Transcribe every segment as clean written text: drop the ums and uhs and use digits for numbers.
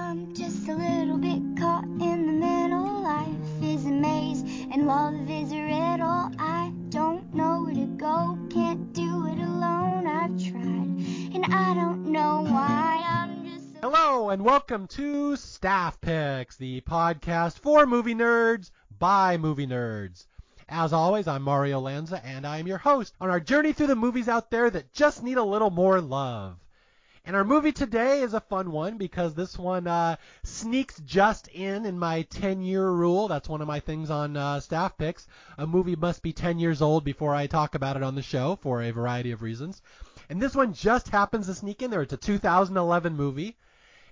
I'm just a little bit caught in the middle. Life is a maze and love is a riddle. I don't know where to go, can't do it alone. I've tried and I don't know why. Hello and welcome to Staff Picks, the podcast for movie nerds by movie nerds. As always, I'm Mario Lanza and I'm your host on our journey through the movies out there that just need a little more love. And our movie today is a fun one because this one sneaks just in my 10-year rule. That's one of my things on Staff Picks. A movie must be 10 years old before I talk about it on the show for a variety of reasons. And this one just happens to sneak in there. It's a 2011 movie.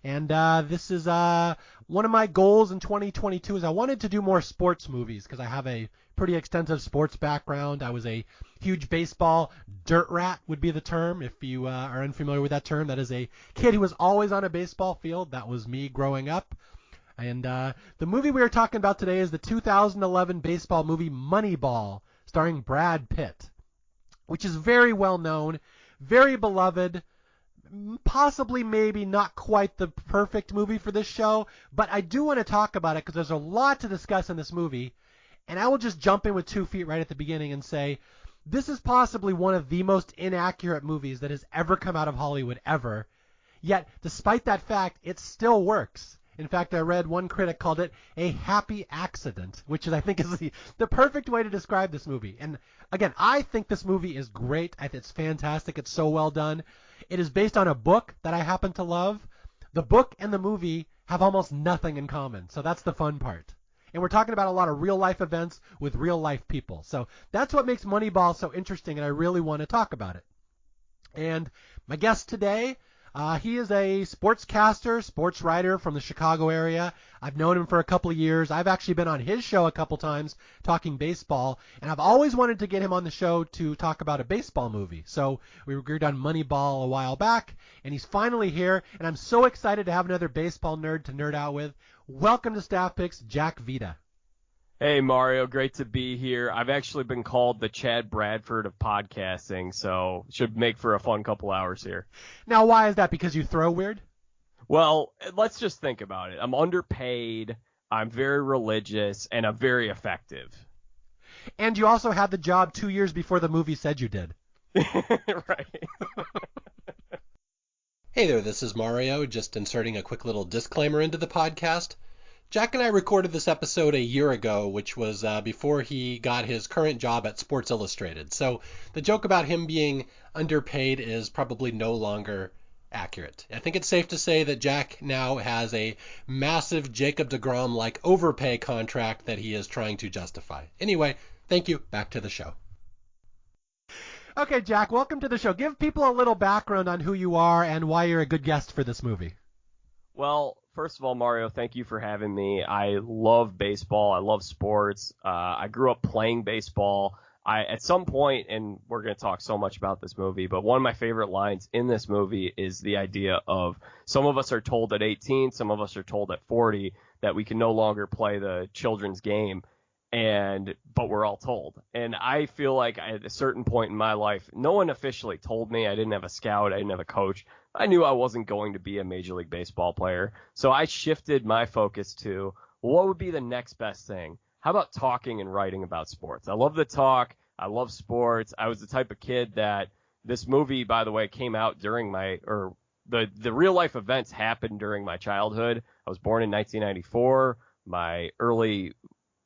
And this is one of my goals in 2022 is I wanted to do more sports movies because I have a pretty extensive sports background. I was a huge baseball dirt rat would be the term. If you are unfamiliar with that term, that is a kid who was always on a baseball field. That was me growing up. And the movie we are talking about today is the 2011 baseball movie Moneyball, starring Brad Pitt, which is very well known, very beloved. Possibly maybe not quite the perfect movie for this show, but I do want to talk about it because there's a lot to discuss in this movie, and I will just jump in with 2 feet right at the beginning and say this is possibly one of the most inaccurate movies that has ever come out of Hollywood ever, yet despite that fact, it still works. In fact, I read one critic called it a happy accident, which is, I think, is the perfect way to describe this movie. And again, I think this movie is great. I think it's fantastic. It's so well done. It is based on a book that I happen to love. The book and the movie have almost nothing in common, so that's the fun part. And we're talking about a lot of real-life events with real-life people. So that's what makes Moneyball so interesting, and I really want to talk about it. And my guest today, he is a sportscaster, sportswriter from the Chicago area. I've known him for a couple of years. I've actually been on his show a couple times talking baseball, and I've always wanted to get him on the show to talk about a baseball movie. So we agreed on Moneyball a while back, and he's finally here, and I'm so excited to have another baseball nerd to nerd out with. Welcome to Staff Picks, Jack Vita. Hey, Mario, great to be here. I've actually been called the Chad Bradford of podcasting, so should make for a fun couple hours here. Now, why is that? Because you throw weird? Well, let's just think about it. I'm underpaid, I'm very religious, and I'm very effective. And you also had the job 2 years before the movie said you did. Right. Hey there, this is Mario, just inserting a quick little disclaimer into the podcast. Jack and I recorded this episode a year ago, which was before he got his current job at Sports Illustrated. So the joke about him being underpaid is probably no longer accurate. I think it's safe to say that Jack now has a massive Jacob deGrom-like overpay contract that he is trying to justify. Anyway, thank you. Back to the show. Okay, Jack, welcome to the show. Give people a little background on who you are and why you're a good guest for this movie. Well, first of all, Mario, thank you for having me. I love baseball. I love sports. I grew up playing baseball. At some point, and we're going to talk so much about this movie, but one of my favorite lines in this movie is the idea of some of us are told at 18, some of us are told at 40 that we can no longer play the children's game, but we're all told. And I feel like at a certain point in my life, no one officially told me. I didn't have a scout. I didn't have a coach. I knew I wasn't going to be a Major League Baseball player. So I shifted my focus to what would be the next best thing? How about talking and writing about sports? I love the talk. I love sports. I was the type of kid that this movie, by the way, came out during the real life events happened during my childhood. I was born in 1994. My early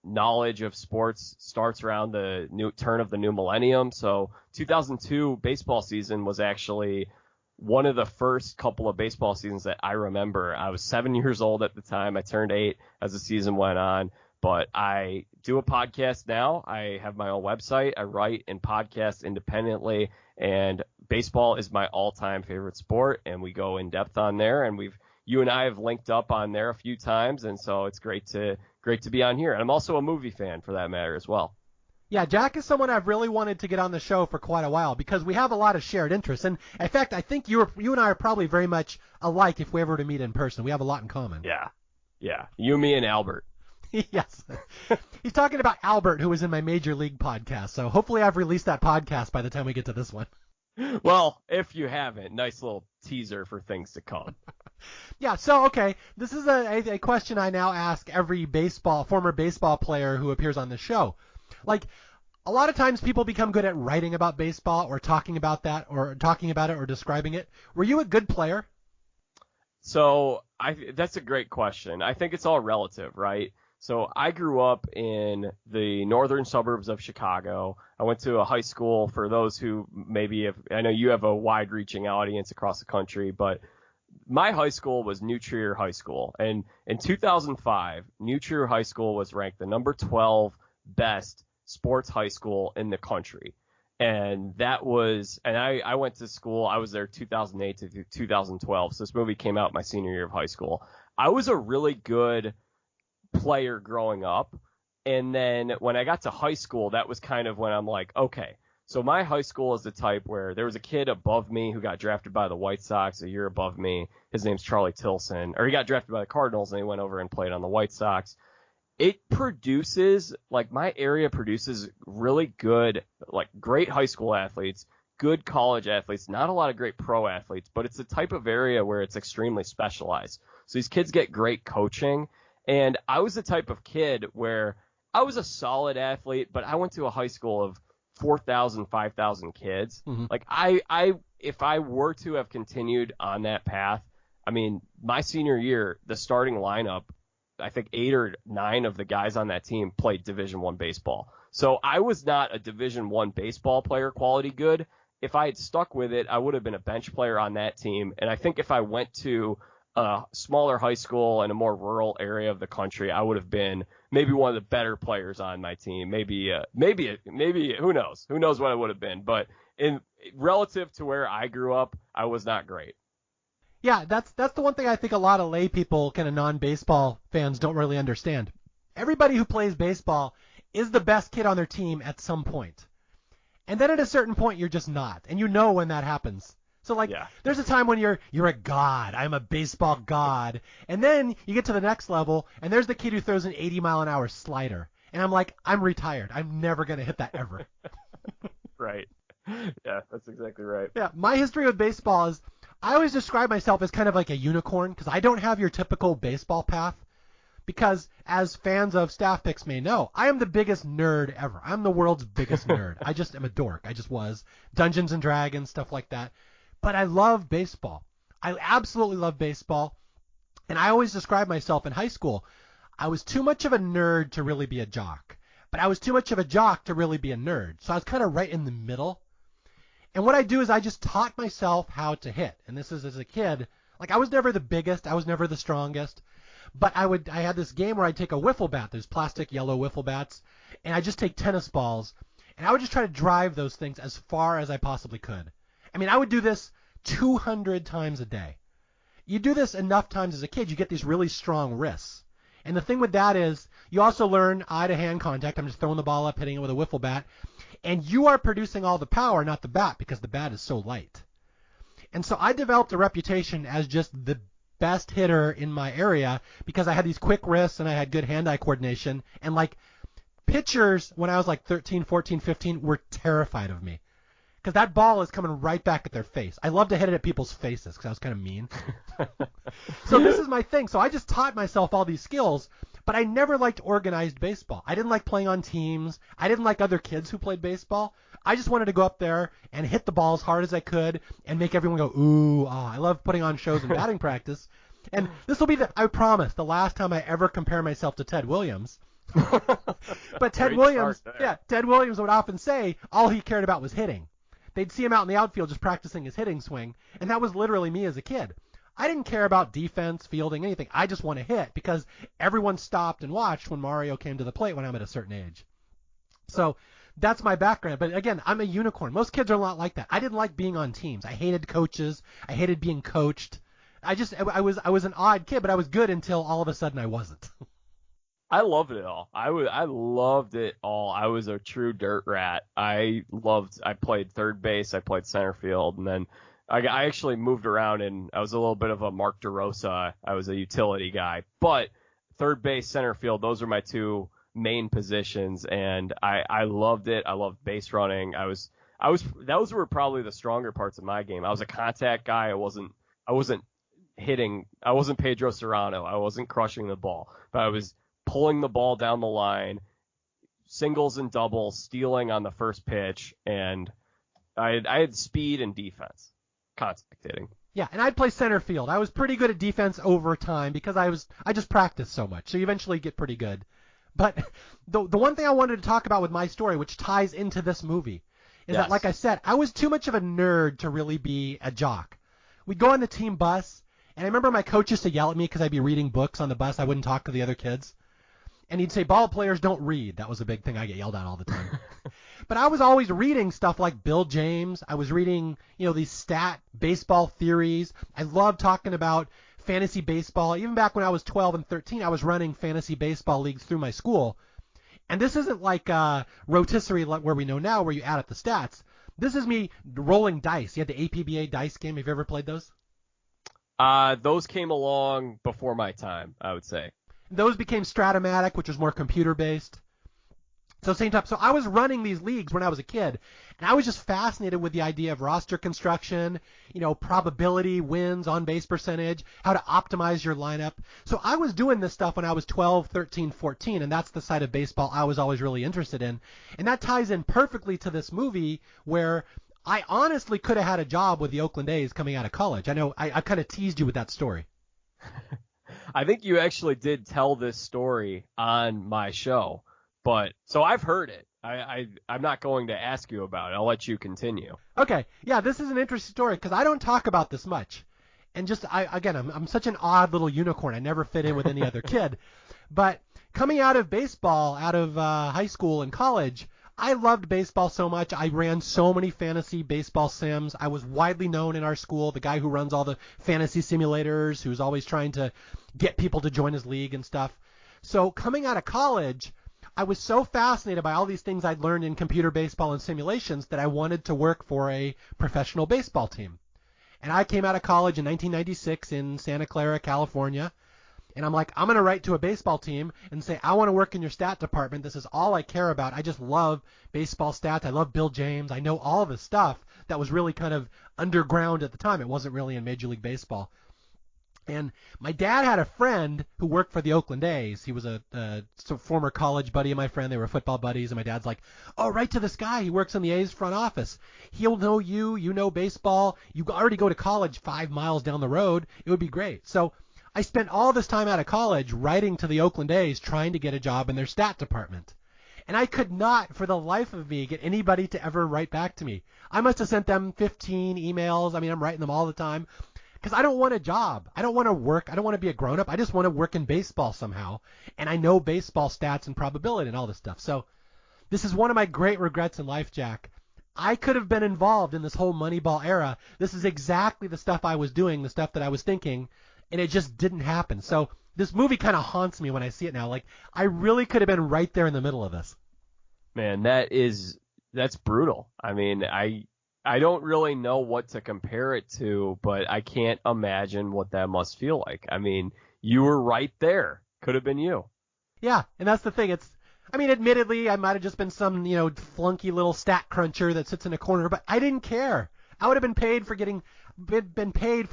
knowledge of sports starts around the new turn of the new millennium. So 2002 baseball season was actually one of the first couple of baseball seasons that I remember. I was 7 years old at the time. I turned 8 as the season went on. But I do a podcast now. I have my own website. I write and podcast independently. And baseball is my all-time favorite sport. And we go in depth on there. And you and I have linked up on there a few times. And so it's great to be on here. And I'm also a movie fan for that matter as well. Yeah, Jack is someone I've really wanted to get on the show for quite a while because we have a lot of shared interests. And in fact, I think you and I are probably very much alike if we ever were to meet in person. We have a lot in common. Yeah. You, me, and Albert. Yes. He's talking about Albert, who was in my Major League podcast. So hopefully I've released that podcast by the time we get to this one. Well, if you haven't, nice little teaser for things to come. Yeah, so, okay, this is a question I now ask every former baseball player who appears on the show. Like, a lot of times people become good at writing about baseball or talking about it or describing it. Were you a good player? So that's a great question. I think it's all relative, right? So I grew up in the northern suburbs of Chicago. I went to a high school, for those who I know you have a wide-reaching audience across the country, but my high school was New Trier High School. And in 2005, New Trier High School was ranked the number 12 best sports high school in the country. And I went to school, I was there 2008 to 2012. So this movie came out my senior year of high school. I was a really good player growing up. And then when I got to high school, that was kind of when I'm like, okay, so my high school is the type where there was a kid above me who got drafted by the White Sox a year above me. His name's Charlie Tilson, or he got drafted by the Cardinals and he went over and played on the White Sox. My area produces really good, great high school athletes, good college athletes, not a lot of great pro athletes, but it's the type of area where it's extremely specialized. So these kids get great coaching. And I was the type of kid where I was a solid athlete, but I went to a high school of 4,000, 5,000 kids. Mm-hmm. If I were to have continued on that path, I mean, my senior year, the starting lineup, I think 8 or 9 of the guys on that team played Division I baseball. So I was not a Division I baseball player quality good. If I had stuck with it, I would have been a bench player on that team. And I think if I went to a smaller high school in a more rural area of the country, I would have been maybe one of the better players on my team. Maybe who knows? Who knows what I would have been? But in relative to where I grew up, I was not great. Yeah, that's the one thing I think a lot of lay people, kind of non-baseball fans, don't really understand. Everybody who plays baseball is the best kid on their team at some point. And then at a certain point, you're just not. And you know when that happens. So, There's a time when you're a god. I'm a baseball god. And then you get to the next level, and there's the kid who throws an 80-mile-an-hour slider. And I'm like, I'm retired. I'm never going to hit that ever. Right. Yeah, that's exactly right. Yeah, my history with baseball is I always describe myself as kind of like a unicorn because I don't have your typical baseball path. Because as fans of Staff Picks may know, I am the biggest nerd ever. I'm the world's biggest nerd. I just am a dork. I just was. Dungeons and Dragons, stuff like that. But I love baseball. I absolutely love baseball. And I always describe myself in high school. I was too much of a nerd to really be a jock. But I was too much of a jock to really be a nerd. So I was kind of right in the middle. And what I do is I just taught myself how to hit. And this is as a kid. I was never the biggest. I was never the strongest. But I had this game where I'd take a wiffle bat. There's plastic yellow wiffle bats. And I'd just take tennis balls. And I would just try to drive those things as far as I possibly could. I mean, I would do this 200 times a day. You do this enough times as a kid, you get these really strong wrists. And the thing with that is you also learn eye-to-hand contact. I'm just throwing the ball up, hitting it with a wiffle bat. And you are producing all the power, not the bat, because the bat is so light. And so I developed a reputation as just the best hitter in my area because I had these quick wrists and I had good hand-eye coordination. And pitchers, when I was 13, 14, 15, were terrified of me. Because that ball is coming right back at their face. I love to hit it at people's faces because I was kind of mean. So this is my thing. So I just taught myself all these skills, but I never liked organized baseball. I didn't like playing on teams. I didn't like other kids who played baseball. I just wanted to go up there and hit the ball as hard as I could and make everyone go, ooh, ah. I love putting on shows and batting practice. And this will be, I promise, the last time I ever compare myself to Ted Williams. But Ted Williams would often say all he cared about was hitting. They'd see him out in the outfield just practicing his hitting swing, and that was literally me as a kid. I didn't care about defense, fielding, anything. I just want to hit because everyone stopped and watched when Mario came to the plate when I'm at a certain age. So that's my background. But again, I'm a unicorn. Most kids are not like that. I didn't like being on teams. I hated coaches. I hated being coached. I was an odd kid, but I was good until all of a sudden I wasn't. I loved it all. I loved it all. I was a true dirt rat. I played third base. I played center field. And then I actually moved around and I was a little bit of a Mark DeRosa. I was a utility guy, but third base, center field, those are my two main positions. And I loved it. I loved base running. those were probably the stronger parts of my game. I was a contact guy. I wasn't hitting. I wasn't Pedro Serrano. I wasn't crushing the ball, but I was pulling the ball down the line, singles and doubles, stealing on the first pitch, and I had speed and defense, contact hitting. Yeah, and I'd play center field. I was pretty good at defense over time because I just practiced so much. So you eventually get pretty good. But the one thing I wanted to talk about with my story, which ties into this movie, is that, like I said, I was too much of a nerd to really be a jock. We'd go on the team bus, and I remember my coach used to yell at me because I'd be reading books on the bus. I wouldn't talk to the other kids. And he'd say, ball players don't read. That was a big thing. I get yelled at all the time. But I was always reading stuff like Bill James. I was reading, these stat baseball theories. I loved talking about fantasy baseball. Even back when I was 12 and 13, I was running fantasy baseball leagues through my school. And this isn't like rotisserie where we know now where you add up the stats. This is me rolling dice. You had the APBA dice game. Have you ever played those? Those came along before my time, I would say. Those became Stratomatic, which was more computer-based. So same time. So I was running these leagues when I was a kid, and I was just fascinated with the idea of roster construction, probability, wins, on-base percentage, how to optimize your lineup. So I was doing this stuff when I was 12, 13, 14, and that's the side of baseball I was always really interested in. And that ties in perfectly to this movie where I honestly could have had a job with the Oakland A's coming out of college. I know I kind of teased you with that story. I think you actually did tell this story on my show. But so I've heard it. I'm not going to ask you about it. I'll let you continue. Okay. Yeah, this is an interesting story because I don't talk about this much. And just, I'm such an odd little unicorn. I never fit in with any other kid. But coming out of baseball, out of high school and college, I loved baseball so much. I ran so many fantasy baseball sims. I was widely known in our school, the guy who runs all the fantasy simulators, who's always trying to get people to join his league and stuff. So coming out of college, I was so fascinated by all these things I'd learned in computer baseball and simulations that I wanted to work for a professional baseball team. And I came out of college in 1996 in Santa Clara, California. And I'm like, I'm going to write to a baseball team and say, I want to work in your stat department. This is all I care about. I just love baseball stats. I love Bill James. I know all of his stuff that was really kind of underground at the time. It wasn't really in Major League Baseball. And my dad had a friend who worked for the Oakland A's. He was a former college buddy of my friend. They were football buddies. And my dad's like, oh, write to this guy. He works in the A's front office. He'll know you. You know baseball. You already go to college 5 miles down the road. It would be great. So I spent all this time out of college writing to the Oakland A's trying to get a job in their stat department. And I could not, for the life of me, get anybody to ever write back to me. I must have sent them 15 emails. I mean, I'm writing them all the time. Because I don't want a job. I don't want to work. I don't want to be a grown-up. I just want to work in baseball somehow. And I know baseball stats and probability and all this stuff. So this is one of my great regrets in life, Jack. I could have been involved in this whole Moneyball era. This is exactly the stuff I was doing, the stuff that I was thinking, and it just didn't happen. So this movie kind of haunts me when I see it now. Like, I really could have been right there in the middle of this. Man, that's brutal. I mean, I don't really know what to compare it to, but I can't imagine what that must feel like. I mean, you were right there. Could have been you. Yeah, and that's the thing. Admittedly, I might have just been some, flunky little stat cruncher that sits in a corner, but I didn't care. I would have been paid for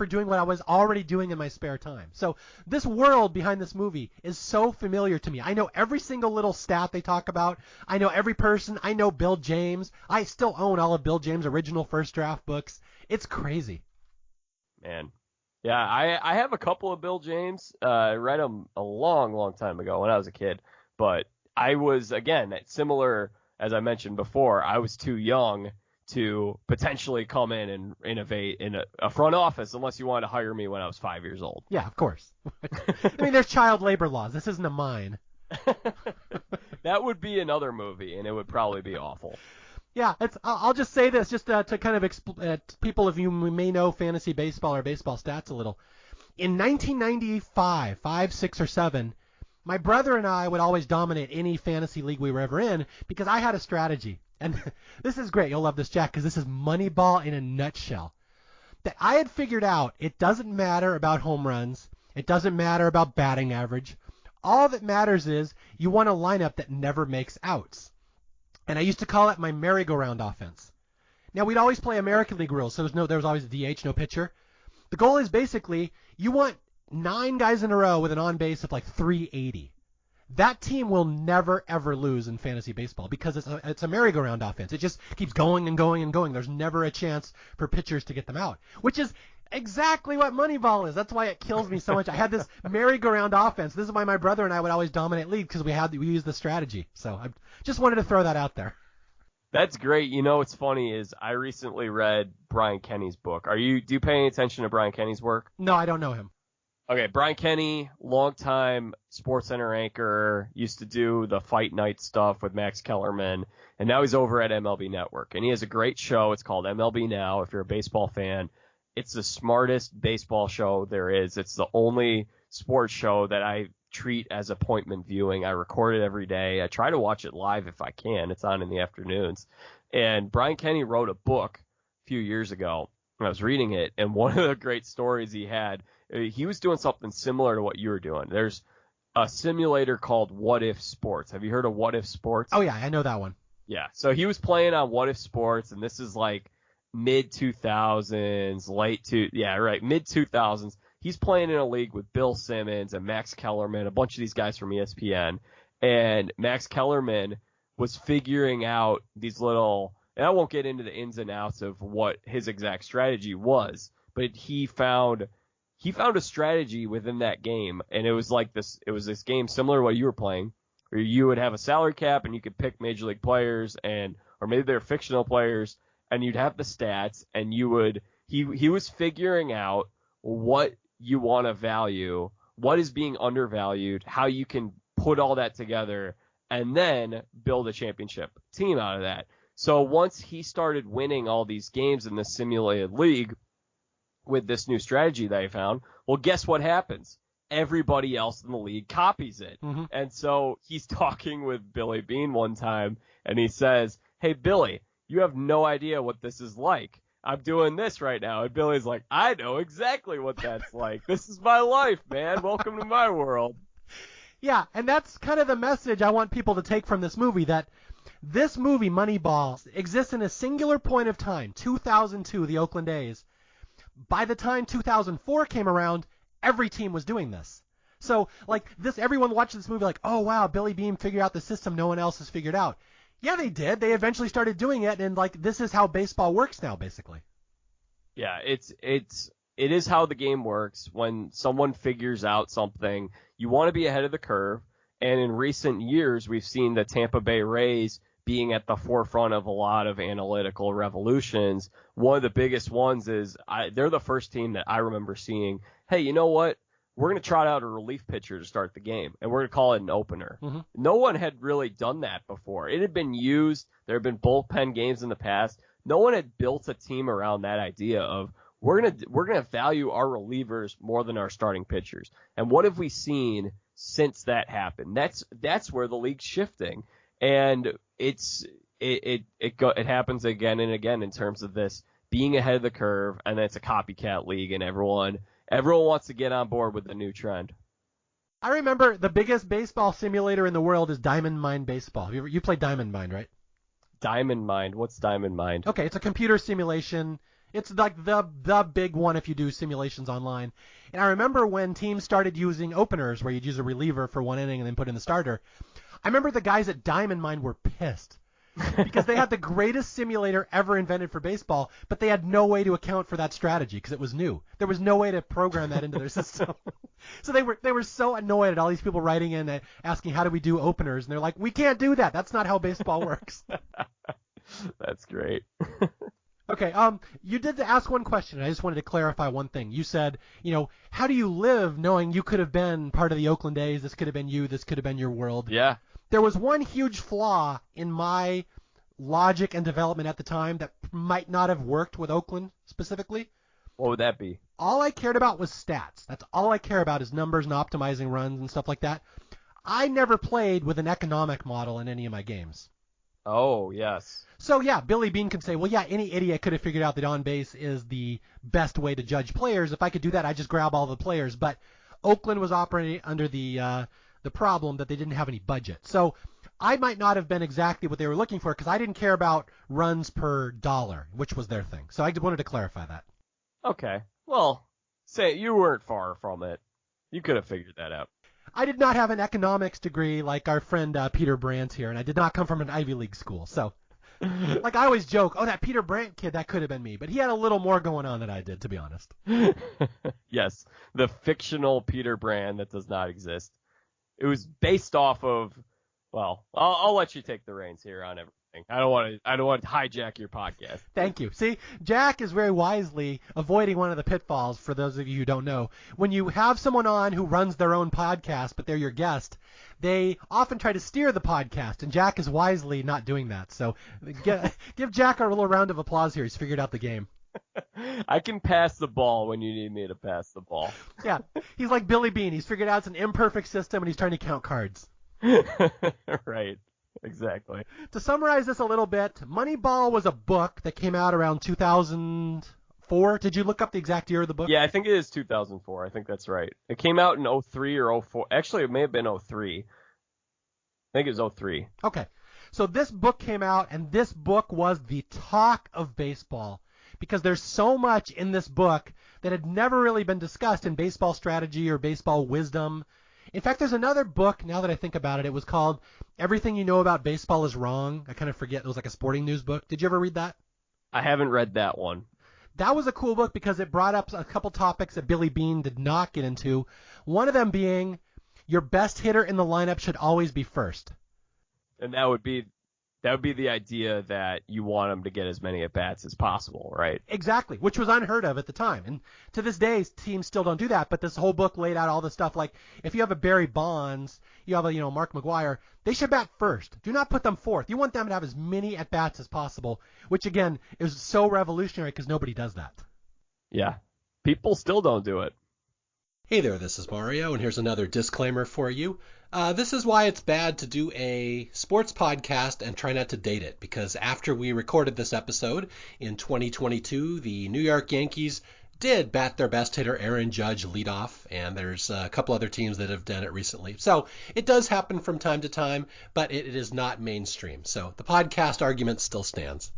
doing what I was already doing in my spare time. So this world behind this movie is so familiar to me. I know every single little stat they talk about. I know every person. I know Bill James. I still own all of Bill James' original first draft books. It's crazy. Man. Yeah, I have a couple of Bill James. I read them a long, long time ago when I was a kid. But I was, again, similar as I mentioned before, I was too young to potentially come in and innovate in a front office unless you wanted to hire me when I was 5 years old. Yeah, of course. I mean, there's child labor laws. This isn't a mine. That would be another movie, and it would probably be awful. Yeah, I'll just say this, just to kind of people of you who may know fantasy baseball or baseball stats a little. In 1995, 5, 6, or 7, my brother and I would always dominate any fantasy league we were ever in because I had a strategy. And this is great. You'll love this, Jack, because this is Moneyball in a nutshell. That I had figured out it doesn't matter about home runs. It doesn't matter about batting average. All that matters is you want a lineup that never makes outs. And I used to call it my merry-go-round offense. Now, we'd always play American League rules, so there was always a DH, no pitcher. The goal is basically you want 9 guys in a row with an on-base of like 380. That team will never, ever lose in fantasy baseball because it's a merry-go-round offense. It just keeps going and going and going. There's never a chance for pitchers to get them out, which is exactly what Moneyball is. That's why it kills me so much. I had this merry-go-round offense. This is why my brother and I would always dominate league because we used the strategy. So I just wanted to throw that out there. That's great. You know what's funny is I recently read Brian Kenny's book. Do you pay any attention to Brian Kenny's work? No, I don't know him. Okay, Brian Kenny, longtime SportsCenter anchor, used to do the fight night stuff with Max Kellerman, and now he's over at MLB Network. And he has a great show. It's called MLB Now, if you're a baseball fan. It's the smartest baseball show there is. It's the only sports show that I treat as appointment viewing. I record it every day. I try to watch it live if I can. It's on in the afternoons. And Brian Kenny wrote a book a few years ago, and I was reading it, and one of the great stories he was doing something similar to what you were doing. There's a simulator called What If Sports. Have you heard of What If Sports? Oh, yeah, I know that one. Yeah, so he was playing on What If Sports, and this is like mid-2000s, mid-2000s. He's playing in a league with Bill Simmons and Max Kellerman, a bunch of these guys from ESPN. And Max Kellerman was figuring out these little, and I won't get into the ins and outs of what his exact strategy was, but he found a strategy within that game, and it was this game similar to what you were playing, where you would have a salary cap and you could pick major league players or maybe they're fictional players, and you'd have the stats, and he was figuring out what you want to value, what is being undervalued, how you can put all that together, and then build a championship team out of that. So once he started winning all these games in this simulated league with this new strategy that I found, well, guess what happens? Everybody else in the league copies it. Mm-hmm. And so he's talking with Billy Beane one time, and he says, "Hey, Billy, you have no idea what this is like. I'm doing this right now." And Billy's like, "I know exactly what that's like. This is my life, man. Welcome to my world." Yeah, and that's kind of the message I want people to take from this movie, that this movie, Moneyball, exists in a singular point of time, 2002, the Oakland A's. By the time 2004 came around, every team was doing this. So, everyone watched this movie like, oh, wow, Billy Beane figured out the system no one else has figured out. Yeah, they did. They eventually started doing it, and, this is how baseball works now, basically. Yeah, it is how the game works. When someone figures out something, you want to be ahead of the curve. And in recent years, we've seen the Tampa Bay Rays being at the forefront of a lot of analytical revolutions. One of the biggest ones is they're the first team that I remember seeing, hey, you know what? We're going to trot out a relief pitcher to start the game, and we're going to call it an opener. Mm-hmm. No one had really done that before. It had been used. There had been bullpen games in the past. No one had built a team around that idea of we're gonna value our relievers more than our starting pitchers. And what have we seen since that happened? That's where the league's shifting, and it happens again and again in terms of this being ahead of the curve, and then it's a copycat league, and everyone wants to get on board with the new trend. I remember the biggest baseball simulator in the world is Diamond Mine Baseball. You played Diamond Mine, right? Diamond Mine? What's Diamond Mine? Okay, it's a computer simulation. It's like the big one if you do simulations online. And I remember when teams started using openers, where you'd use a reliever for one inning and then put in the starter. I remember the guys at Diamond Mine were pissed because they had the greatest simulator ever invented for baseball, but they had no way to account for that strategy because it was new. There was no way to program that into their system. So they were so annoyed at all these people writing in asking, how do we do openers? And they're like, we can't do that. That's not how baseball works. That's great. Okay, you did ask one question. I just wanted to clarify one thing. You said, how do you live knowing you could have been part of the Oakland A's? This could have been you. This could have been your world. Yeah. There was one huge flaw in my logic and development at the time that might not have worked with Oakland specifically. What would that be? All I cared about was stats. That's all I care about is numbers and optimizing runs and stuff like that. I never played with an economic model in any of my games. Oh, yes. So, yeah, Billy Beane could say, well, yeah, any idiot could have figured out that on base is the best way to judge players. If I could do that, I'd just grab all the players. But Oakland was operating under the problem that they didn't have any budget. So I might not have been exactly what they were looking for because I didn't care about runs per dollar, which was their thing. So I just wanted to clarify that. Okay. Well, say you weren't far from it. You could have figured that out. I did not have an economics degree like our friend Peter Brandt here, and I did not come from an Ivy League school. So, like I always joke, oh, that Peter Brandt kid, that could have been me. But he had a little more going on than I did, to be honest. Yes, the fictional Peter Brandt that does not exist. It was based off of, well, I'll let you take the reins here on everything. I don't want to hijack your podcast. Thank you. See, Jack is very wisely avoiding one of the pitfalls, for those of you who don't know. When you have someone on who runs their own podcast, but they're your guest, they often try to steer the podcast, and Jack is wisely not doing that. So give Jack a little round of applause here. He's figured out the game. I can pass the ball when you need me to pass the ball. Yeah, he's like Billy Bean. He's figured out it's an imperfect system, and he's trying to count cards. Right. Exactly. To summarize this a little bit, Moneyball was a book that came out around 2004. Did you look up the exact year of the book? Yeah, I think it is 2004. I think that's right. It came out in 03 or 04. Actually, it may have been 03. I think it was 03. Okay. So this book came out, and this book was the talk of baseball because there's so much in this book that had never really been discussed in baseball strategy or baseball wisdom. In fact, there's another book, now that I think about it, it was called Everything You Know About Baseball is Wrong. I kind of forget. It was like a sporting news book. Did you ever read that? I haven't read that one. That was a cool book because it brought up a couple topics that Billy Bean did not get into. One of them being your best hitter in the lineup should always be first. And that would be the idea that you want him to get as many at-bats as possible, right? Exactly, which was unheard of at the time. And to this day, teams still don't do that, but this whole book laid out all the stuff like if you have a Barry Bonds, you have a Mark McGwire, they should bat first. Do not put them fourth. You want them to have as many at-bats as possible, which, again, is so revolutionary because nobody does that. Yeah, people still don't do it. Hey there, this is Mario, and here's another disclaimer for you. This is why it's bad to do a sports podcast and try not to date it, because after we recorded this episode in 2022, the New York Yankees did bat their best hitter, Aaron Judge, leadoff, and there's a couple other teams that have done it recently. So it does happen from time to time, but it is not mainstream. So the podcast argument still stands.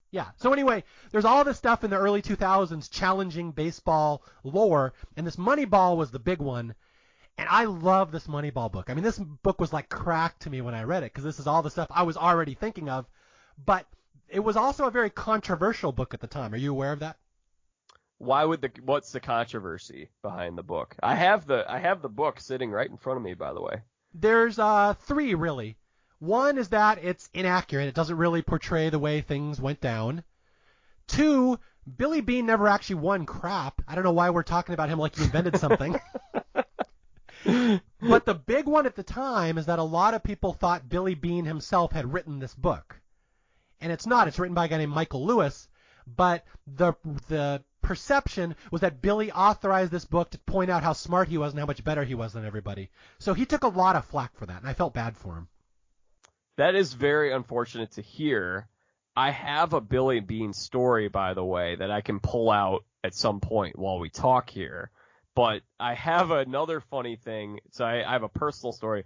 Yeah. So anyway, there's all this stuff in the early 2000s challenging baseball lore, and this Moneyball was the big one. And I love this Moneyball book. I mean, this book was like crack to me when I read it because this is all the stuff I was already thinking of. But it was also a very controversial book at the time. Are you aware of that? What's the controversy behind the book? I have the book sitting right in front of me, by the way. There's three really. One is that it's inaccurate. It doesn't really portray the way things went down. Two, Billy Bean never actually won crap. I don't know why we're talking about him like he invented something. But the big one at the time is that a lot of people thought Billy Bean himself had written this book. And it's not. It's written by a guy named Michael Lewis. But the perception was that Billy authorized this book to point out how smart he was and how much better he was than everybody. So he took a lot of flack for that, and I felt bad for him. That is very unfortunate to hear. I have a Billy Bean story, by the way, that I can pull out at some point while we talk here. But I have another funny thing. So I have a personal story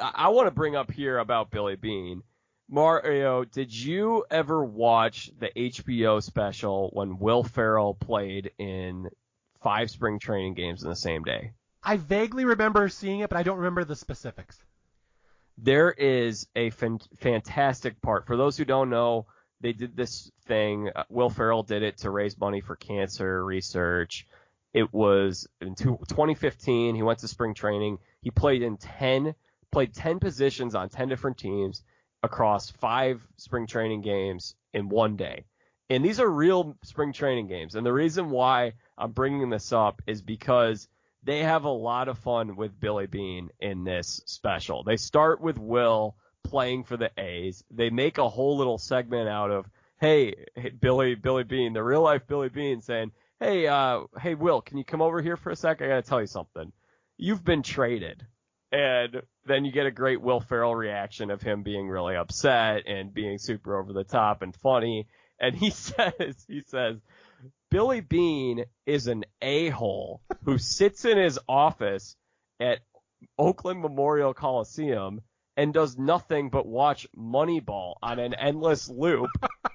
I want to bring up here about Billy Bean. Mario, did you ever watch the HBO special when Will Ferrell played in 5 spring training games in the same day? I vaguely remember seeing it, but I don't remember the specifics. There is a fantastic part. For those who don't know, they did this thing. Will Ferrell did it to raise money for cancer research. It was in 2015. He went to spring training. He played 10 positions on 10 different teams across 5 spring training games in one day. And these are real spring training games. And the reason why I'm bringing this up is because they have a lot of fun with Billy Bean in this special. They start with Will playing for the A's. They make a whole little segment out of, hey Billy Bean, the real life Billy Bean, saying, hey Will, can you come over here for a sec? I got to tell you something. You've been traded. And then you get a great Will Ferrell reaction of him being really upset and being super over the top and funny. And he says, Billy Bean is an a-hole who sits in his office at Oakland Memorial Coliseum and does nothing but watch Moneyball on an endless loop,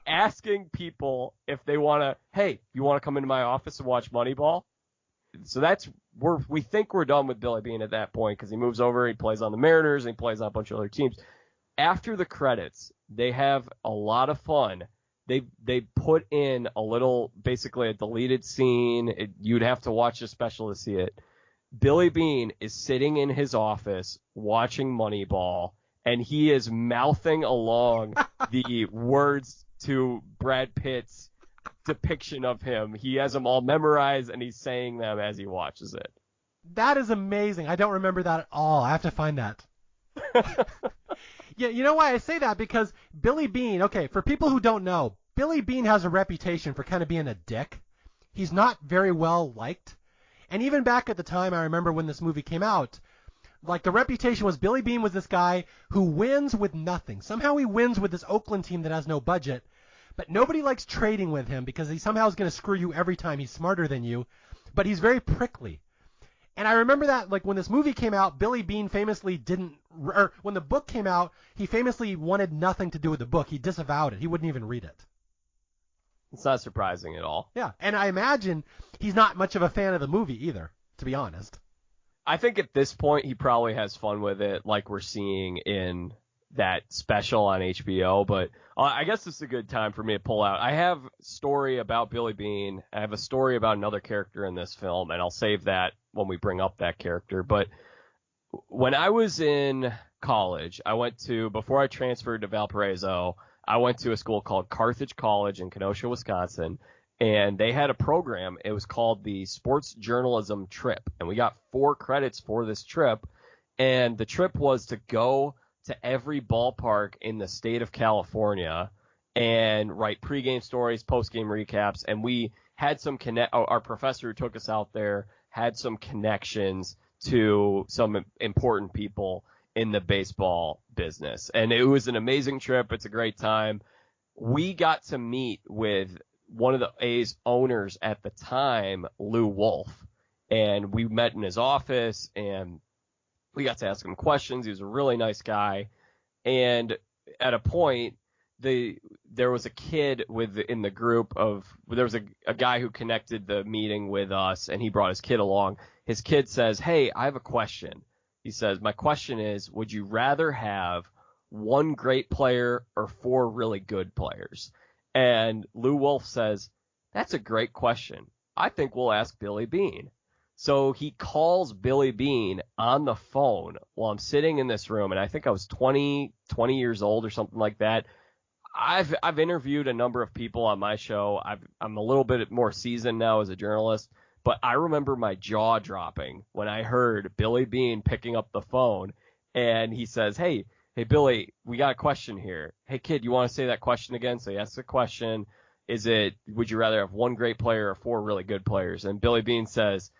asking people if they want to, hey, you want to come into my office and watch Moneyball? So we think we're done with Billy Beane at that point because he moves over, he plays on the Mariners, and he plays on a bunch of other teams. After the credits, they have a lot of fun. They put in basically a deleted scene. You'd have to watch a special to see it. Billy Beane is sitting in his office watching Moneyball, and he is mouthing along the words to Brad Pitt's depiction of him. He has them all memorized, and he's saying them as he watches it. That is amazing. I don't remember that at all. I have to find that. Yeah, you know why I say that? Because Billy Beane, okay, for people who don't know, Billy Beane has a reputation for kind of being a dick. He's not very well liked. And even back at the time, I remember when this movie came out, like the reputation was Billy Beane was this guy who wins with nothing. Somehow he wins with this Oakland team that has no budget, but nobody likes trading with him because he somehow is going to screw you every time. He's smarter than you, but he's very prickly. And I remember that, like, when this movie came out, Billy Beane famously when the book came out, he famously wanted nothing to do with the book. He disavowed it. He wouldn't even read it. It's not surprising at all. Yeah, and I imagine he's not much of a fan of the movie either, to be honest. I think at this point he probably has fun with it, like we're seeing in that special on HBO, but I guess this is a good time for me to pull out. I have a story about Billy Beane. I have a story about another character in this film, and I'll save that when we bring up that character. But when I was in college, before I transferred to Valparaiso, I went to a school called Carthage College in Kenosha, Wisconsin, and they had a program. It was called the Sports Journalism Trip, and we got 4 credits for this trip, and the trip was to go to every ballpark in the state of California and write pregame stories, postgame recaps, and we had our professor who took us out there had some connections to some important people in the baseball business. And it was an amazing trip. It's a great time. We got to meet with one of the A's owners at the time, Lou Wolf, and we met in his office, and we got to ask him questions. He was a really nice guy. And at a point, there was a kid in the group there was a guy who connected the meeting with us, and he brought his kid along. His kid says, hey, I have a question. He says, my question is, would you rather have 1 great player or 4 really good players? And Lou Wolf says, that's a great question. I think we'll ask Billy Beane. So he calls Billy Beane on the phone while I'm sitting in this room, and I think I was 20 years old or something like that. I've interviewed a number of people on my show. I'm a little bit more seasoned now as a journalist, but I remember my jaw dropping when I heard Billy Beane picking up the phone, and he says, hey, Billy, we got a question here. Hey, kid, you want to say that question again? So he asks the question, would you rather have 1 great player or 4 really good players? And Billy Beane says,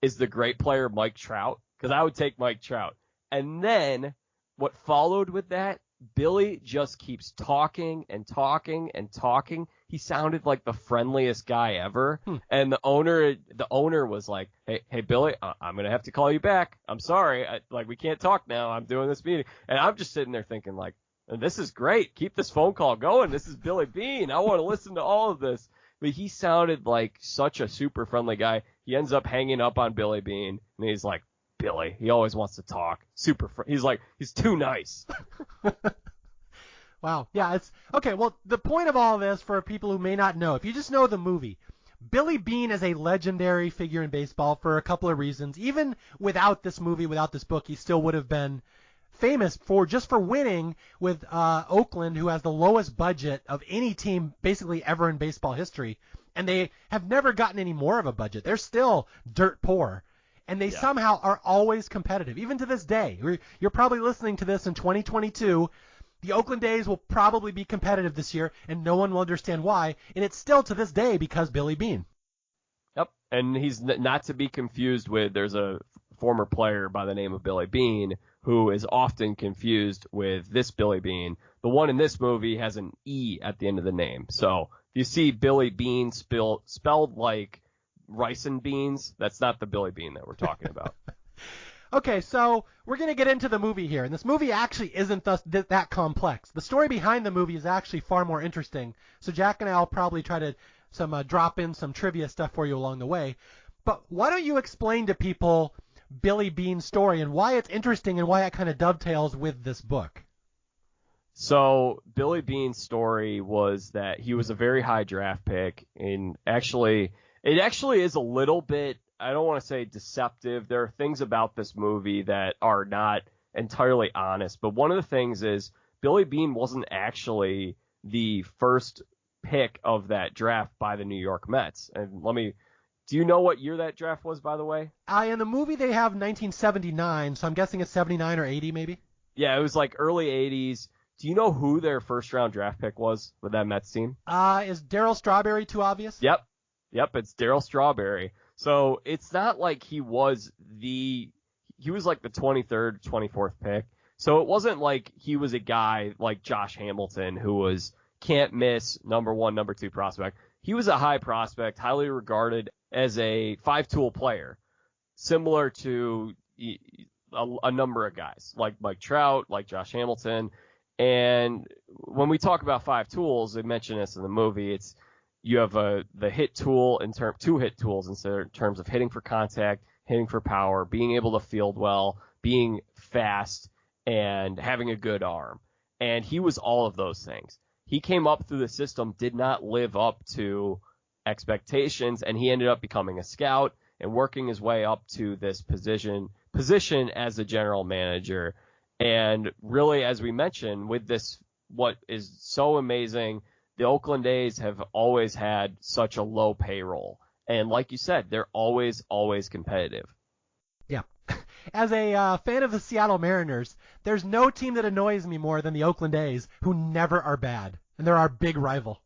is the great player Mike Trout? Because I would take Mike Trout. And then what followed with that, Billy just keeps talking and talking and talking. He sounded like the friendliest guy ever. And the owner was like, hey, Billy, I'm going to have to call you back. I'm sorry. We can't talk now. I'm doing this meeting. And I'm just sitting there thinking, like, this is great. Keep this phone call going. This is Billy Beane. I want to listen to all of this. But he sounded like such a super friendly guy. He ends up hanging up on Billy Beane, and he's like, Billy, he always wants to talk. He's too nice. Wow. Yeah, it's okay. Well, the point of all this, for people who may not know, if you just know the movie, Billy Beane is a legendary figure in baseball for a couple of reasons. Even without this movie, without this book, he still would have been famous for winning with Oakland, who has the lowest budget of any team basically ever in baseball history. And they have never gotten any more of a budget. They're still dirt poor. And they somehow are always competitive, even to this day. You're probably listening to this in 2022. The Oakland A's will probably be competitive this year, and no one will understand why. And it's still to this day because Billy Beane. Yep, and he's not to be confused with, there's a former player by the name of Billy Beane who is often confused with this Billy Beane. The one in this movie has an E at the end of the name. So if you see Billy Beane spelled like rice and beans, that's not the Billy Beane that we're talking about. Okay, so we're going to get into the movie here, and this movie actually isn't that complex. The story behind the movie is actually far more interesting, so Jack and I will probably try to drop in some trivia stuff for you along the way. But why don't you explain to people Billy Beane's story and why it's interesting and why it kind of dovetails with this book? So Billy Beane's story was that he was a very high draft pick, and it actually is a little bit, I don't want to say deceptive. There are things about this movie that are not entirely honest, but one of the things is Billy Beane wasn't actually the first pick of that draft by the New York Mets. And do you know what year that draft was, by the way? In the movie they have 1979, so I'm guessing it's 79 or 80 maybe? Yeah, it was like early 80s. Do you know who their first round draft pick was with that Mets team? Is Darryl Strawberry too obvious? Yep, it's Darryl Strawberry. So it's not like he was like the 23rd, 24th pick. So it wasn't like he was a guy like Josh Hamilton who was can't miss number 1, number 2 prospect. He was a high prospect, highly regarded as a 5-tool player, similar to a number of guys like Mike Trout, like Josh Hamilton. And when we talk about 5 tools, they mention this in the movie. You have the hit tool two hit tools in terms of hitting for contact, hitting for power, being able to field well, being fast, and having a good arm. And he was all of those things. He came up through the system, did not live up to expectations, and he ended up becoming a scout and working his way up to this position as a general manager. And really, as we mentioned, with this, what is so amazing, the Oakland A's have always had such a low payroll. And like you said, they're always competitive. Yeah. As a fan of the Seattle Mariners, there's no team that annoys me more than the Oakland A's, who never are bad. And they're our big rival.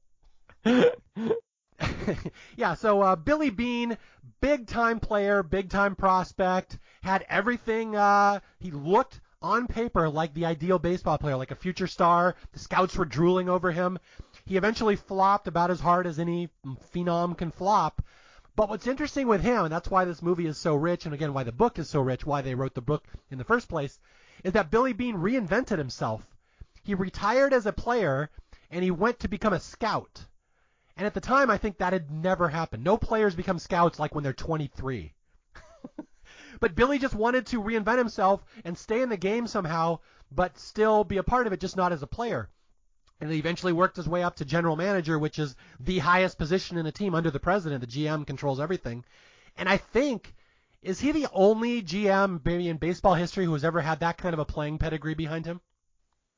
Yeah, so Billy Beane, big-time player, big-time prospect, had everything. He looked on paper like the ideal baseball player, like a future star. The scouts were drooling over him. He eventually flopped about as hard as any phenom can flop. But what's interesting with him, and that's why this movie is so rich, and again, why the book is so rich, why they wrote the book in the first place, is that Billy Beane reinvented himself. He retired as a player, and he went to become a scout. And at the time, I think that had never happened. No players become scouts like when they're 23. But Billy just wanted to reinvent himself and stay in the game somehow, but still be a part of it, just not as a player. And he eventually worked his way up to general manager, which is the highest position in a team under the president. The GM controls everything. And I think, is he the only GM maybe in baseball history who has ever had that kind of a playing pedigree behind him?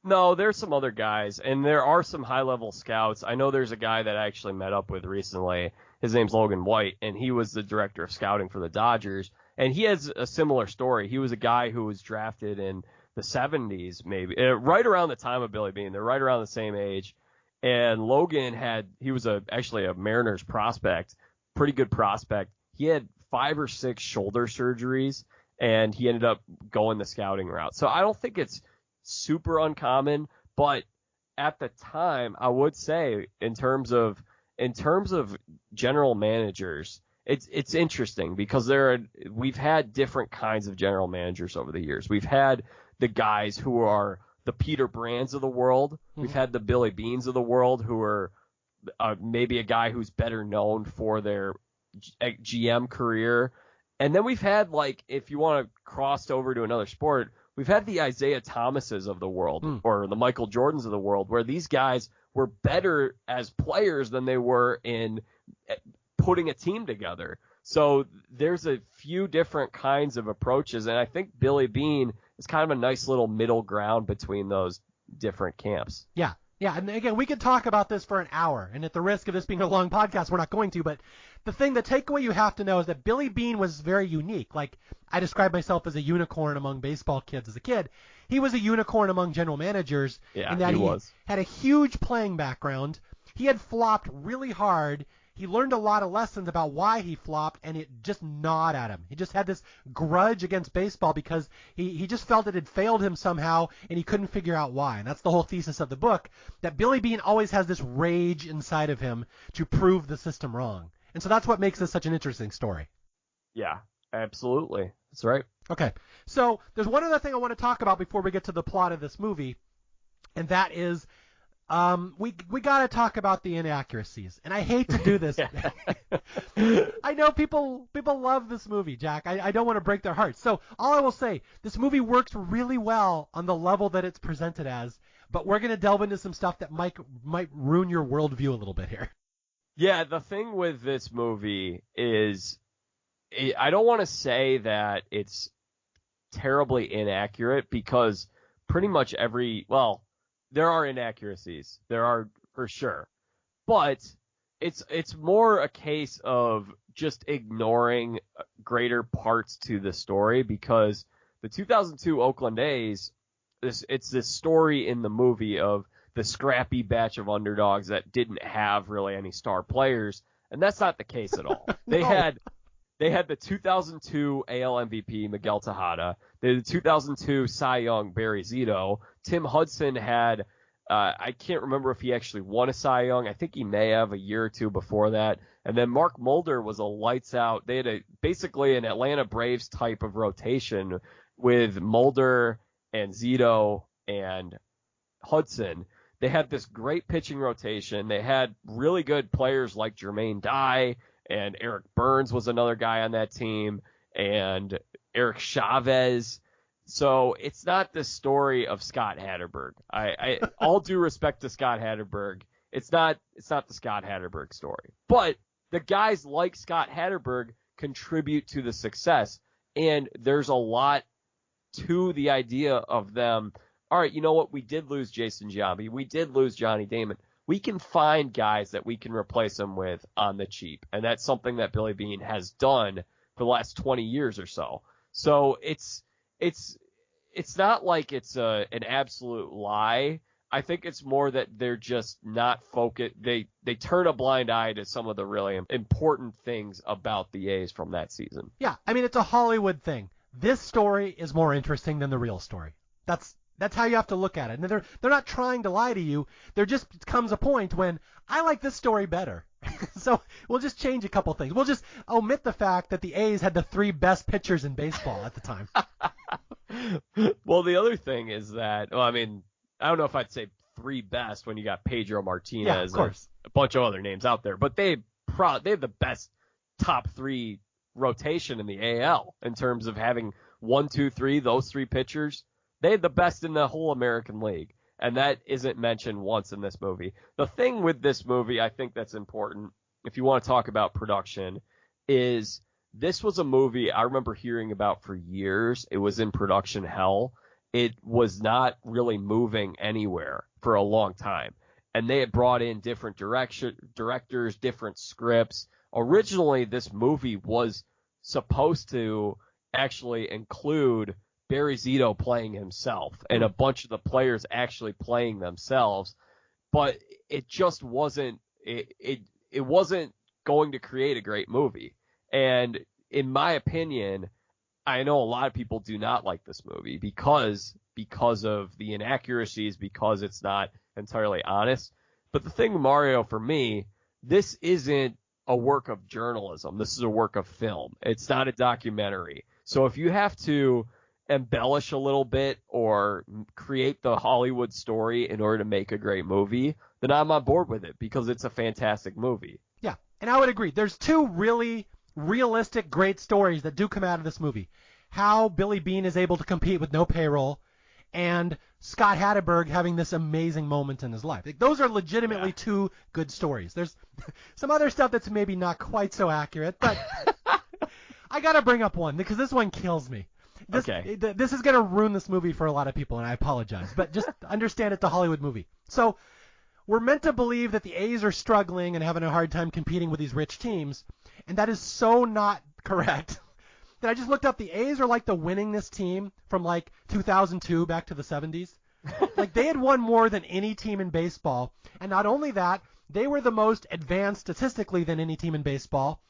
No, there's some other guys, and there are some high-level scouts. I know there's a guy that I actually met up with recently. His name's Logan White, and he was the director of scouting for the Dodgers. And he has a similar story. He was a guy who was drafted in the 70s, maybe, right around the time of Billy Beane. They're right around the same age. And Logan he was actually a Mariners prospect, pretty good prospect. He had 5 or 6 shoulder surgeries, and he ended up going the scouting route. So I don't think it's super uncommon, but at the time, I would say in terms of general managers, it's interesting because we've had different kinds of general managers over the years. We've had the guys who are the Peter Brands of the world. Mm-hmm. We've had the Billy Beanes of the world who are maybe a guy who's better known for their GM career. And then we've had, like, if you want to cross over to another sport, we've had the Isaiah Thomases of the world or the Michael Jordans of the world, where these guys were better as players than they were in putting a team together. So there's a few different kinds of approaches, and I think Billy Beane is kind of a nice little middle ground between those different camps. Yeah. Yeah, and again, we could talk about this for an hour, and at the risk of this being a long podcast, we're not going to, but the takeaway you have to know is that Billy Beane was very unique. Like, I described myself as a unicorn among baseball kids as a kid. He was a unicorn among general managers in that he had a huge playing background. He had flopped really hard. He learned a lot of lessons about why he flopped, and it just gnawed at him. He just had this grudge against baseball because he just felt it had failed him somehow, and he couldn't figure out why. And that's the whole thesis of the book, that Billy Beane always has this rage inside of him to prove the system wrong. And so that's what makes this such an interesting story. Yeah. Absolutely. That's right. Okay, so there's one other thing I want to talk about before we get to the plot of this movie, and that is we got to talk about the inaccuracies. And I hate to do this. I know people love this movie, Jack. I don't want to break their hearts. So all I will say, this movie works really well on the level that it's presented as, but we're going to delve into some stuff that might ruin your worldview a little bit here. Yeah, the thing with this movie is I don't want to say that it's terribly inaccurate, because pretty much there are inaccuracies. There are, for sure. But it's more a case of just ignoring greater parts to the story, because the 2002 Oakland A's, it's this story in the movie of the scrappy batch of underdogs that didn't have really any star players, and that's not the case at all. No. They had the 2002 AL MVP, Miguel Tejada. They had the 2002 Cy Young, Barry Zito. Tim Hudson had, I can't remember if he actually won a Cy Young. I think he may have a year or two before that. And then Mark Mulder was a lights out. They had basically an Atlanta Braves type of rotation with Mulder and Zito and Hudson. They had this great pitching rotation. They had really good players like Jermaine Dye, and Eric Burns was another guy on that team, and Eric Chavez. So it's not the story of Scott Hatterberg. I all due respect to Scott Hatterberg, it's not the Scott Hatterberg story. But the guys like Scott Hatterberg contribute to the success, and there's a lot to the idea of them. All right, you know what? We did lose Jason Giambi. We did lose Johnny Damon. We can find guys that we can replace them with on the cheap. And that's something that Billy Beane has done for the last 20 years or so. So it's not like it's an absolute lie. I think it's more that they're just not focused. They turn a blind eye to some of the really important things about the A's from that season. Yeah, I mean, it's a Hollywood thing. This story is more interesting than the real story. That's how you have to look at it. And they're not trying to lie to you. There just comes a point when I like this story better. So we'll just change a couple things. We'll just omit the fact that the A's had the 3 best pitchers in baseball at the time. Well, the other thing is that, I don't know if I'd say 3 best when you got Pedro Martinez, yeah, of course, and a bunch of other names out there, but they have the best top 3 rotation in the AL in terms of having 1, 2, 3, those 3 pitchers. They had the best in the whole American League, and that isn't mentioned once in this movie. The thing with this movie, I think that's important, if you want to talk about production, is this was a movie I remember hearing about for years. It was in production hell. It was not really moving anywhere for a long time, and they had brought in different directors, different scripts. Originally, this movie was supposed to actually include Barry Zito playing himself and a bunch of the players actually playing themselves, but it just wasn't it wasn't going to create a great movie. And in my opinion, I know a lot of people do not like this movie because of the inaccuracies, because it's not entirely honest. But the thing, Mario, for me, this isn't a work of journalism. This is a work of film. It's not a documentary. So if you have to embellish a little bit or create the Hollywood story in order to make a great movie, then I'm on board with it because it's a fantastic movie. Yeah, and I would agree. There's 2 really realistic, great stories that do come out of this movie. How Billy Beane is able to compete with no payroll, and Scott Hatterberg having this amazing moment in his life. Like, those are legitimately 2 good stories. There's some other stuff that's maybe not quite so accurate, but I got to bring up one because this one kills me. This is going to ruin this movie for a lot of people, and I apologize. But just understand it's a Hollywood movie. So we're meant to believe that the A's are struggling and having a hard time competing with these rich teams, and that is so not correct that I just looked up. The A's are like the winningest team from like 2002 back to the 70s. Like, they had won more than any team in baseball, and not only that, they were the most advanced statistically than any team in baseball.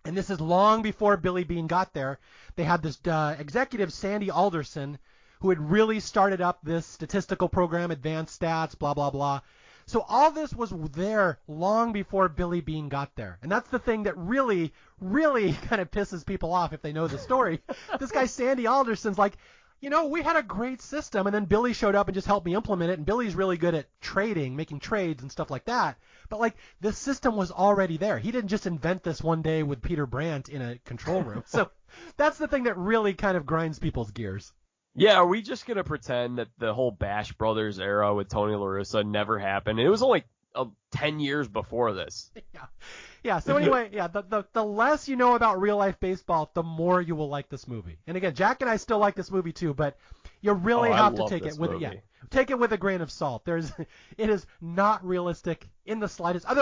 And this is long before Billy Beane got there. They had this executive, Sandy Alderson, who had really started up this statistical program, advanced stats, blah, blah, blah. So all this was there long before Billy Bean got there. And that's the thing that really, really kind of pisses people off if they know the story. This guy Sandy Alderson's like, we had a great system, and then Billy showed up and just helped me implement it, and Billy's really good at trading, making trades and stuff like that. But, like, the system was already there. He didn't just invent this one day with Peter Brandt in a control room. So that's the thing that really kind of grinds people's gears. Yeah, are we just going to pretend that the whole Bash Brothers era with Tony La Russa never happened? It was only 10 years before this. Yeah. So anyway, the less you know about real life baseball, the more you will like this movie. And again, Jack and I still like this movie too, but you really have to take it with take it with a grain of salt. It is not realistic in the slightest. I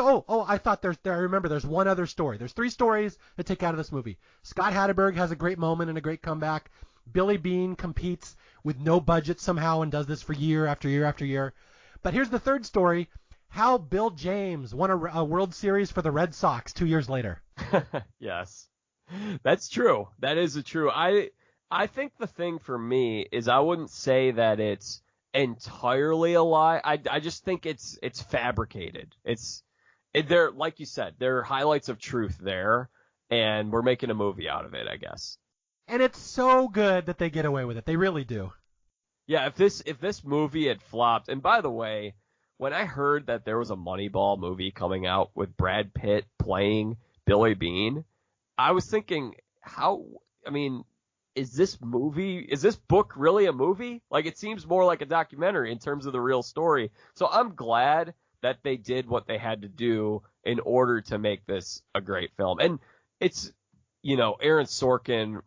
remember there's one other story. There's 3 stories to take out of this movie. Scott Hatteberg has a great moment and a great comeback. Billy Bean competes with no budget somehow and does this for year after year after year. But here's the 3rd story. How Bill James won a World Series for the Red Sox 2 years later. Yes, that's true. That is true. I think the thing for me is I wouldn't say that it's entirely a lie. I just think it's fabricated. There, like you said, there are highlights of truth there, and we're making a movie out of it, I guess. And it's so good that they get away with it. They really do. Yeah, if this movie had flopped, and by the way, when I heard that there was a Moneyball movie coming out with Brad Pitt playing Billy Bean, I was thinking, is this book really a movie? Like, it seems more like a documentary in terms of the real story. So I'm glad that they did what they had to do in order to make this a great film. And it's, Aaron Sorkin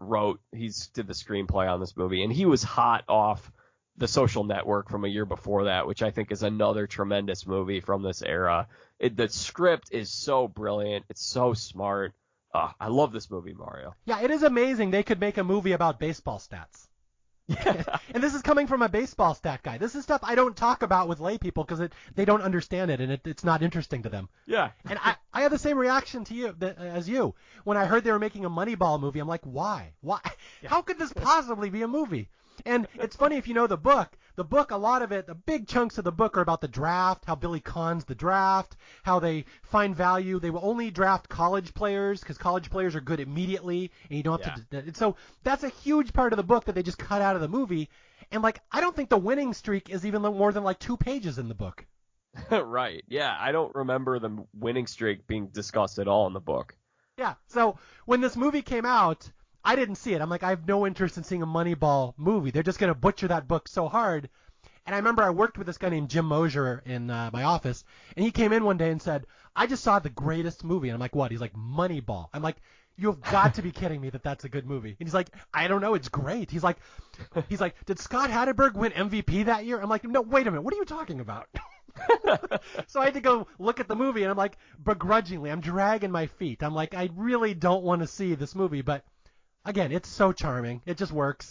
did the screenplay on this movie, and he was hot off The Social Network from a year before that, which I think is another tremendous movie from this era. The script is so brilliant. It's so smart. I love this movie, Mario. Yeah, it is amazing they could make a movie about baseball stats. Yeah. And this is coming from a baseball stat guy. This is stuff I don't talk about with lay people because they don't understand it, and it's not interesting to them. Yeah. And I had the same reaction to you as you. When I heard they were making a Moneyball movie, I'm like, why? Why? Yeah. How could this possibly be a movie? And it's funny if you know the book, a lot of it, the big chunks of the book are about the draft, how Billy cons the draft, how they find value. They will only draft college players because college players are good immediately, and you don't have to. So that's a huge part of the book that they just cut out of the movie. And, I don't think the winning streak is even more than, 2 pages in the book. Right. Yeah, I don't remember the winning streak being discussed at all in the book. Yeah, so when this movie came out, I didn't see it. I'm like, I have no interest in seeing a Moneyball movie. They're just going to butcher that book so hard. And I remember I worked with this guy named Jim Mosier in my office, and he came in one day and said, I just saw the greatest movie. And I'm like, what? He's like, Moneyball. I'm like, you've got to be kidding me that that's a good movie. And he's like, I don't know. It's great. He's like, did Scott Hatteberg win MVP that year? I'm like, no, wait a minute. What are you talking about? So I had to go look at the movie, and I'm like, begrudgingly, I'm dragging my feet. I'm like, I really don't want to see this movie, but again, it's so charming. It just works.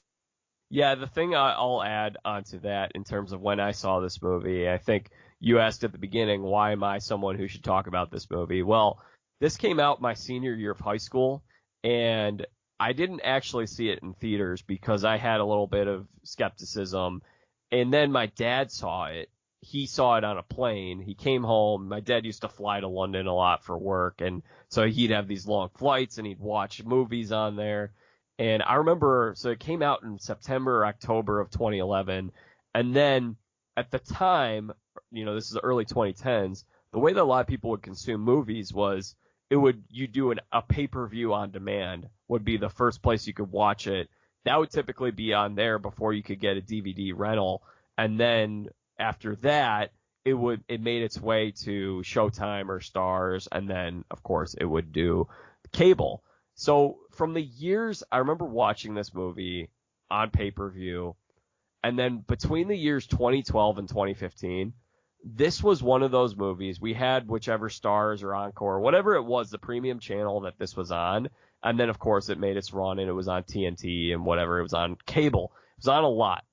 Yeah, the thing I'll add onto that in terms of when I saw this movie, I think you asked at the beginning, why am I someone who should talk about this movie? Well, this came out my senior year of high school, and I didn't actually see it in theaters because I had a little bit of skepticism. And then my dad saw it. He saw it on a plane. He came home. My dad used to fly to London a lot for work, and so he'd have these long flights, and he'd watch movies on there. And I remember, so it came out in September or October of 2011. And then at the time, this is the early 2010s, the way that a lot of people would consume movies was you do a pay-per-view on demand would be the first place you could watch it. That would typically be on there before you could get a DVD rental. And then after that, it made its way to Showtime or Stars. And then, of course, it would do cable. So from the years, I remember watching this movie on pay-per-view, and then between the years 2012 and 2015, this was one of those movies. We had whichever Stars or Encore, whatever it was, the premium channel that this was on, and then, of course, it made its run, and it was on TNT and whatever. It was on cable. It was on a lot.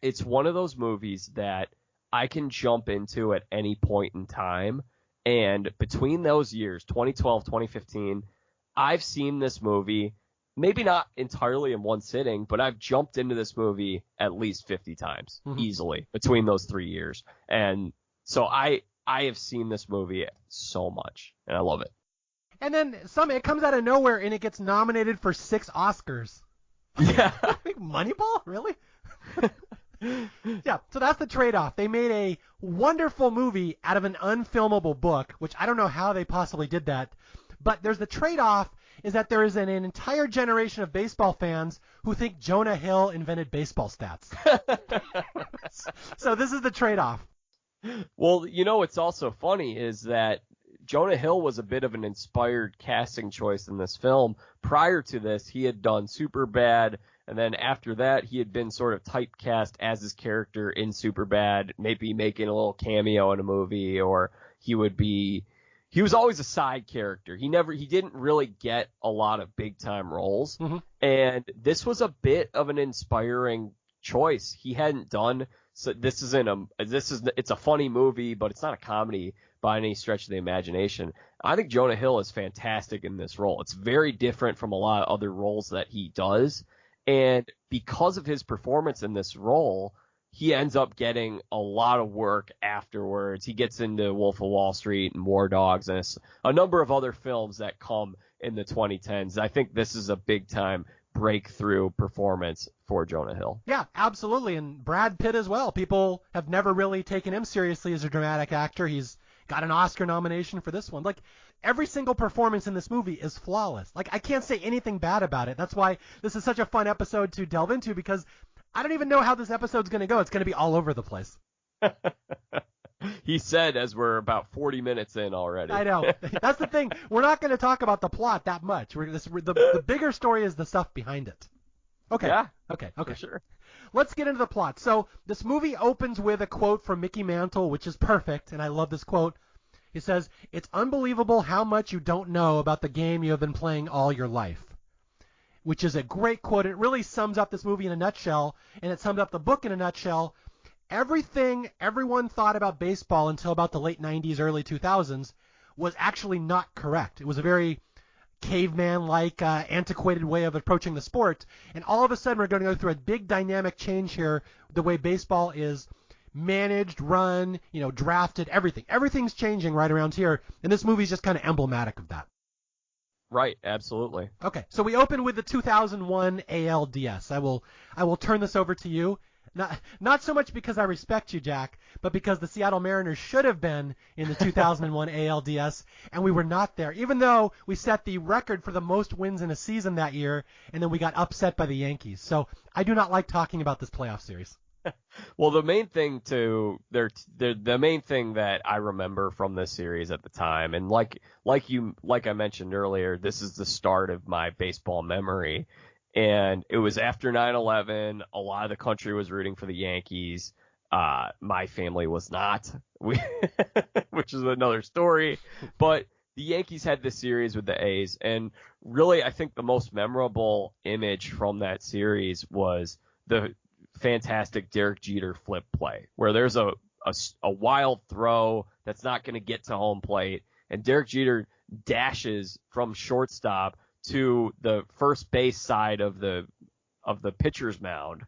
It's one of those movies that I can jump into at any point in time, and between those years, 2012, 2015, I've seen this movie, maybe not entirely in one sitting, but I've jumped into this movie at least 50 times easily between those 3 years. And So I have seen this movie so much, and I love it. And then it comes out of nowhere, and it gets nominated for 6 Oscars. Yeah. Like Moneyball? Really? Yeah, so that's the trade-off. They made a wonderful movie out of an unfilmable book, which I don't know how they possibly did that. But there's the trade-off is that there is an entire generation of baseball fans who think Jonah Hill invented baseball stats. So this is the trade-off. Well, what's also funny is that Jonah Hill was a bit of an inspired casting choice in this film. Prior to this, he had done Superbad, and then after that, he had been sort of typecast as his character in Superbad, maybe making a little cameo in a movie, or he was always a side character. He didn't really get a lot of big time roles. Mm-hmm. And this was a bit of an inspiring choice. He hadn't done, so it's a funny movie, but it's not a comedy by any stretch of the imagination. I think Jonah Hill is fantastic in this role. It's very different from a lot of other roles that he does. And because of his performance in this role, he ends up getting a lot of work afterwards. He gets into Wolf of Wall Street and War Dogs and a number of other films that come in the 2010s. I think this is a big-time breakthrough performance for Jonah Hill. Yeah, absolutely. And Brad Pitt as well. People have never really taken him seriously as a dramatic actor. He's got an Oscar nomination for this one. Like, every single performance in this movie is flawless. Like, I can't say anything bad about it. That's why this is such a fun episode to delve into, because I don't even know how this episode's going to go. It's going to be all over the place. He said as we're about 40 minutes in already. I know. That's the thing. We're not going to talk about the plot that much. The bigger story is the stuff behind it. Okay. Yeah. Okay. For sure. Let's get into the plot. So this movie opens with a quote from Mickey Mantle, which is perfect, and I love this quote. He says, "It's unbelievable how much you don't know about the game you have been playing all your life," which is a great quote. It really sums up this movie in a nutshell, and it sums up the book in a nutshell. Everything everyone thought about baseball until about the late 90s, early 2000s was actually not correct. It was a very caveman-like, antiquated way of approaching the sport, and all of a sudden we're going to go through a big dynamic change here, the way baseball is managed, run, drafted, everything. Everything's changing right around here, and this movie's just kind of emblematic of that. Right, absolutely. Okay, so we open with the 2001 ALDS. I will turn this over to you. Not so much because I respect you, Jack, but because the Seattle Mariners should have been in the 2001 ALDS, and we were not there, even though we set the record for the most wins in a season that year, and then we got upset by the Yankees. So I do not like talking about this playoff series. Well, the main thing that I remember from this series at the time, and like I mentioned earlier, this is the start of my baseball memory. And it was after 9/11. A lot of the country was rooting for the Yankees. My family was not, which is another story. But the Yankees had this series with the A's. And really, I think the most memorable image from that series was the fantastic Derek Jeter flip play, where there's a wild throw that's not going to get to home plate. And Derek Jeter dashes from shortstop to the first base side of the pitcher's mound,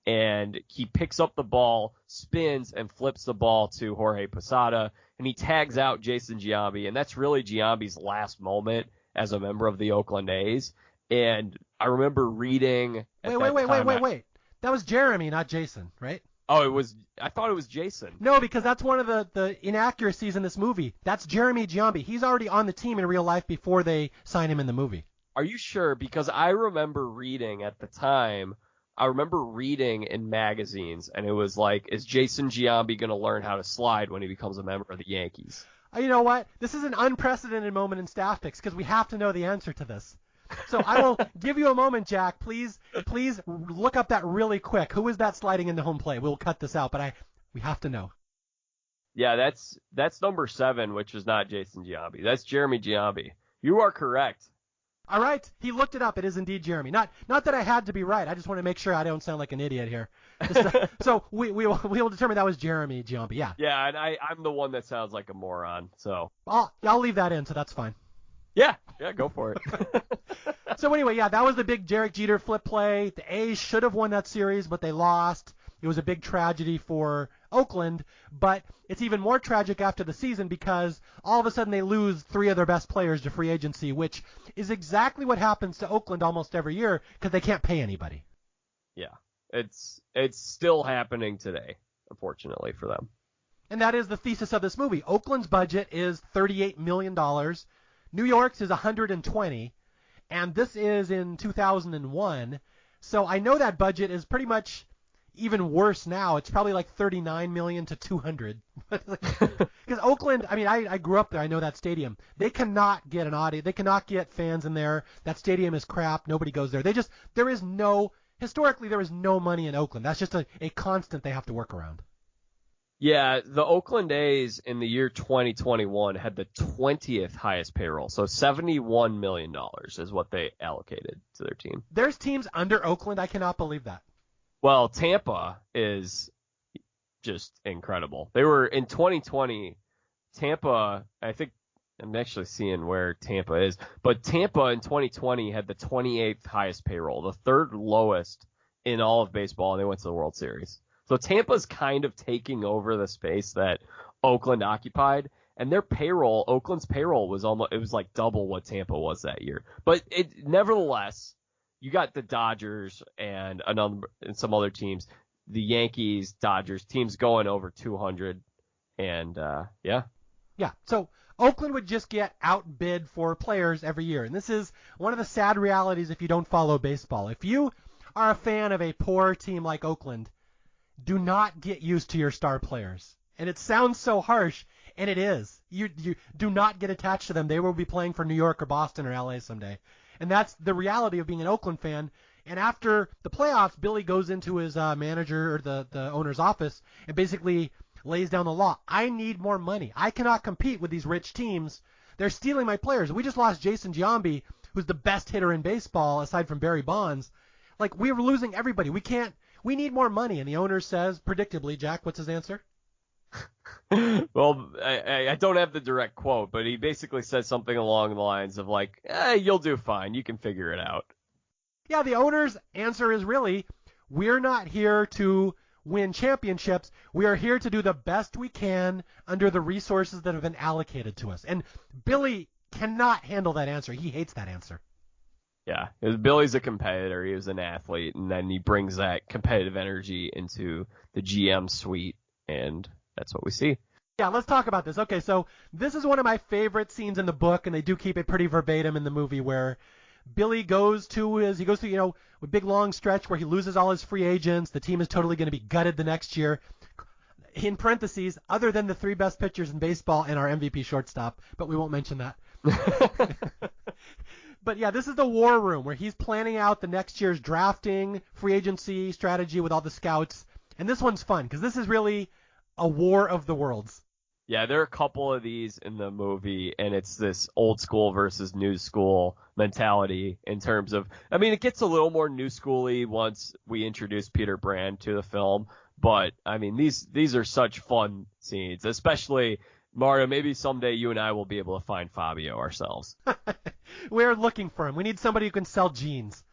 and he picks up the ball, spins, and flips the ball to Jorge Posada, and he tags out Jason Giambi, and that's really Giambi's last moment as a member of the Oakland A's. And I remember reading. Wait. That was Jeremy, not Jason, right? Oh, I thought it was Jason. No, because that's one of the inaccuracies in this movie. That's Jeremy Giambi. He's already on the team in real life before they sign him in the movie. Are you sure? Because I remember reading at the time, in magazines, and it was like, is Jason Giambi going to learn how to slide when he becomes a member of the Yankees? You know what? This is an unprecedented moment in Staff Picks because we have to know the answer to this. So I will give you a moment, Jack. Please look up that really quick. Who is that sliding into home plate? We'll cut this out, but we have to know. Yeah, that's number 7, which is not Jason Giambi. That's Jeremy Giambi. You are correct. All right, he looked it up. It is indeed Jeremy. Not that I had to be right. I just want to make sure I don't sound like an idiot here. So we will determine that was Jeremy Giambi. Yeah. Yeah, and I'm the one that sounds like a moron. So I'll leave that in. So that's fine. Yeah, go for it. So anyway, yeah, that was the big Derek Jeter flip play. The A's should have won that series, but they lost. It was a big tragedy for Oakland, but it's even more tragic after the season because all of a sudden they lose 3 of their best players to free agency, which is exactly what happens to Oakland almost every year because they can't pay anybody. Yeah, it's still happening today, unfortunately for them. And that is the thesis of this movie. Oakland's budget is $38 million. New York's is $120, and this is in 2001. So I know that budget is pretty much even worse now. It's probably like $39 million to $200. Because Oakland, I mean, I grew up there. I know that stadium. They cannot get an audience. They cannot get fans in there. That stadium is crap. Nobody goes there. Historically, there is no money in Oakland. That's just a constant they have to work around. Yeah, the Oakland A's in the year 2021 had the 20th highest payroll. So $71 million is what they allocated to their team. There's teams under Oakland. I cannot believe that. Well, Tampa is just incredible. They were in 2020, Tampa, I think I'm actually seeing where Tampa is, but Tampa in 2020 had the 28th highest payroll, the 3rd lowest in all of baseball, and they went to the World Series. So Tampa's kind of taking over the space that Oakland occupied, and their payroll, Oakland's payroll was like double what Tampa was that year. But nevertheless, you got the Dodgers and some other teams, the Yankees, Dodgers, teams going over 200, and yeah. Yeah, so Oakland would just get outbid for players every year, and this is one of the sad realities if you don't follow baseball. If you are a fan of a poor team like Oakland, do not get used to your star players. And it sounds so harsh, and it is. You do not get attached to them. They will be playing for New York or Boston or LA someday. And that's the reality of being an Oakland fan. And after the playoffs, Billy goes into his manager or the owner's office and basically lays down the law. I need more money. I cannot compete with these rich teams. They're stealing my players. We just lost Jason Giambi, who's the best hitter in baseball aside from Barry Bonds. Like, we were losing everybody. We need more money. And the owner says, predictably, Jack, what's his answer? Well, I don't have the direct quote, but he basically says something along the lines of like, you'll do fine. You can figure it out. Yeah, the owner's answer is really, we're not here to win championships. We are here to do the best we can under the resources that have been allocated to us. And Billy cannot handle that answer. He hates that answer. Yeah, Billy's a competitor. He was an athlete, and then he brings that competitive energy into the GM suite, and that's what we see. Yeah, let's talk about this. Okay, so this is one of my favorite scenes in the book, and they do keep it pretty verbatim in the movie, where Billy goes through, a big long stretch where he loses all his free agents. The team is totally going to be gutted the next year. In parentheses, other than the 3 best pitchers in baseball and our MVP shortstop, but we won't mention that. But yeah, this is the war room where he's planning out the next year's drafting, free agency strategy with all the scouts. And this one's fun because this is really a war of the worlds. Yeah, there are a couple of these in the movie, and it's this old school versus new school mentality in terms of, I mean, it gets a little more new schooly once we introduce Peter Brand to the film, but I mean, these are such fun scenes, especially Mario, maybe someday you and I will be able to find Fabio ourselves. We're looking for him. We need somebody who can sell jeans.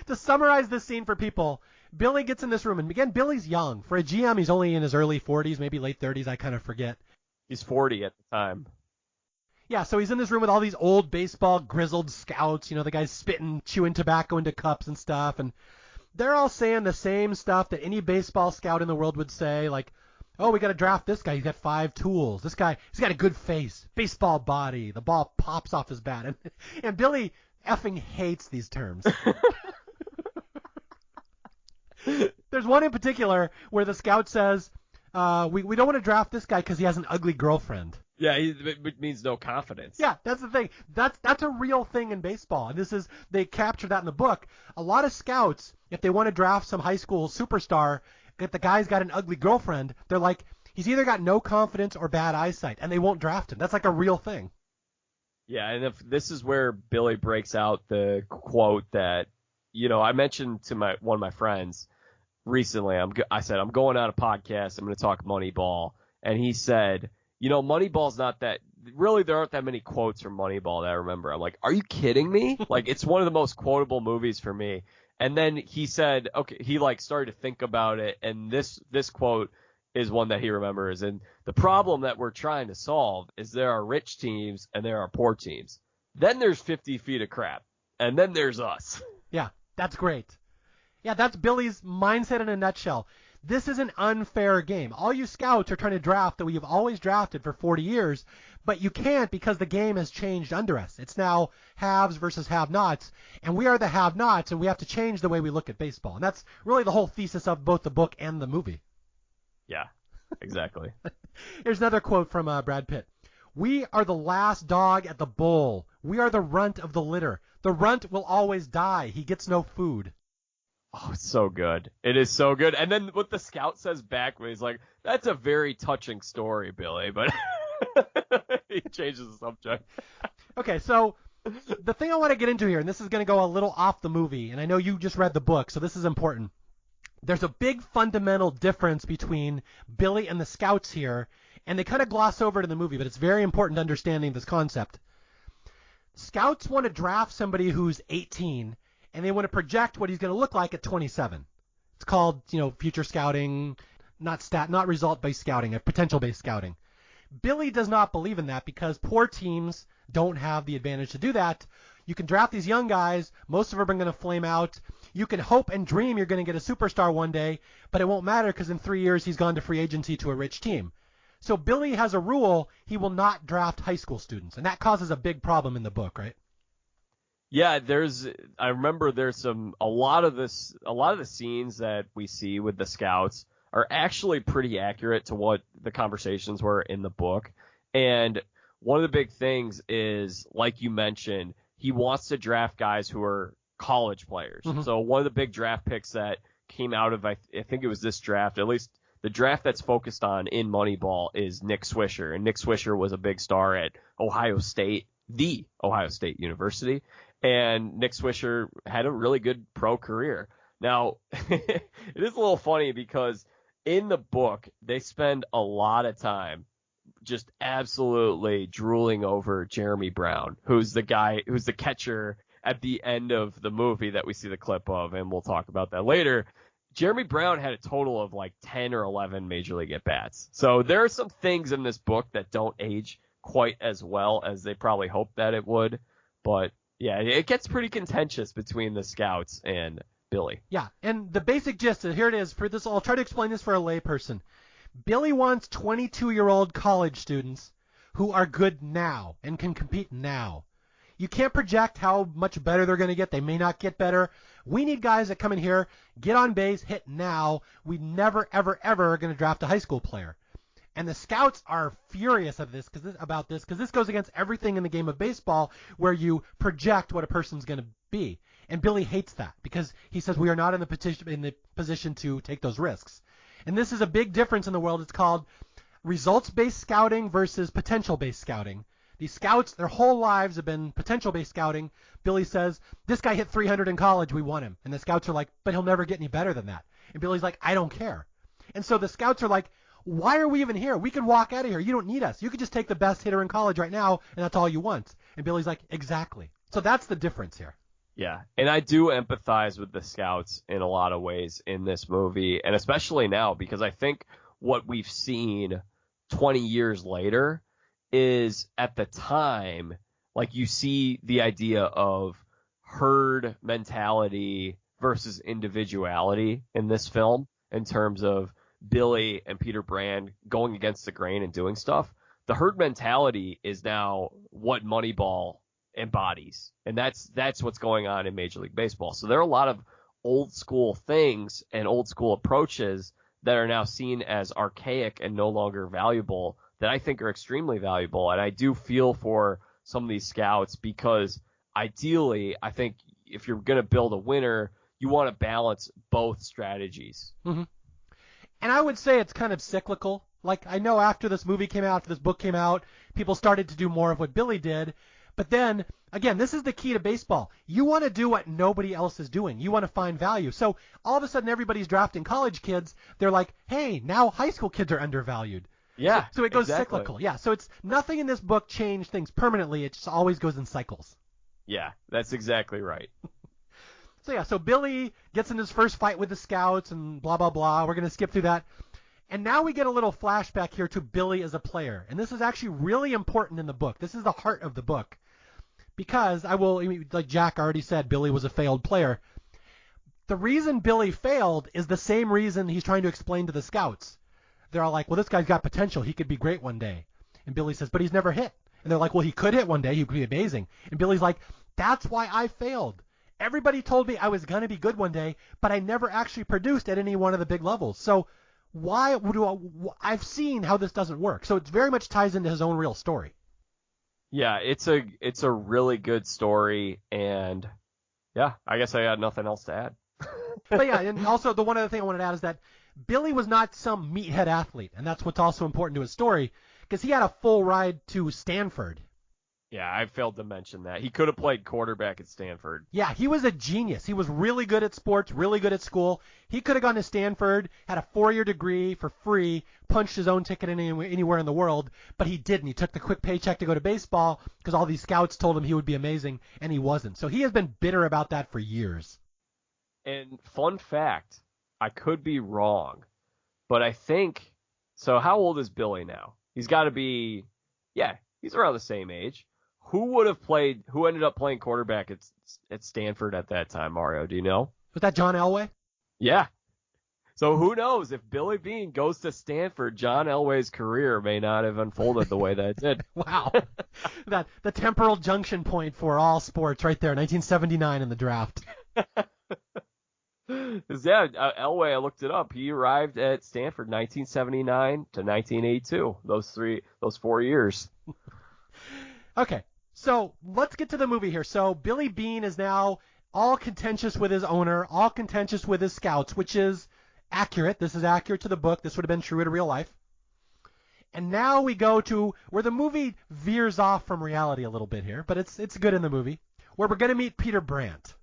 To summarize this scene for people, Billy gets in this room, and again, Billy's young. For a GM, he's only in his early 40s, maybe late 30s, I kind of forget. He's 40 at the time. Yeah, so he's in this room with all these old baseball grizzled scouts, the guys spitting, chewing tobacco into cups and stuff, and they're all saying the same stuff that any baseball scout in the world would say, like, oh, we got to draft this guy. He's got 5 tools. This guy, he's got a good face, baseball body. The ball pops off his bat. And Billy effing hates these terms. There's one in particular where the scout says, we don't want to draft this guy because he has an ugly girlfriend. Yeah, it means no confidence. Yeah, that's the thing. That's a real thing in baseball. And they capture that in the book. A lot of scouts, if they want to draft some high school superstar, if the guy's got an ugly girlfriend, they're like, he's either got no confidence or bad eyesight, and they won't draft him. That's like a real thing. Yeah, and if this is where Billy breaks out the quote that, I mentioned to one of my friends recently. I said, I'm going on a podcast. I'm going to talk Moneyball. And he said, Moneyball's not that – really there aren't that many quotes from Moneyball that I remember. I'm like, are you kidding me? Like, it's one of the most quotable movies for me. And then he said, okay, he like started to think about it, and this quote is one that he remembers. And the problem that we're trying to solve is there are rich teams and there are poor teams. Then there's 50 feet of crap, and then there's us. Yeah, that's great. Yeah, that's Billy's mindset in a nutshell. This is an unfair game. All you scouts are trying to draft that we have always drafted for 40 years, but you can't because the game has changed under us. It's now haves versus have-nots, and we are the have-nots, and we have to change the way we look at baseball. And that's really the whole thesis of both the book and the movie. Yeah, exactly. Here's another quote from Brad Pitt. We are the last dog at the bowl. We are the runt of the litter. The runt will always die. He gets no food. Oh, it's so good. It is so good. And then what the scout says back when he's like, that's a very touching story, Billy, but he changes the subject. Okay, so the thing I want to get into here, and this is going to go a little off the movie, and I know you just read the book, so this is important. There's a big fundamental difference between Billy and the scouts here, and they kind of gloss over it in the movie, but it's very important understanding this concept. Scouts want to draft somebody who's 18, and they want to project what he's going to look like at 27. It's called, future scouting, not result-based scouting, potential-based scouting. Billy does not believe in that because poor teams don't have the advantage to do that. You can draft these young guys. Most of them are going to flame out. You can hope and dream you're going to get a superstar one day, but it won't matter because in 3 years he's gone to free agency to a rich team. So Billy has a rule: he will not draft high school students, and that causes a big problem in the book, right? Yeah, I remember there's a lot of the scenes that we see with the scouts are actually pretty accurate to what the conversations were in the book. And one of the big things is, like you mentioned, he wants to draft guys who are college players. Mm-hmm. So one of the big draft picks that came out of, I think it was this draft, at least the draft that's focused on in Moneyball, is Nick Swisher. And Nick Swisher was a big star at Ohio State, the Ohio State University. And Nick Swisher had a really good pro career. Now, it is a little funny because in the book, they spend a lot of time just absolutely drooling over Jeremy Brown, who's the catcher at the end of the movie that we see the clip of, and we'll talk about that later. Jeremy Brown had a total of like 10 or 11 Major League at-bats. So there are some things in this book that don't age quite as well as they probably hoped that it would. But yeah, it gets pretty contentious between the scouts and Billy. Yeah, and the basic gist, here it is. For this, I'll try to explain this for a layperson. Billy wants 22-year-old college students who are good now and can compete now. You can't project how much better they're going to get. They may not get better. We need guys that come in here, get on base, hit now. We never, ever, ever are going to draft a high school player. And the scouts are furious about this because this goes against everything in the game of baseball where you project what a person's going to be. And Billy hates that because he says we are not in the position to take those risks. And this is a big difference in the world. It's called results-based scouting versus potential-based scouting. These scouts, their whole lives have been potential-based scouting. Billy says, this guy hit 300 in college, we want him. And the scouts are like, but he'll never get any better than that. And Billy's like, I don't care. And so the scouts are like, why are we even here? We could walk out of here. You don't need us. You could just take the best hitter in college right now, and that's all you want. And Billy's like, exactly. So that's the difference here. Yeah, and I do empathize with the scouts in a lot of ways in this movie, and especially now, because I think what we've seen 20 years later is, at the time, like, you see the idea of herd mentality versus individuality in this film in terms of Billy and Peter Brand going against the grain and doing stuff. The herd mentality is now what Moneyball embodies, and that's what's going on in Major League Baseball. So there are a lot of old school things and old school approaches that are now seen as archaic and no longer valuable that I think are extremely valuable. And I do feel for some of these scouts because ideally, I think if you're going to build a winner, you want to balance both strategies. Mm-hmm. And I would say it's kind of cyclical. Like, I know after this movie came out, after this book came out, people started to do more of what Billy did. But then, again, this is the key to baseball. You want to do what nobody else is doing. You want to find value. So all of a sudden, everybody's drafting college kids. They're like, hey, now high school kids are undervalued. Yeah, so it goes exactly. cyclical. Yeah, so it's nothing in this book changed things permanently. It just always goes in cycles. Yeah, that's exactly right. So Billy gets in his first fight with the scouts and blah, blah, blah. We're going to skip through that. And now we get a little flashback here to Billy as a player. And this is actually really important in the book. This is the heart of the book. Because like Jack already said, Billy was a failed player. The reason Billy failed is the same reason he's trying to explain to the scouts. They're all like, well, this guy's got potential. He could be great one day. And Billy says, but he's never hit. And they're like, well, he could hit one day. He could be amazing. And Billy's like, that's why I failed. Everybody told me I was going to be good one day, but I never actually produced at any one of the big levels. So I've seen how this doesn't work. So it very much ties into his own real story. Yeah, it's a really good story, and yeah, I guess I got nothing else to add. But yeah, and also the one other thing I wanted to add is that Billy was not some meathead athlete, and that's what's also important to his story, because he had a full ride to Stanford. Yeah, I failed to mention that. He could have played quarterback at Stanford. Yeah, he was a genius. He was really good at sports, really good at school. He could have gone to Stanford, had a 4-year degree for free, punched his own ticket anywhere in the world, but he didn't. He took the quick paycheck to go to baseball because all these scouts told him he would be amazing, and he wasn't. So he has been bitter about that for years. And fun fact, I could be wrong, but I think, so how old is Billy now? He's got to be, he's around the same age. Who ended up playing quarterback at Stanford at that time, Mario? Do you know? Was that John Elway? Yeah. So who knows? If Billy Beane goes to Stanford, John Elway's career may not have unfolded the way that it did. Wow. The temporal junction point for all sports right there, 1979 in the draft. Elway, I looked it up. He arrived at Stanford 1979 to 1982. Those 4 years. Okay. So let's get to the movie here. So Billy Beane is now all contentious with his owner, all contentious with his scouts, which is accurate. This is accurate to the book. This would have been true in real life. And now we go to where the movie veers off from reality a little bit here, but it's good in the movie, where we're going to meet Peter Brandt.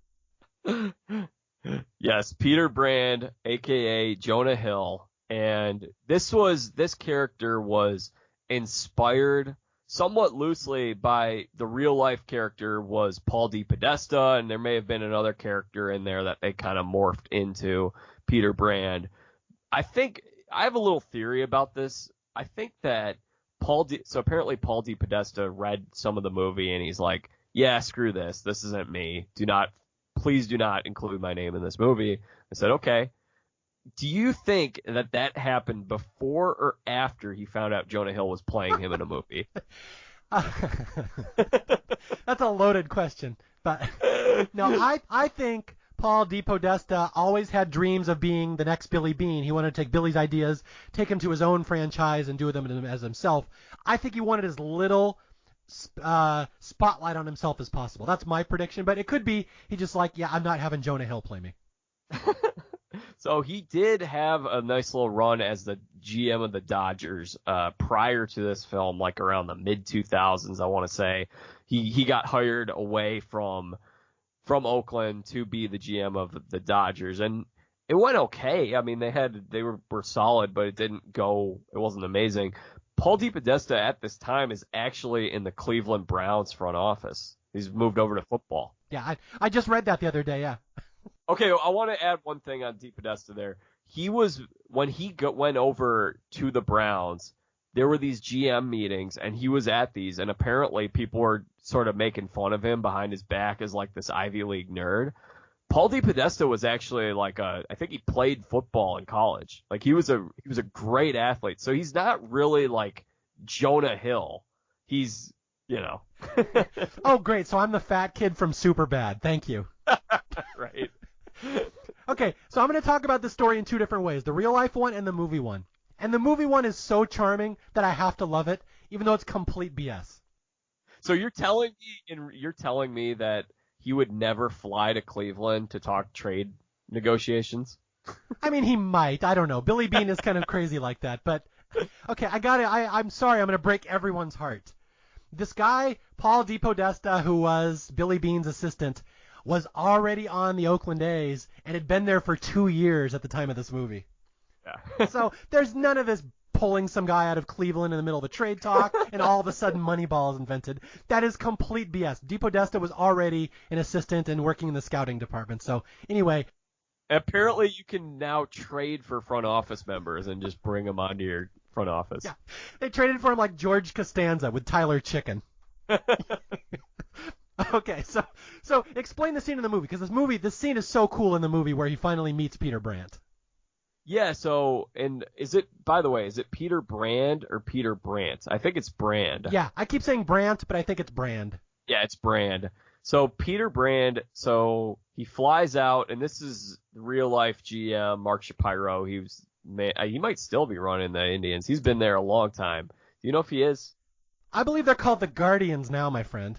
Yes, Peter Brand, a.k.a. Jonah Hill. And this character was inspired somewhat loosely by the real life character was Paul D. Podesta, and there may have been another character in there that they kind of morphed into Peter Brand. I think I have a little theory about this. I think that apparently Paul D. Podesta read some of the movie and he's like, yeah, screw this. This isn't me. Please do not include my name in this movie. I said, okay. Do you think that happened before or after he found out Jonah Hill was playing him in a movie? That's a loaded question. But no, I think Paul D. Podesta always had dreams of being the next Billy Beane. He wanted to take Billy's ideas, take him to his own franchise, and do them as himself. I think he wanted as little spotlight on himself as possible. That's my prediction, but it could be he just I'm not having Jonah Hill play me. So he did have a nice little run as the GM of the Dodgers prior to this film, like around the mid-2000s, I want to say. He got hired away from Oakland to be the GM of the Dodgers, and it went okay. I mean, they were solid, but it wasn't amazing. Paul D. Podesta at this time is actually in the Cleveland Browns front office. He's moved over to football. Yeah, I just read that the other day, yeah. Okay, I want to add one thing on D. Podesta there. When he went over to the Browns, there were these GM meetings, and he was at these, and apparently people were sort of making fun of him behind his back as like this Ivy League nerd. Paul D. Podesta was actually I think he played football in college. Like he was a great athlete. So he's not really like Jonah Hill. He's, Oh, great. So I'm the fat kid from Superbad. Thank you. Right. Okay, so I'm going to talk about this story in two different ways, the real life one and the movie one. And the movie one is so charming that I have to love it, even though it's complete BS. So you're telling me that he would never fly to Cleveland to talk trade negotiations? I mean, he might. I don't know. Billy Beane is kind of crazy like that. But, okay, I'm sorry. I'm going to break everyone's heart. This guy, Paul D. Podesta, who was Billy Beane's assistant, was already on the Oakland A's and had been there for 2 years at the time of this movie. Yeah. So there's none of this pulling some guy out of Cleveland in the middle of a trade talk, and all of a sudden Moneyball is invented. That is complete BS. DePodesta was already an assistant and working in the scouting department. So anyway. Apparently you can now trade for front office members and just bring them onto your front office. Yeah, they traded for him like George Costanza with Tyler Chicken. Okay, so explain the scene in the movie, because this scene is so cool in the movie where he finally meets Peter Brandt. Yeah, so, and by the way, is it Peter Brand or Peter Brandt? I think it's Brand. Yeah, I keep saying Brandt, but I think it's Brand. Yeah, it's Brand. So Peter Brand, so he flies out, and this is real life GM Mark Shapiro. He might still be running the Indians. He's been there a long time. Do you know if he is? I believe they're called the Guardians now, my friend.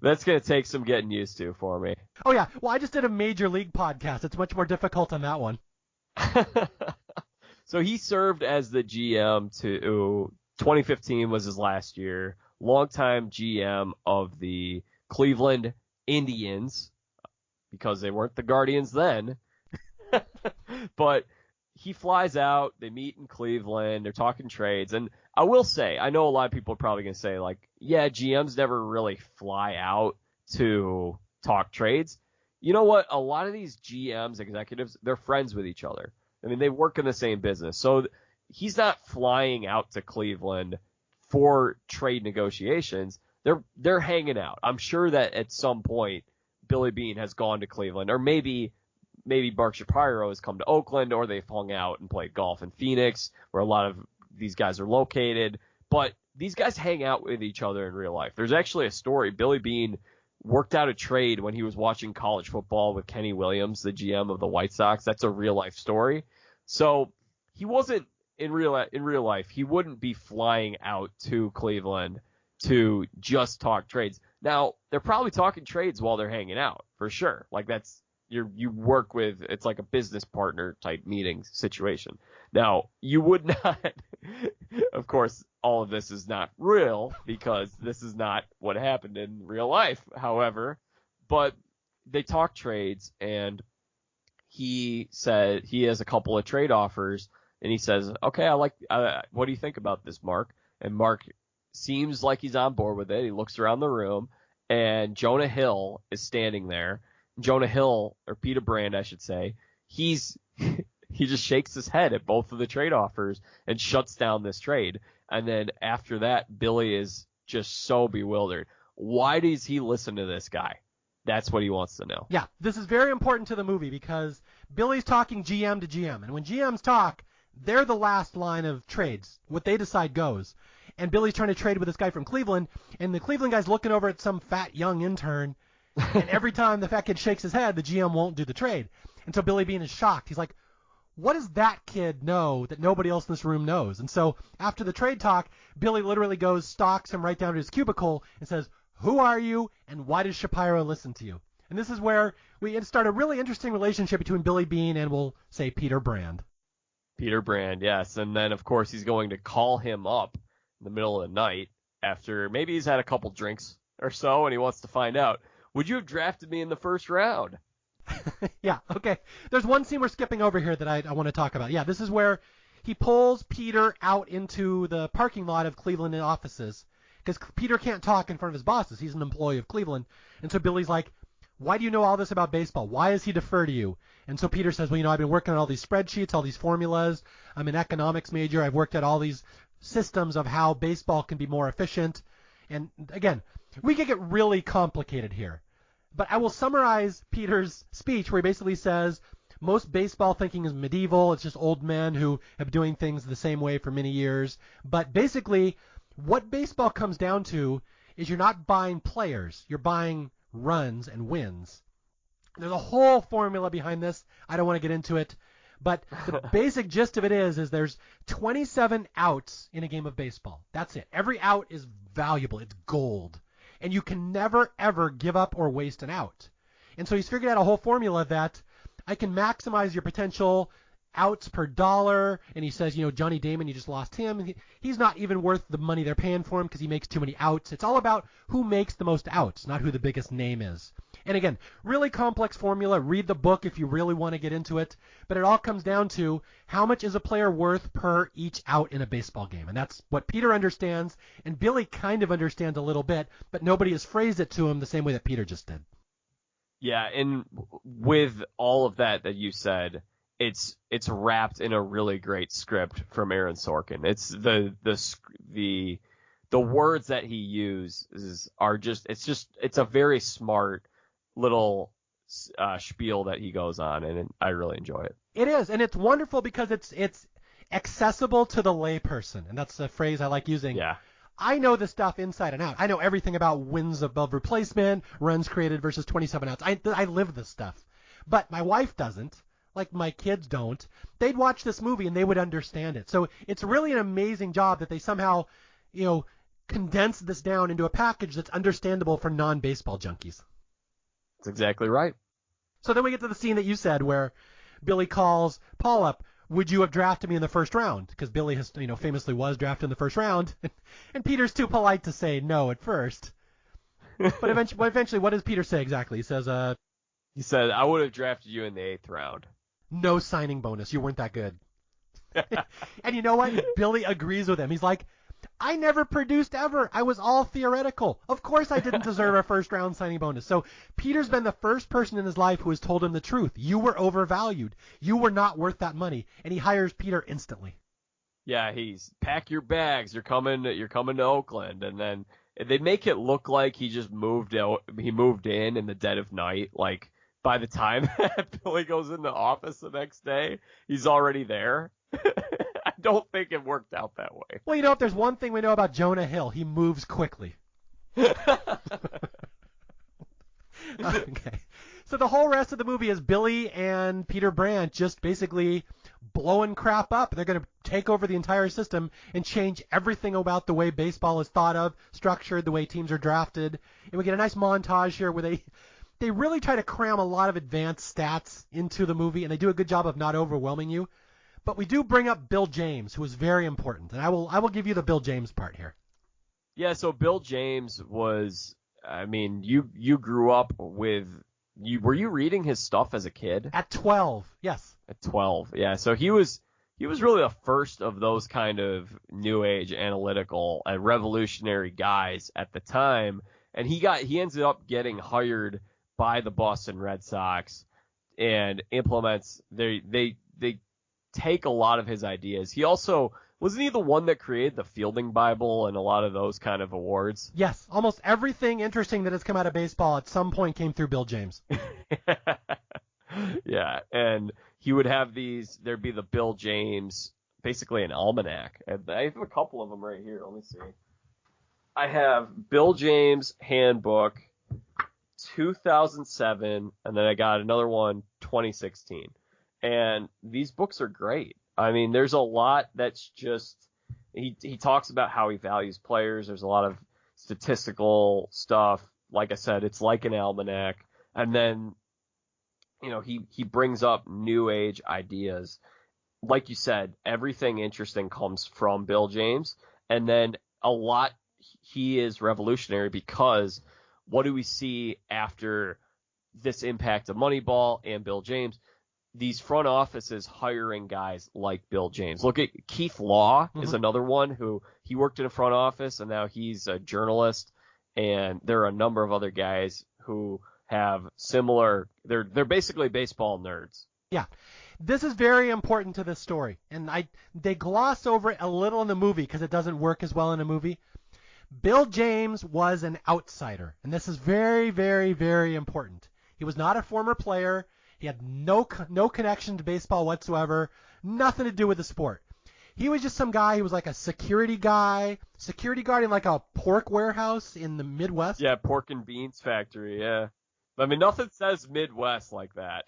That's going to take some getting used to for me. Oh, yeah. Well, I just did a Major League podcast. It's much more difficult on that one. So he served as the GM to 2015 was his last year. Longtime GM of the Cleveland Indians, because they weren't the Guardians then. But he flies out. They meet in Cleveland. They're talking trades. And I will say, I know a lot of people are probably going to say, like, yeah, GMs never really fly out to talk trades. You know what? A lot of these GMs, executives, they're friends with each other. I mean, they work in the same business. So he's not flying out to Cleveland for trade negotiations. They're hanging out. I'm sure that at some point Billy Beane has gone to Cleveland, or maybe Mark Shapiro has come to Oakland, or they've hung out and played golf in Phoenix, where a lot of these guys are located. But these guys hang out with each other in real life. There's actually a story. Billy Beane worked out a trade when he was watching college football with Kenny Williams, the GM of the White Sox. That's a real life story. So he wasn't in real life. He wouldn't be flying out to Cleveland to just talk trades. Now, they're probably talking trades while they're hanging out, for sure. Like, that's you work with, it's like a business partner type meeting situation. Now, you would not, of course, all of this is not real, because this is not what happened in real life, however, but they talk trades, and he said he has a couple of trade offers, and he says, okay, what do you think about this, Mark? And Mark seems like he's on board with it. He looks around the room, and Jonah Hill is standing there. Jonah Hill, or Peter Brand, I should say, he just shakes his head at both of the trade offers and shuts down this trade. And then after that, Billy is just so bewildered. Why does he listen to this guy? That's what he wants to know. Yeah, this is very important to the movie, because Billy's talking GM to GM. And when GMs talk, they're the last line of trades. What they decide goes. And Billy's trying to trade with this guy from Cleveland, and the Cleveland guy's looking over at some fat young intern, and every time the fat kid shakes his head, the GM won't do the trade. And so Billy Beane is shocked. He's like, what does that kid know that nobody else in this room knows? And so after the trade talk, Billy literally stalks him right down to his cubicle and says, who are you, and why does Shapiro listen to you? And this is where we start a really interesting relationship between Billy Beane and, we'll say, Peter Brand. Peter Brand, yes. And then, of course, he's going to call him up in the middle of the night after maybe he's had a couple drinks or so, and he wants to find out, would you have drafted me in the first round? Yeah, okay. There's one scene we're skipping over here that I want to talk about. Yeah, this is where he pulls Peter out into the parking lot of Cleveland offices, because Peter can't talk in front of his bosses. He's an employee of Cleveland. And so Billy's like, why do you know all this about baseball? Why does he defer to you? And so Peter says, well, I've been working on all these spreadsheets, all these formulas. I'm an economics major. I've worked at all these systems of how baseball can be more efficient. And again, we can get really complicated here. But I will summarize Peter's speech, where he basically says most baseball thinking is medieval. It's just old men who have been doing things the same way for many years. But basically, what baseball comes down to is you're not buying players. You're buying runs and wins. There's a whole formula behind this. I don't want to get into it. But the basic gist of it is there's 27 outs in a game of baseball. That's it. Every out is valuable. It's gold. And you can never, ever give up or waste an out. And so he's figured out a whole formula that I can maximize your potential outs per dollar, and he says, Johnny Damon, you just lost him. He's not even worth the money they're paying for him because he makes too many outs. It's all about who makes the most outs, not who the biggest name is. And again, really complex formula. Read the book if you really want to get into it. But it all comes down to how much is a player worth per each out in a baseball game. And that's what Peter understands, and Billy kind of understands a little bit, but nobody has phrased it to him the same way that Peter just did. Yeah, and with all of that you said, it's wrapped in a really great script from Aaron Sorkin. It's the words that he uses are just it's a very smart little spiel that he goes on, and I really enjoy it. It is, and it's wonderful because it's accessible to the layperson, and that's the phrase I like using. Yeah. I know the stuff inside and out. I know everything about wins above replacement, runs created versus 27 outs. I live this stuff. But my wife doesn't, like my kids don't. They'd watch this movie and they would understand it. So it's really an amazing job that they somehow, condense this down into a package that's understandable for non-baseball junkies. That's exactly right. So then we get to the scene that you said where Billy calls Paul up. Would you have drafted me in the first round? Because Billy has, famously was drafted in the first round. And Peter's too polite to say no at first. But eventually, what does Peter say exactly? He says, He said, I would have drafted you in the 8th round. No signing bonus. You weren't that good. And you know what? Billy agrees with him. He's like, I never produced ever. I was all theoretical. Of course I didn't deserve a first-round signing bonus. So Peter's been the first person in his life who has told him the truth. You were overvalued. You were not worth that money. And he hires Peter instantly. Yeah, he's pack your bags. You're coming to Oakland. And then they make it look like he just moved out. He moved in the dead of night. Like by the time Billy goes in the office the next day, he's already there. I don't think it worked out that way. Well, if there's one thing we know about Jonah Hill, he moves quickly. Okay. So the whole rest of the movie is Billy and Peter Brandt just basically blowing crap up. They're going to take over the entire system and change everything about the way baseball is thought of, structured, the way teams are drafted. And we get a nice montage here where they really try to cram a lot of advanced stats into the movie, and they do a good job of not overwhelming you. But we do bring up Bill James, who is very important, and I will give you the Bill James part here. Yeah, so Bill James was, you grew up with, were you reading his stuff as a kid? At 12, yes. At 12, yeah. So he was really the first of those kind of new age analytical and revolutionary guys at the time, and he ended up getting hired by the Boston Red Sox and implements they take a lot of his ideas. He also, wasn't he the one that created the Fielding Bible and a lot of those kind of awards? Yes, almost everything interesting that has come out of baseball at some point came through Bill James. Yeah, and he would have there'd be the Bill James, basically an almanac. And I have a couple of them right here. Let me see. I have Bill James Handbook 2007, and then I got another one 2016. And these books are great. There's a lot that's just he talks about how he values players. There's a lot of statistical stuff. Like I said, it's like an almanac. And then, he brings up new age ideas. Like you said, everything interesting comes from Bill James. And then a lot, he is revolutionary because what do we see after this impact of Moneyball and Bill James? These front offices hiring guys like Bill James. Look at Keith Law is another one who he worked in a front office and now he's a journalist. And there are a number of other guys who have similar. They're basically baseball nerds. Yeah, this is very important to this story, and they gloss over it a little in the movie because it doesn't work as well in a movie. Bill James was an outsider, and this is very, very, very important. He was not a former player. He had no connection to baseball whatsoever, nothing to do with the sport. He was just some guy who was like a security guard in like a pork warehouse in the Midwest. Yeah, pork and beans factory, yeah. Nothing says Midwest like that.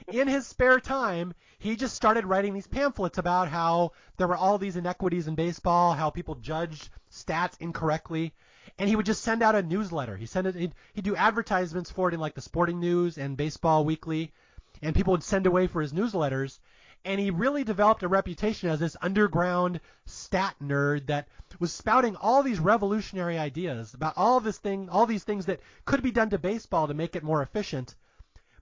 In his spare time, he just started writing these pamphlets about how there were all these inequities in baseball, how people judged stats incorrectly, and he would just send out a newsletter. He'd do advertisements for it in like the Sporting News and Baseball Weekly, and people would send away for his newsletters. And he really developed a reputation as this underground stat nerd that was spouting all these revolutionary ideas about all these things that could be done to baseball to make it more efficient.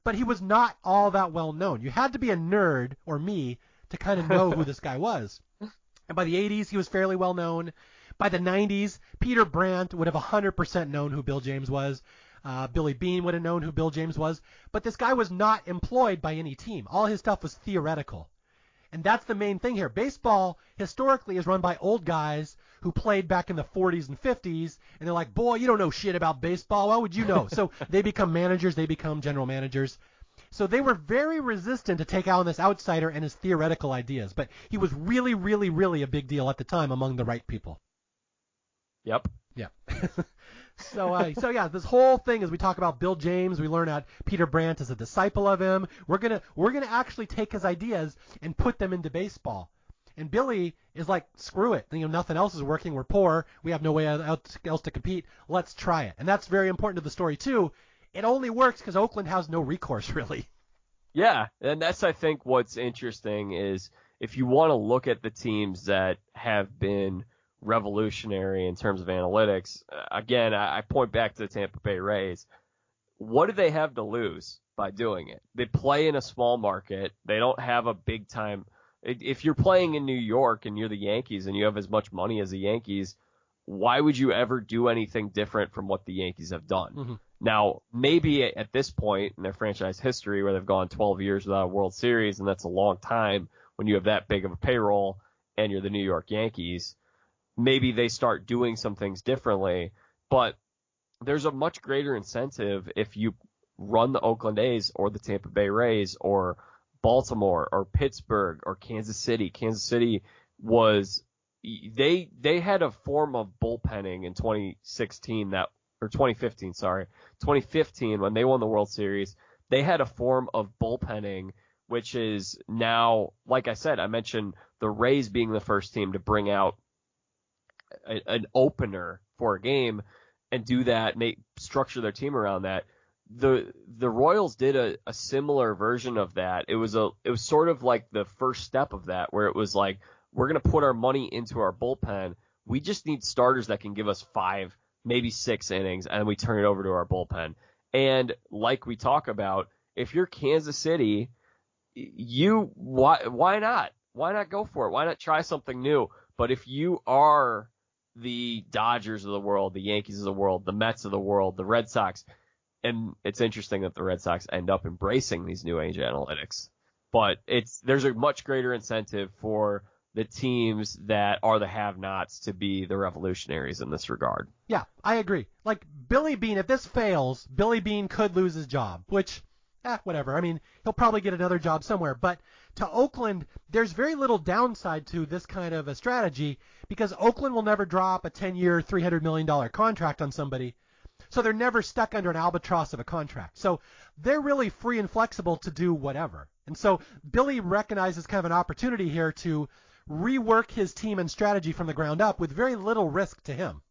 But he was not all that well known. You had to be a nerd, or me, to kind of know who this guy was. And by the 80s, he was fairly well known. By the 90s, Peter Brandt would have 100% known who Bill James was. Billy Beane would have known who Bill James was. But this guy was not employed by any team. All his stuff was theoretical. And that's the main thing here. Baseball, historically, is run by old guys who played back in the 40s and 50s. And they're like, boy, you don't know shit about baseball. Why would you know? So they become managers. They become general managers. So they were very resistant to take on this outsider and his theoretical ideas. But he was really, really, really a big deal at the time among the right people. Yep. Yeah. So yeah, this whole thing, as we talk about Bill James, we learn that Peter Brandt is a disciple of him. We're gonna actually take his ideas and put them into baseball. And Billy is like, screw it. Nothing else is working. We're poor. We have no way else to compete. Let's try it. And that's very important to the story too. It only works because Oakland has no recourse, really. Yeah, and that's, I think, what's interesting is if you want to look at the teams that have been revolutionary in terms of analytics, again, I point back to the Tampa Bay Rays. What do they have to lose by doing it? They play in a small market. They don't have a big time. If you're playing in New York and you're the Yankees and you have as much money as the Yankees, why would you ever do anything different from what the Yankees have done? Mm-hmm. Now, maybe at this point in their franchise history where they've gone 12 years without a World Series, and that's a long time when you have that big of a payroll and you're the New York Yankees, maybe they start doing some things differently. But there's a much greater incentive if you run the Oakland A's or the Tampa Bay Rays or Baltimore or Pittsburgh or Kansas City. Kansas City was they had a form of bullpenning in 2015, when they won the World Series. They had a form of bullpenning, which is now, like I said, I mentioned the Rays being the first team to bring out an opener for a game and do that, structure their team around that. The Royals did a similar version of that. It was sort of like the first step of that, where it was like, we're going to put our money into our bullpen. We just need starters that can give us 5, maybe 6 innings, and we turn it over to our bullpen. And like we talk about, if you're Kansas City, why not? Why not go for it? Why not try something new? But if you are the Dodgers of the world, the Yankees of the world, the Mets of the world, the Red Sox, and it's interesting that the Red Sox end up embracing these new age analytics, but there's a much greater incentive for the teams that are the have-nots to be the revolutionaries in this regard. Yeah, I agree. Like Billy Beane, if this fails, Billy Beane could lose his job, which, whatever. I mean, he'll probably get another job somewhere. But to Oakland, there's very little downside to this kind of a strategy because Oakland will never drop a 10-year, $300 million contract on somebody. So they're never stuck under an albatross of a contract. So they're really free and flexible to do whatever. And so Billy recognizes kind of an opportunity here to rework his team and strategy from the ground up with very little risk to him.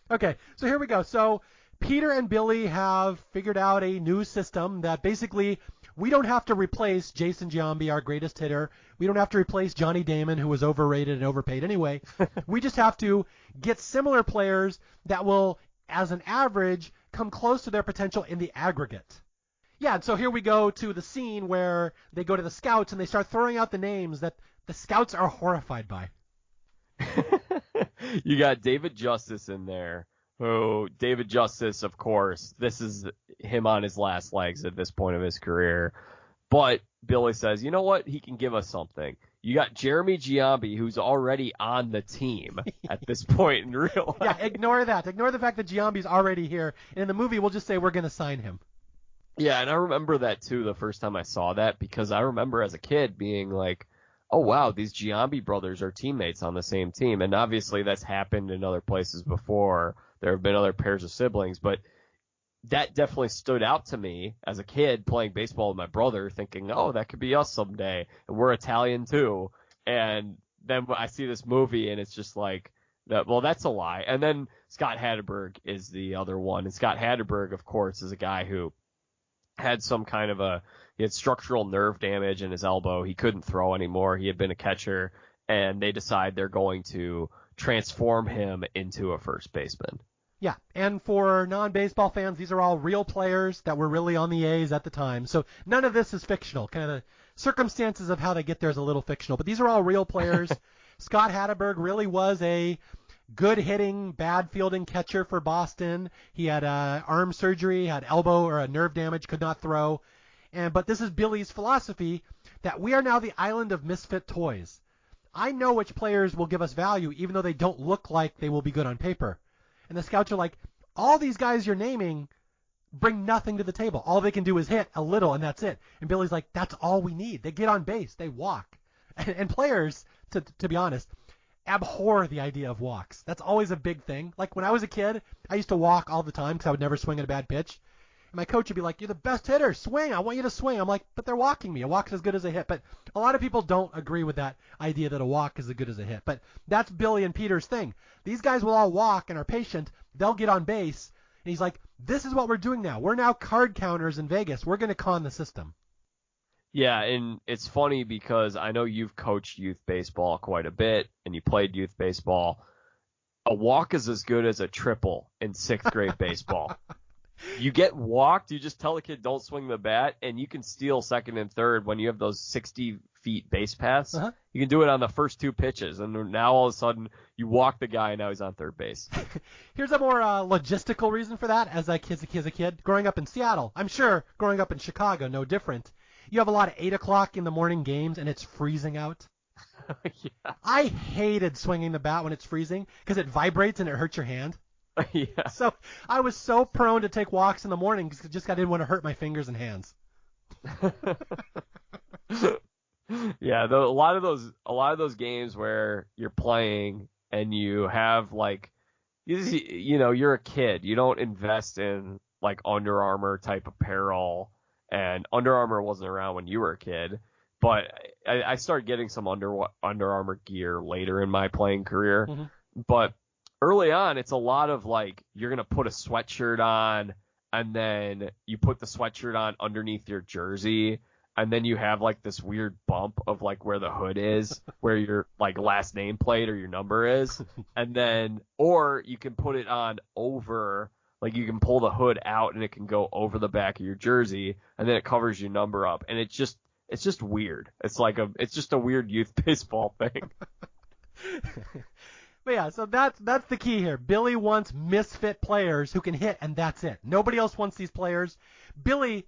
Okay, so here we go. So Peter and Billy have figured out a new system that basically we don't have to replace Jason Giambi, our greatest hitter. We don't have to replace Johnny Damon, who was overrated and overpaid anyway. We just have to get similar players that will, as an average, come close to their potential in the aggregate. Yeah, and so here we go to the scene where they go to the scouts and they start throwing out the names that the scouts are horrified by. You got David Justice in there. Oh, David Justice, of course. This is him on his last legs at this point of his career. But Billy says, you know what? He can give us something. You got Jeremy Giambi, who's already on the team at this point in real life. Yeah, ignore that. Ignore the fact that Giambi's already here. And in the movie, we'll just say we're going to sign him. Yeah, and I remember that, too, the first time I saw that, because I remember as a kid being like, oh, wow, these Giambi brothers are teammates on the same team. And obviously that's happened in other places before. There have been other pairs of siblings, but that definitely stood out to me as a kid playing baseball with my brother, thinking, oh, that could be us someday. And we're Italian too. And then I see this movie and it's just like, well, that's a lie. And then Scott Hatterberg is the other one. And Scott Hatterberg, of course, is a guy who had some kind of a He had structural nerve damage in his elbow. He couldn't throw anymore. He had been a catcher, and they decide they're going to transform him into a first baseman. Yeah, and for non-baseball fans, these are all real players that were really on the A's at the time. So none of this is fictional. Kind of the circumstances of how they get there is a little fictional, but these are all real players. Scott Hatteberg really was a good hitting, bad fielding catcher for Boston. He had arm surgery, had elbow or a nerve damage, could not throw. But this is Billy's philosophy that we are now the island of misfit toys. I know which players will give us value even though they don't look like they will be good on paper. And the scouts are like, all these guys you're naming bring nothing to the table. All they can do is hit a little, and that's it. And Billy's like, that's all we need. They get on base. They walk. And players, to be honest, abhor the idea of walks. That's always a big thing. Like when I was a kid, I used to walk all the time because I would never swing at a bad pitch. And my coach would be like, you're the best hitter. Swing. I want you to swing. I'm like, but they're walking me. A walk's as good as a hit. But a lot of people don't agree with that idea that a walk is as good as a hit. But that's Billy and Peter's thing. These guys will all walk and are patient. They'll get on base. And he's like, this is what we're doing now. We're now card counters in Vegas. We're going to con the system. Yeah, and it's funny because I know you've coached youth baseball quite a bit, and you played youth baseball. A walk is as good as a triple in 6th grade baseball. You get walked, you just tell the kid don't swing the bat, and you can steal second and third when you have those 60 feet base paths. Uh-huh. You can do it on the first 2 pitches, and now all of a sudden you walk the guy, and now he's on third base. Here's a more logistical reason for that. As a kid, growing up in Seattle, I'm sure growing up in Chicago, no different. You have a lot of 8 o'clock in the morning games, and it's freezing out. Yeah. I hated swinging the bat when it's freezing because it vibrates and it hurts your hand. Yeah. So I was so prone to take walks in the morning because I didn't want to hurt my fingers and hands. Yeah, a lot of those games where you're playing and you have like, you're a kid. You don't invest in like Under Armour type apparel, and Under Armour wasn't around when you were a kid. But I started getting some Under Armour gear later in my playing career. Mm-hmm. But early on, it's a lot of like, you're going to put a sweatshirt on, and then you put the sweatshirt on underneath your jersey, and then you have like this weird bump of like where the hood is, where your like last name plate or your number is. And then, or you can put it on over, like you can pull the hood out and it can go over the back of your jersey, and then it covers your number up. And it's just weird. It's just a weird youth baseball thing. But yeah, so that's the key here. Billy wants misfit players who can hit, and that's it. Nobody else wants these players. Billy,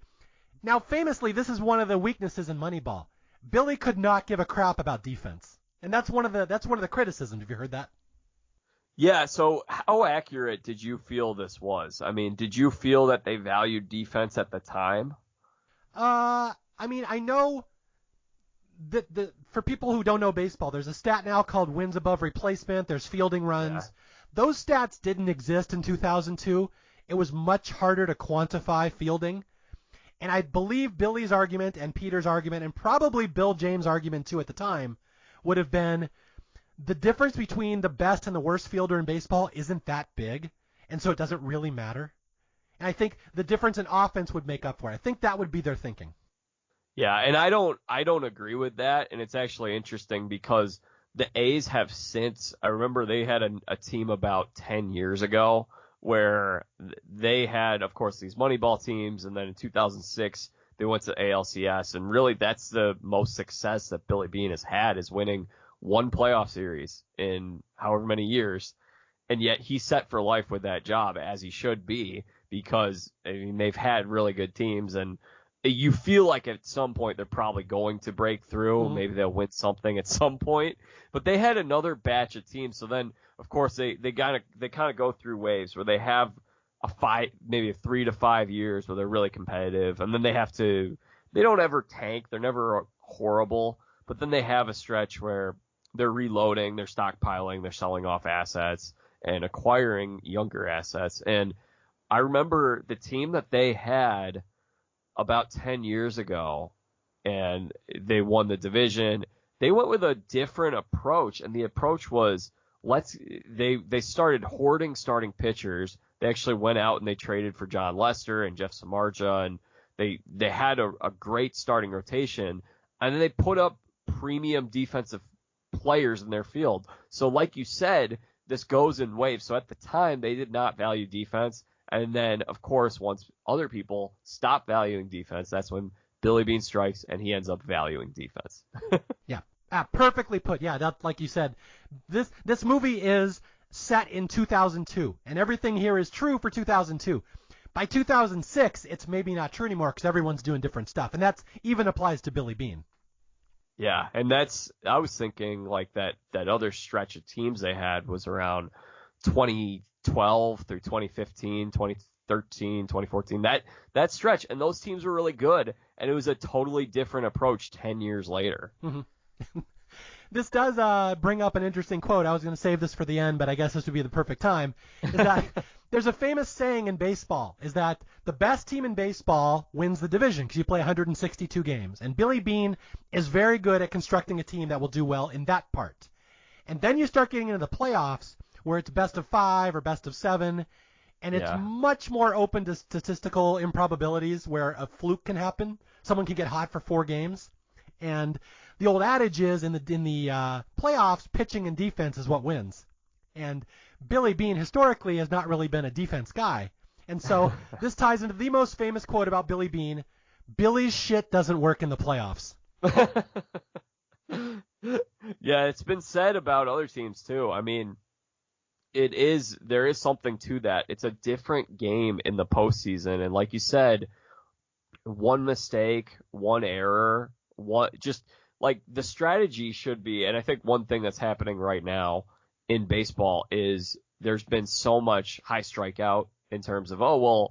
now famously, this is one of the weaknesses in Moneyball. Billy could not give a crap about defense, and that's one of the criticisms. Have you heard that? Yeah. So how accurate did you feel this was? I mean, did you feel that they valued defense at the time? I mean, I know that for people who don't know baseball, there's a stat now called wins above replacement. There's fielding runs. Yeah. Those stats didn't exist in 2002. It was much harder to quantify fielding. And I believe Billy's argument and Peter's argument, and probably Bill James' argument too at the time, would have been the difference between the best and the worst fielder in baseball isn't that big, and so it doesn't really matter. And I think the difference in offense would make up for it. I think that would be their thinking. Yeah, and I don't agree with that, and it's actually interesting because the A's have since, I remember they had a team about 10 years ago where they had, of course, these Moneyball teams, and then in 2006 they went to ALCS, and really that's the most success that Billy Beane has had, is winning one playoff series in however many years, and yet he's set for life with that job, as he should be, because I mean, they've had really good teams, and you feel like at some point they're probably going to break through. Mm-hmm. Maybe they'll win something at some point. But they had another batch of teams. So then, of course, they kind of go through waves where they have maybe 3 to 5 years where they're really competitive, and then they don't ever tank. They're never horrible. But then they have a stretch where they're reloading, they're stockpiling, they're selling off assets and acquiring younger assets. And I remember the team that they had about 10 years ago, and they won the division. They went with a different approach, and the approach was they started hoarding starting pitchers. They actually went out and they traded for John Lester and Jeff Samardzija, and They had a great starting rotation, and then they put up premium defensive players in their field. So like you said, this goes in waves. So at the time, they did not value defense. And then, of course, once other people stop valuing defense, that's when Billy Beane strikes and he ends up valuing defense. Yeah, perfectly put. Yeah, that, like you said, this movie is set in 2002, and everything here is true for 2002. By 2006, it's maybe not true anymore because everyone's doing different stuff, and that's even applies to Billy Beane. Yeah, and I was thinking like that other stretch of teams they had was around 2012 through 2015, 2013, 2014, that stretch, and those teams were really good, and it was a totally different approach 10 years later. Mm-hmm. This does bring up an interesting quote. I was going to save this for the end, but I guess this would be the perfect time. Is that there's a famous saying in baseball, is that the best team in baseball wins the division because you play 162 games. And Billy Beane is very good at constructing a team that will do well in that part. And then you start getting into the playoffs where it's best of 5 or best of 7, and it's much more open to statistical improbabilities where a fluke can happen. Someone can get hot for 4 games. And the old adage is in the playoffs, pitching and defense is what wins. And Billy Beane historically has not really been a defense guy. And so this ties into the most famous quote about Billy Beane: Billy's shit doesn't work in the playoffs. Yeah, it's been said about other teams too. I mean, there is something to that. It's a different game in the postseason. And like you said, one mistake, one error, just like the strategy should be, and I think one thing that's happening right now in baseball is there's been so much high strikeout in terms of, home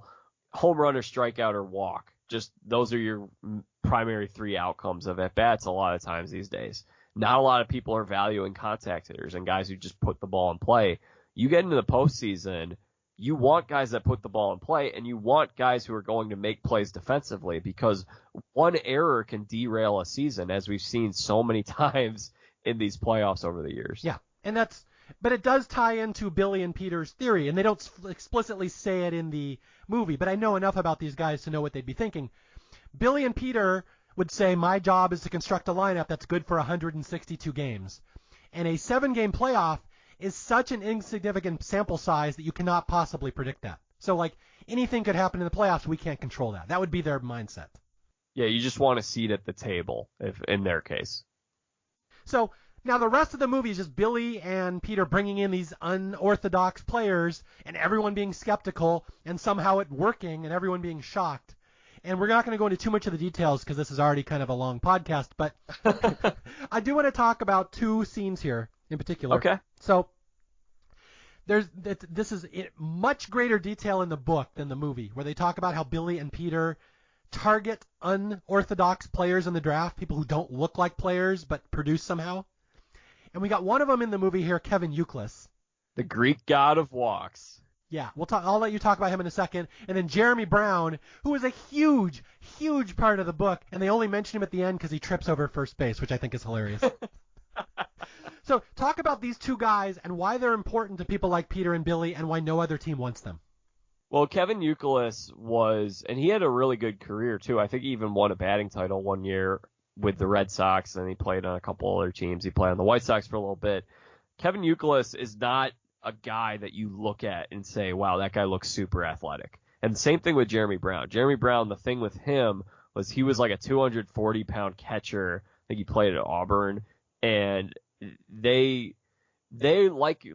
run or strikeout or walk. Just those are your primary 3 outcomes of at-bats a lot of times these days. Not a lot of people are valuing contact hitters and guys who just put the ball in play. You get into the postseason, you want guys that put the ball in play, and you want guys who are going to make plays defensively, because one error can derail a season, as we've seen so many times in these playoffs over the years. Yeah, but it does tie into Billy and Peter's theory, and they don't explicitly say it in the movie, but I know enough about these guys to know what they'd be thinking. Billy and Peter would say, my job is to construct a lineup that's good for 162 games. And a 7-game playoff is such an insignificant sample size that you cannot possibly predict that. So, like, anything could happen in the playoffs. We can't control that. That would be their mindset. Yeah, you just want a seat at the table, if in their case. So, now the rest of the movie is just Billy and Peter bringing in these unorthodox players and everyone being skeptical and somehow it working and everyone being shocked. And we're not going to go into too much of the details because this is already kind of a long podcast, but I do want to talk about 2 scenes here in particular. Okay. So this is in much greater detail in the book than the movie, where they talk about how Billy and Peter target unorthodox players in the draft, people who don't look like players but produce somehow. And we got one of them in the movie here, Kevin Youkilis. The Greek god of walks. Yeah, I'll let you talk about him in a second. And then Jeremy Brown, who is a huge, huge part of the book, and they only mention him at the end because he trips over first base, which I think is hilarious. So talk about these 2 guys and why they're important to people like Peter and Billy and why no other team wants them. Well, Kevin Youkilis and he had a really good career too. I think he even won a batting title one year with the Red Sox, and he played on a couple other teams. He played on the White Sox for a little bit. Kevin Youkilis is not a guy that you look at and say, wow, that guy looks super athletic. And the same thing with Jeremy Brown. Jeremy Brown, the thing with him was he was like a 240-pound catcher. I think he played at Auburn. And they like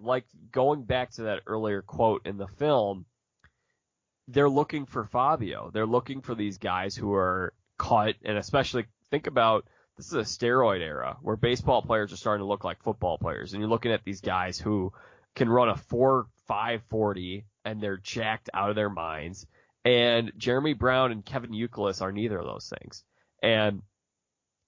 going back to that earlier quote in the film, they're looking for Fabio. They're looking for these guys who are cut, and especially think about this is a steroid era where baseball players are starting to look like football players. And you're looking at these guys who can run a 4.5 40 and they're jacked out of their minds. And Jeremy Brown and Kevin Youkilis are neither of those things. And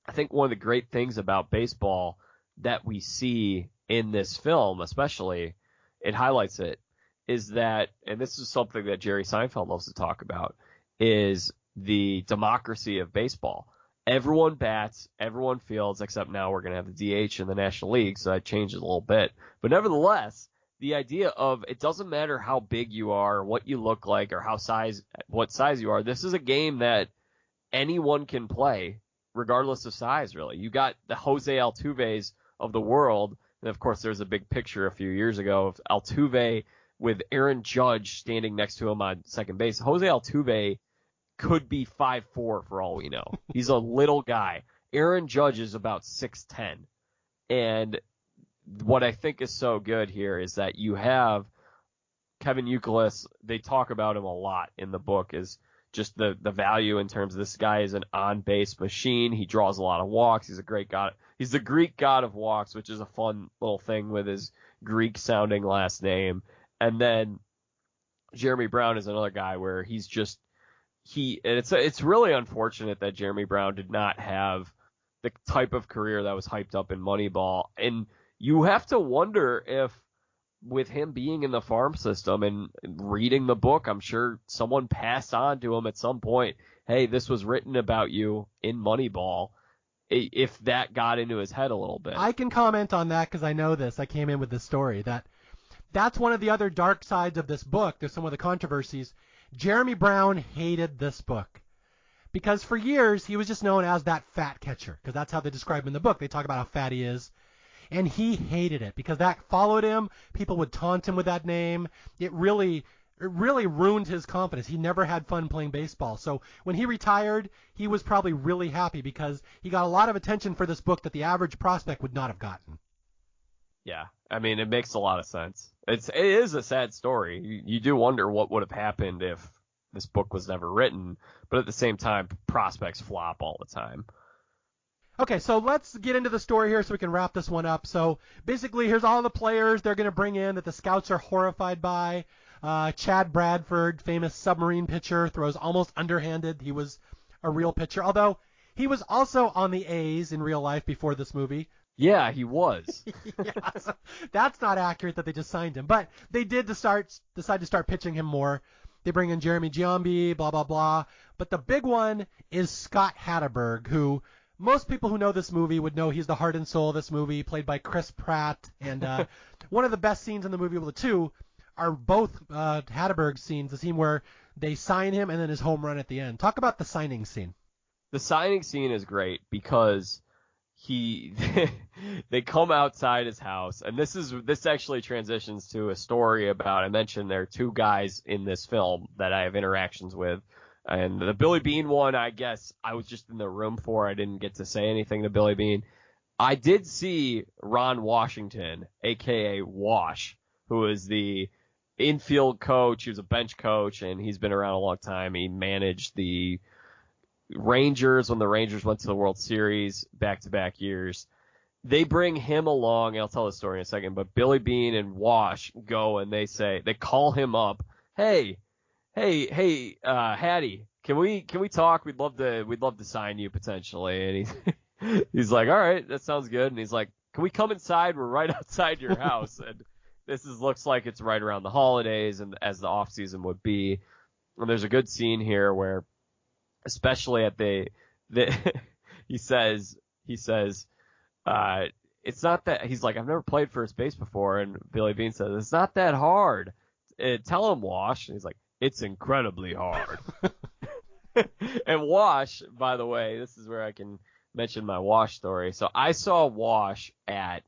I think one of the great things about baseball that we see in this film, especially, it highlights it, is that, and this is something that Jerry Seinfeld loves to talk about, is the democracy of baseball. Everyone bats, everyone fields, except now we're going to have the DH in the National League, so that changes a little bit. But nevertheless, the idea of it doesn't matter how big you are, what you look like, or what size you are. This is a game that anyone can play, regardless of size, really. You got the Jose Altuves of the world, and of course there's a big picture a few years ago of Altuve with Aaron Judge standing next to him on second base. Jose Altuve could be 5'4" for all we know. He's a little guy. Aaron Judge is about 6'10". And what I think is so good here is that you have Kevin Youkilis. They talk about him a lot in the book, is just the value in terms of this guy is an on-base machine. He draws a lot of walks. He's a great god. He's the Greek god of walks, which is a fun little thing with his Greek-sounding last name. And then Jeremy Brown is another guy where he's just it's really unfortunate that Jeremy Brown did not have the type of career that was hyped up in Moneyball. And you have to wonder if, with him being in the farm system and reading the book, I'm sure someone passed on to him at some point, hey, this was written about you in Moneyball, if that got into his head a little bit. I can comment on that because I know this. I came in with this story. That's one of the other dark sides of this book. There's some of the controversies. Jeremy Brown hated this book because for years he was just known as that fat catcher, because that's how they describe him in the book. They talk about how fat he is. And he hated it because that followed him. People would taunt him with that name. It really ruined his confidence. He never had fun playing baseball. So when he retired, he was probably really happy because he got a lot of attention for this book that the average prospect would not have gotten. Yeah, I mean, it makes a lot of sense. It is a sad story. You do wonder what would have happened if this book was never written, but at the same time, prospects flop all the time. Okay, so let's get into the story here so we can wrap this one up. So basically, here's all the players they're going to bring in that the scouts are horrified by. Chad Bradford, famous submarine pitcher, throws almost underhanded. He was a real pitcher, although he was also on the A's in real life before this movie. Yeah, he was. Yeah, so that's not accurate that they just signed him. But they did decide to start pitching him more. They bring in Jeremy Giambi, blah, blah, blah. But the big one is Scott Hatteberg, who most people who know this movie would know he's the heart and soul of this movie, played by Chris Pratt. And one of the best scenes in the movie, well, the two, are both Hatteberg scenes, the scene where they sign him and then his home run at the end. Talk about the signing scene. The signing scene is great because they come outside his house, and this actually transitions to a story about, I mentioned there are two guys in this film that I have interactions with, and the Billy Bean one, I guess I was just in the room for. I didn't get to say anything to Billy Bean. I did see Ron Washington, aka Wash, who is the infield coach. He was a bench coach, and he's been around a long time. He managed the Rangers when the Rangers went to the World Series back-to-back years. They bring him along, and I'll tell the story in a second, but Billy Bean and Wash go and they call him up. Hey, Hattie, can we talk? We'd love to sign you potentially. And he's like, all right, that sounds good. And he's like, can we come inside? We're right outside your house. And this looks like it's right around the holidays and as the off season would be. And there's a good scene here where, especially at he says, it's not that, he's like, I've never played first base before. And Billy Bean says, it's not that hard. Tell him, Wash. And he's like, it's incredibly hard. And Wash, by the way, this is where I can mention my Wash story. So I saw Wash had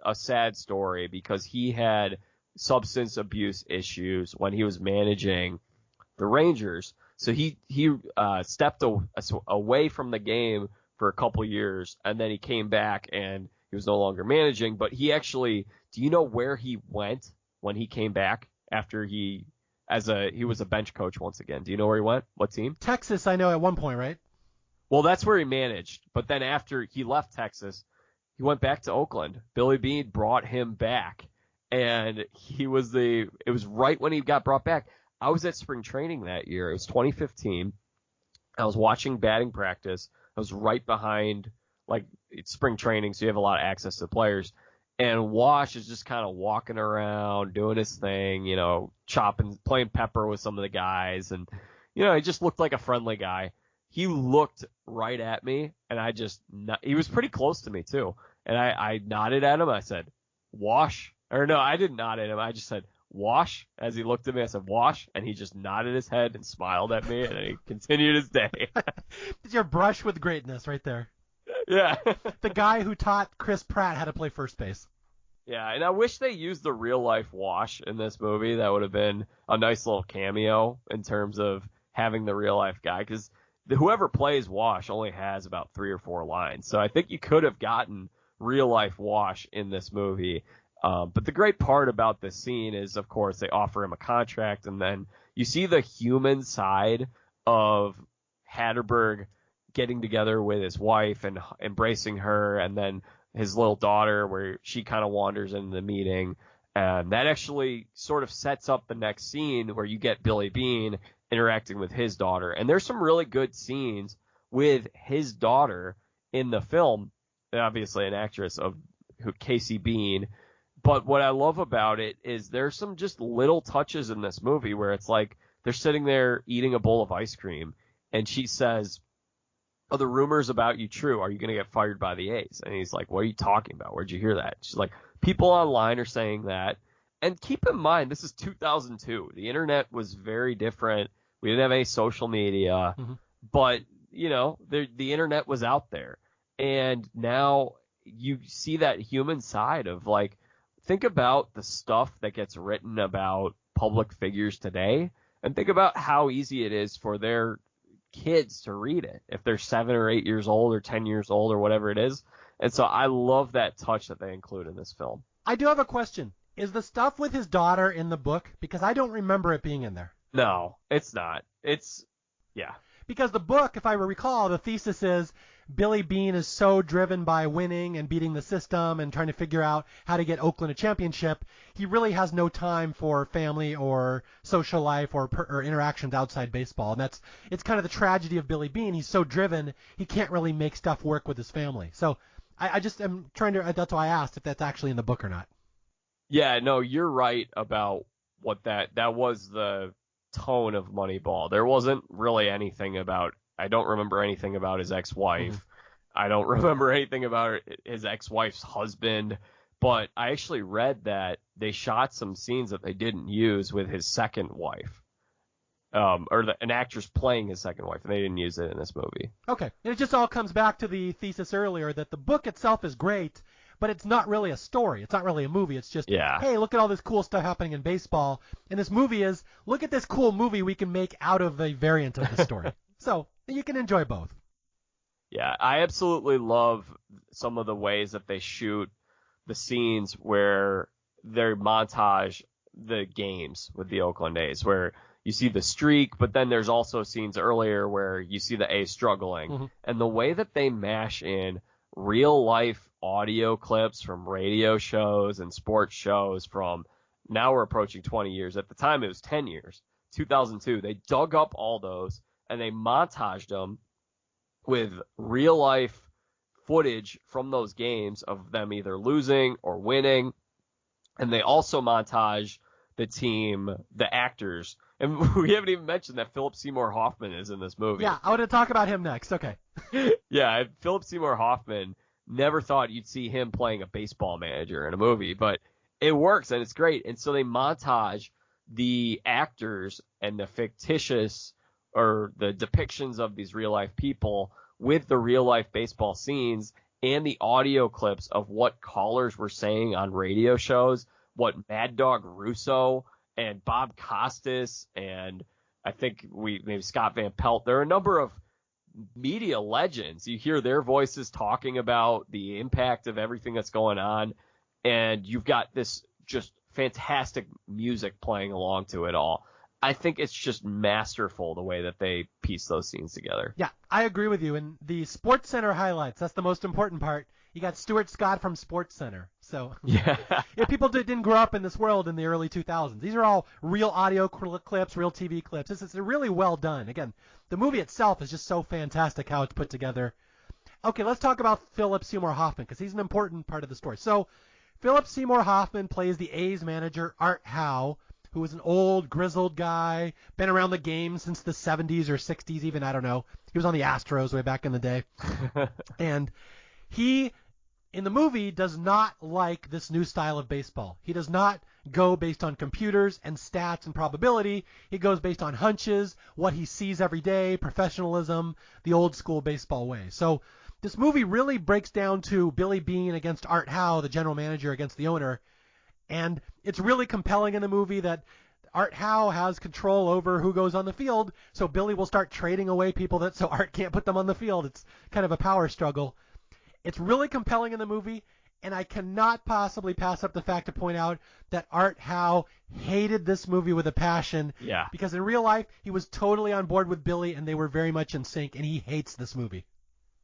a sad story because he had substance abuse issues when he was managing the Rangers. So he stepped away from the game for a couple years, and then he came back and he was no longer managing. But he actually, do you know where he went when he came back after he was a bench coach once again? Do you know where he went? What team? Texas, I know at one point, right? Well, that's where he managed. But then after he left Texas, he went back to Oakland. Billy Bean brought him back, and it was right when he got brought back. I was at spring training that year. It was 2015. I was watching batting practice. I was right behind, it's spring training, so you have a lot of access to players. And Wash is just kind of walking around, doing his thing, playing pepper with some of the guys. And, he just looked like a friendly guy. He looked right at me, and he was pretty close to me, too. And I nodded at him. I said, Wash. Or no, I didn't nod at him. I just said, wash, as he looked at me. I said, wash, and he just nodded his head and smiled at me, and then he continued his day. It's your brush with greatness right there. Yeah. The guy who taught Chris Pratt how to play first base. Yeah, and I wish they used the real-life Wash in this movie. That would have been a nice little cameo in terms of having the real-life guy, because whoever plays Wash only has about 3 or 4 lines. So I think you could have gotten real-life Wash in this movie. But the great part about this scene is, of course, they offer him a contract, and then you see the human side of Hatterberg getting together with his wife and embracing her, and then his little daughter, where she kind of wanders into the meeting. And that actually sort of sets up the next scene where you get Billy Beane interacting with his daughter. And there's some really good scenes with his daughter in the film, obviously an actress of Casey Bean. But what I love about it is there's some just little touches in this movie where it's like they're sitting there eating a bowl of ice cream, and she says, "Are the rumors about you true? Are you going to get fired by the A's?" And he's like, "What are you talking about? Where'd you hear that?" She's like, "People online are saying that." And keep in mind, this is 2002. The internet was very different. We didn't have any social media, but, you know, the internet was out there. And now you see that human side of, like, think about the stuff that gets written about public figures today, and think about how easy it is for their kids to read it if they're 7 or 8 years old or 10 years old or whatever it is. And so I love that touch that they include in this film. I do have a question. Is the stuff with his daughter in the book? Because I don't remember it being in there. No, it's not. Yeah. Because the book, if I recall, the thesis is Billy Beane is so driven by winning and beating the system and trying to figure out how to get Oakland a championship, he really has no time for family or social life or interactions outside baseball. And it's kind of the tragedy of Billy Beane. He's so driven, he can't really make stuff work with his family. So I just am trying to, that's why I asked if that's actually in the book or not. Yeah, no, you're right about what that was the tone of Moneyball. There wasn't really anything about, I don't remember anything about his ex-wife. I don't remember anything about his ex-wife's husband, but I actually read that they shot some scenes that they didn't use with his second wife, an actress playing his second wife, and they didn't use it in this movie. Okay, and it just all comes back to the thesis earlier that the book itself is great, but it's not really a story. It's not really a movie. It's just, hey, look at all this cool stuff happening in baseball. And this movie is, look at this cool movie we can make out of a variant of the story. So you can enjoy both. Yeah, I absolutely love some of the ways that they shoot the scenes where they montage the games with the Oakland A's, where you see the streak, but then there's also scenes earlier where you see the A's struggling. And the way that they mash in real life audio clips from radio shows and sports shows from, now we're approaching 20 years. At the time, it was 10 years, 2002. They dug up all those and they montaged them with real life footage from those games of them either losing or winning. And they also montage the team, the actors. And we haven't even mentioned that Philip Seymour Hoffman is in this movie. Yeah, I want to talk about him next. Okay. Yeah, Philip Seymour Hoffman, never thought you'd see him playing a baseball manager in a movie, but it works and it's great. And so they montage the actors and the fictitious or the depictions of these real life people with the real life baseball scenes and the audio clips of what callers were saying on radio shows, what Mad Dog Russo and Bob Costas and I think maybe Scott Van Pelt. There are a number of media legends. You hear their voices talking about the impact of everything that's going on, and you've got this just fantastic music playing along to it all. I think it's just masterful the way that they piece those scenes together. Yeah, I agree with you. And the Sports Center highlights, that's the most important part. You got Stuart Scott from Sports Center. So yeah, people didn't grow up in this world in the early 2000s. These are all real audio clips, real TV clips. It's really well done. Again, the movie itself is just so fantastic how it's put together. Okay, let's talk about Philip Seymour Hoffman because he's an important part of the story. So Philip Seymour Hoffman plays the A's manager, Art Howe, who is an old, grizzled guy, been around the game since the 70s or 60s even, I don't know. He was on the Astros way back in the day. And he, in the movie, does not like this new style of baseball. He does not go based on computers and stats and probability. He goes based on hunches, what he sees every day, professionalism, the old school baseball way. So this movie really breaks down to Billy Beane against Art Howe, the general manager, against the owner. And it's really compelling in the movie that Art Howe has control over who goes on the field, so Billy will start trading away people so Art can't put them on the field. It's kind of a power struggle. It's really compelling in the movie, and I cannot possibly pass up the fact to point out that Art Howe hated this movie with a passion. Yeah. Because in real life, he was totally on board with Billy, and they were very much in sync, and he hates this movie.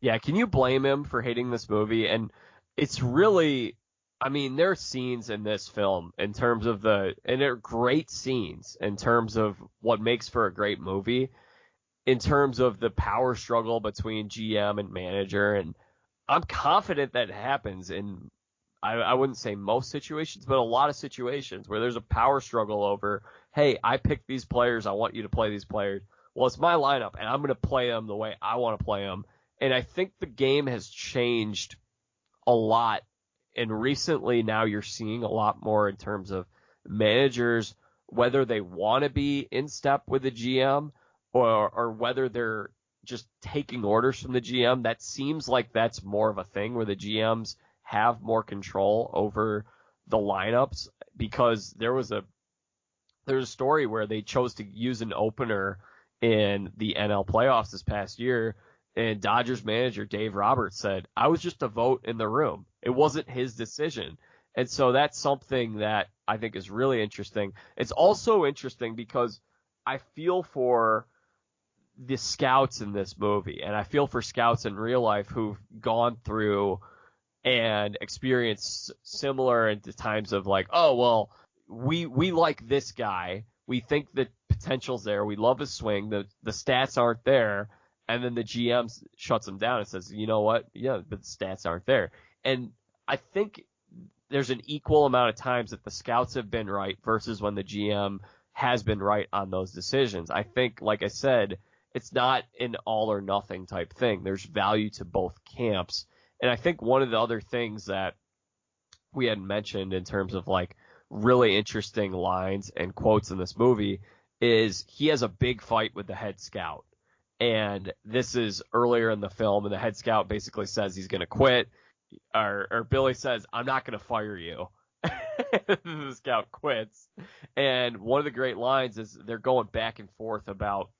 Yeah, can you blame him for hating this movie? And it's really, I mean, there are scenes in this film in terms of and they're great scenes in terms of what makes for a great movie, in terms of the power struggle between GM and manager. And I'm confident that happens in, I wouldn't say most situations, but a lot of situations where there's a power struggle over, hey, I picked these players, I want you to play these players. Well, it's my lineup, and I'm going to play them the way I want to play them. And I think the game has changed a lot. And recently now you're seeing a lot more in terms of managers, whether they want to be in step with the GM or whether they're just taking orders from the GM. That seems like that's more of a thing where the GMs have more control over the lineups, because there was a story where they chose to use an opener in the NL playoffs this past year. And Dodgers manager Dave Roberts said, I was just a vote in the room. It wasn't his decision. And so that's something that I think is really interesting. It's also interesting because I feel for the scouts in this movie, and I feel for scouts in real life who've gone through and experienced similar into times of like, oh, well, we like this guy. We think the potential's there. We love his swing. The stats aren't there. And then the GM shuts him down and says, you know what? Yeah, but the stats aren't there. And I think there's an equal amount of times that the scouts have been right versus when the GM has been right on those decisions. I think, like I said, it's not an all or nothing type thing. There's value to both camps. And I think one of the other things that we had mentioned in terms of like really interesting lines and quotes in this movie is he has a big fight with the head scout. And this is earlier in the film, and the head scout basically says he's going to quit, or Billy says, I'm not going to fire you. The scout quits. And one of the great lines is they're going back and forth about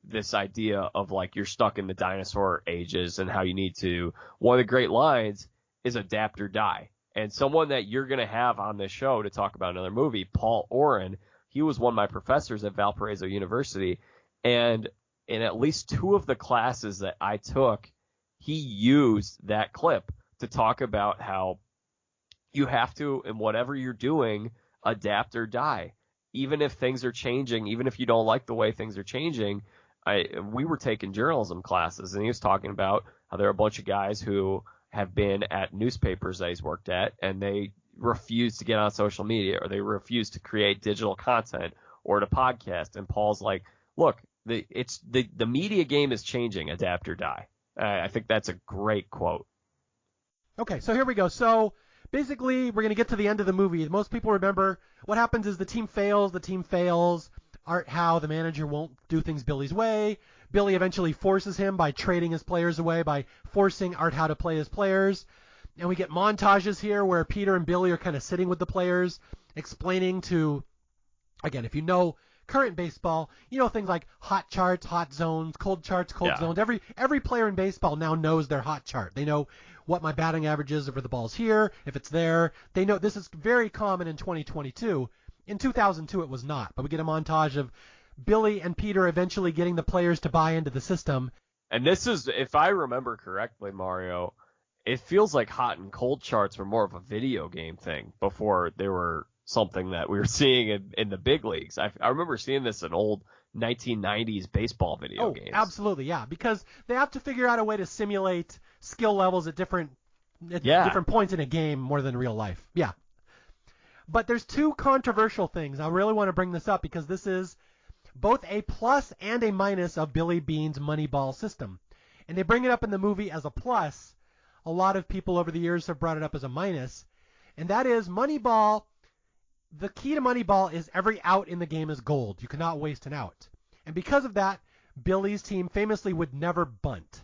this idea of like you're stuck in the dinosaur ages and how you need to. One of the great lines is adapt or die. And someone that you're going to have on this show to talk about another movie, Paul Oren, he was one of my professors at Valparaiso University, and in at least two of the classes that I took, he used that clip to talk about how you have to, in whatever you're doing, adapt or die. Even if things are changing, even if you don't like the way things are changing. We were taking journalism classes, and he was talking about how there are a bunch of guys who have been at newspapers that he's worked at, and they refuse to get on social media, or they refuse to create digital content or to podcast. And Paul's like, look, the media game is changing, adapt or die. I think that's a great quote. Okay, so here we go. So basically, we're going to get to the end of the movie. Most people remember what happens is the team fails. Art Howe, the manager, won't do things Billy's way. Billy eventually forces him by trading his players away, by forcing Art Howe to play his players. And we get montages here where Peter and Billy are kind of sitting with the players, explaining to, again, if you know current baseball, you know things like hot charts, hot zones, cold charts, cold zones. Every player in baseball now knows their hot chart. They know what my batting average is if the ball's here, if it's there. They know this is very common in 2022. In 2002 it was not, but we get a montage of Billy and Peter eventually getting the players to buy into the system. And this is, if I remember correctly, Mario, it feels like hot and cold charts were more of a video game thing before they were something that we were seeing in the big leagues. I remember seeing this in old 1990s baseball video games. Absolutely, yeah, because they have to figure out a way to simulate skill levels at different points in a game more than real life. Yeah. But there's two controversial things. I really want to bring this up because this is both a plus and a minus of Billy Beane's Moneyball system. And they bring it up in the movie as a plus. A lot of people over the years have brought it up as a minus. And that is Moneyball the key to Moneyball is every out in the game is gold. You cannot waste an out. And because of that, Billy's team famously would never bunt.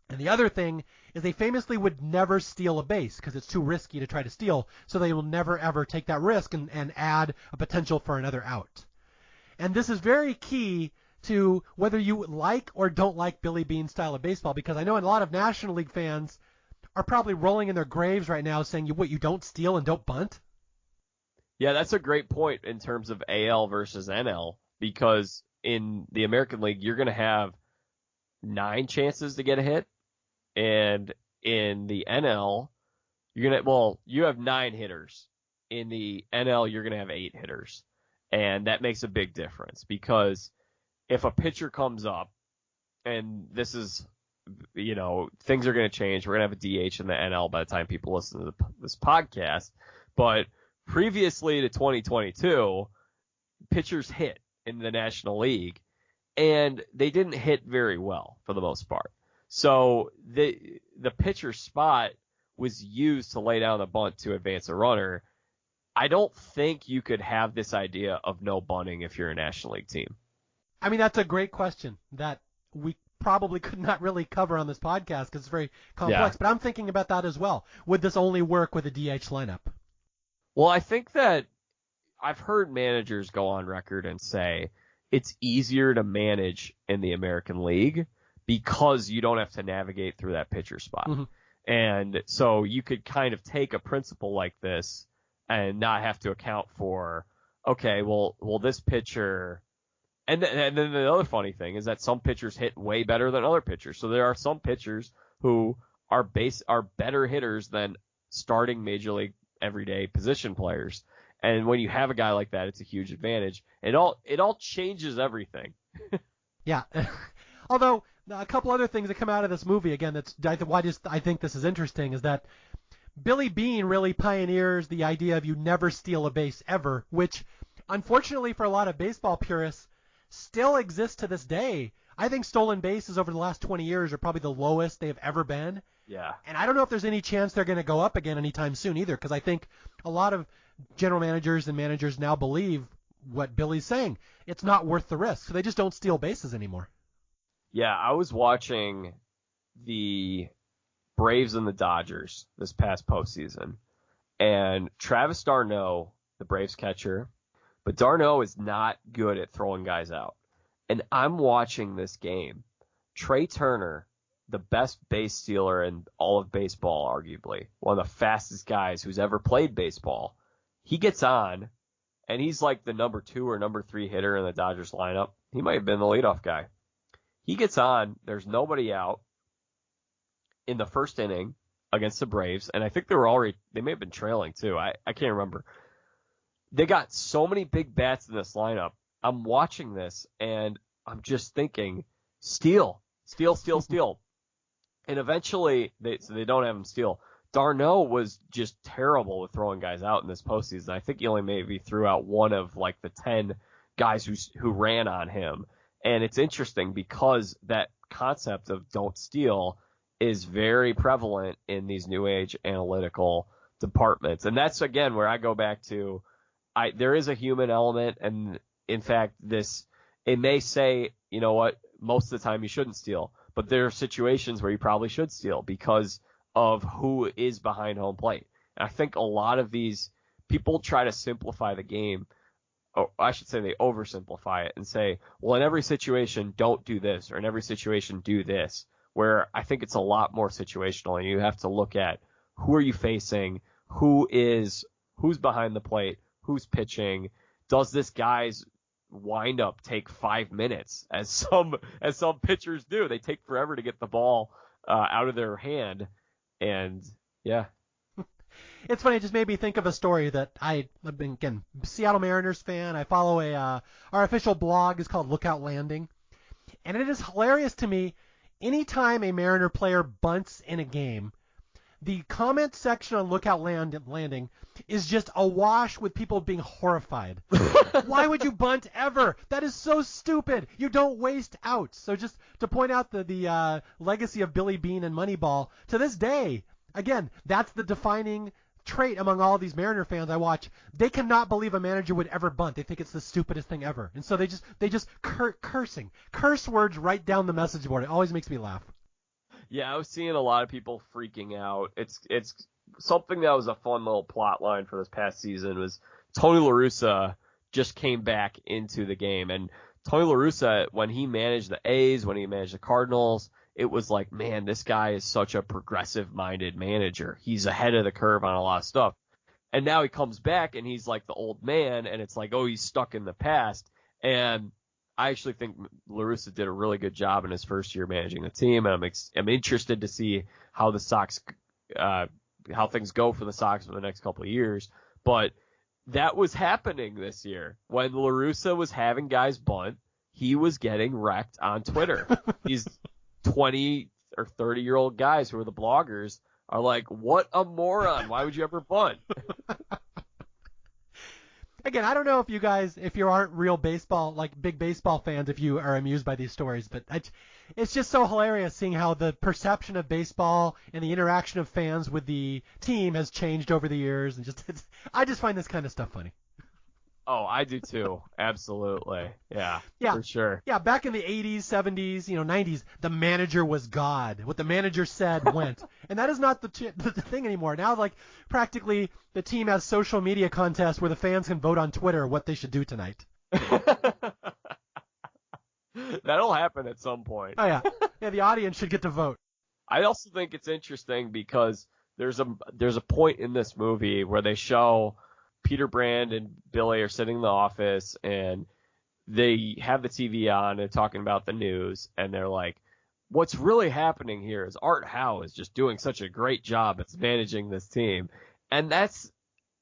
And the other thing is they famously would never steal a base because it's too risky to try to steal, so they will never ever take that risk and add a potential for another out. And this is very key to whether you like or don't like Billy Beane's style of baseball, because I know a lot of National League fans are probably rolling in their graves right now saying, you don't steal and don't bunt? Yeah, that's a great point in terms of AL versus NL, because in the American League, you're going to have 9 chances to get a hit. And in the NL, you have 9 hitters. In the NL, you're going to have 8 hitters. And that makes a big difference, because if a pitcher comes up, and this is, things are going to change. We're going to have a DH in the NL by the time people listen to this podcast. But previously to 2022, pitchers hit in the National League, and they didn't hit very well for the most part. So the pitcher spot was used to lay down the bunt to advance a runner. I don't think you could have this idea of no bunting if you're a National League team. I mean, that's a great question that we probably could not really cover on this podcast because it's very complex. Yeah. But I'm thinking about that as well. Would this only work with a DH lineup? Well, I think that I've heard managers go on record and say it's easier to manage in the American League because you don't have to navigate through that pitcher spot. Mm-hmm. And so you could kind of take a principle like this and not have to account for, okay, well, this pitcher, and then the other funny thing is that some pitchers hit way better than other pitchers. So there are some pitchers who are better hitters than starting major league everyday position players. And when you have a guy like that, it's a huge advantage. It all changes everything. Yeah. Although a couple other things that come out of this movie, again, I think this is interesting, is that Billy Beane really pioneers the idea of you never steal a base ever, which unfortunately for a lot of baseball purists still exists to this day. I think stolen bases over the last 20 years are probably the lowest they have ever been. Yeah. And I don't know if there's any chance they're going to go up again anytime soon either, because I think a lot of general managers and managers now believe what Billy's saying. It's not worth the risk, so they just don't steal bases anymore. Yeah, I was watching the Braves and the Dodgers this past postseason, and Travis d'Arnaud, the Braves catcher, but d'Arnaud is not good at throwing guys out. And I'm watching this game. Trey Turner, the best base stealer in all of baseball, arguably, one of the fastest guys who's ever played baseball, he gets on, and he's like the number 2 or number 3 hitter in the Dodgers lineup. He might have been the leadoff guy. He gets on, there's nobody out in the first inning against the Braves, and I think they may have been trailing too. I can't remember. They got so many big bats in this lineup. I'm watching this, and I'm just thinking, steal. And eventually, they don't have him steal. d'Arnaud was just terrible with throwing guys out in this postseason. I think he only maybe threw out one of like the 10 guys who ran on him. And it's interesting because that concept of don't steal is very prevalent in these new age analytical departments. And that's, again, where I go back to, there is a human element. And in fact, it may say, you know what, most of the time you shouldn't steal, but there are situations where you probably should steal because of who is behind home plate. And I think a lot of these people try to simplify the game. Or I should say they oversimplify it and say, well, in every situation, don't do this, or in every situation, do this, where I think it's a lot more situational, and you have to look at who are you facing, who's behind the plate, who's pitching, does this guy's windup take 5 minutes, as some pitchers do. They take forever to get the ball out of their hand, and yeah. It's funny, it just made me think of a story that I've been, again, Seattle Mariners fan. I follow our official blog is called Lookout Landing. And it is hilarious to me, anytime a Mariner player bunts in a game, the comment section on Lookout Landing is just awash with people being horrified. Why would you bunt ever? That is so stupid. You don't waste outs. So just to point out the legacy of Billy Beane and Moneyball, to this day, again, that's the defining trait among all these Mariner fans I watch. They cannot believe a manager would ever bunt. They think it's the stupidest thing ever. And so they just curse words right down the message board. It always makes me laugh. Yeah, I was seeing a lot of people freaking out. It's something that was a fun little plot line for this past season was Tony La Russa just came back into the game. And Tony La Russa, when he managed the A's, when he managed the Cardinals, it was like, man, this guy is such a progressive-minded manager. He's ahead of the curve on a lot of stuff. And now he comes back and he's like the old man, and it's like, oh, he's stuck in the past. And I actually think La Russa did a really good job in his first year managing the team, and I'm interested to see how the Sox, how things go for the Sox for the next couple of years. But that was happening this year. When La Russa was having guys bunt, he was getting wrecked on Twitter. These 20 or 30-year-old guys who are the bloggers are like, what a moron. Why would you ever bunt? Again, I don't know if you guys, if you aren't real baseball, like big baseball fans, if you are amused by these stories, but it's just so hilarious seeing how the perception of baseball and the interaction of fans with the team has changed over the years. And I just find this kind of stuff funny. Oh, I do too. Absolutely. Yeah, for sure. Yeah, back in the 80s, 70s, 90s, the manager was God. What the manager said went. And that is not the thing anymore. Now, like, practically the team has social media contests where the fans can vote on Twitter what they should do tonight. That'll happen at some point. Oh, yeah. Yeah, the audience should get to vote. I also think it's interesting because there's a point in this movie where they show Peter Brand and Billy are sitting in the office and they have the TV on and talking about the news, and they're like, what's really happening here is Art Howe is just doing such a great job at managing this team. And that's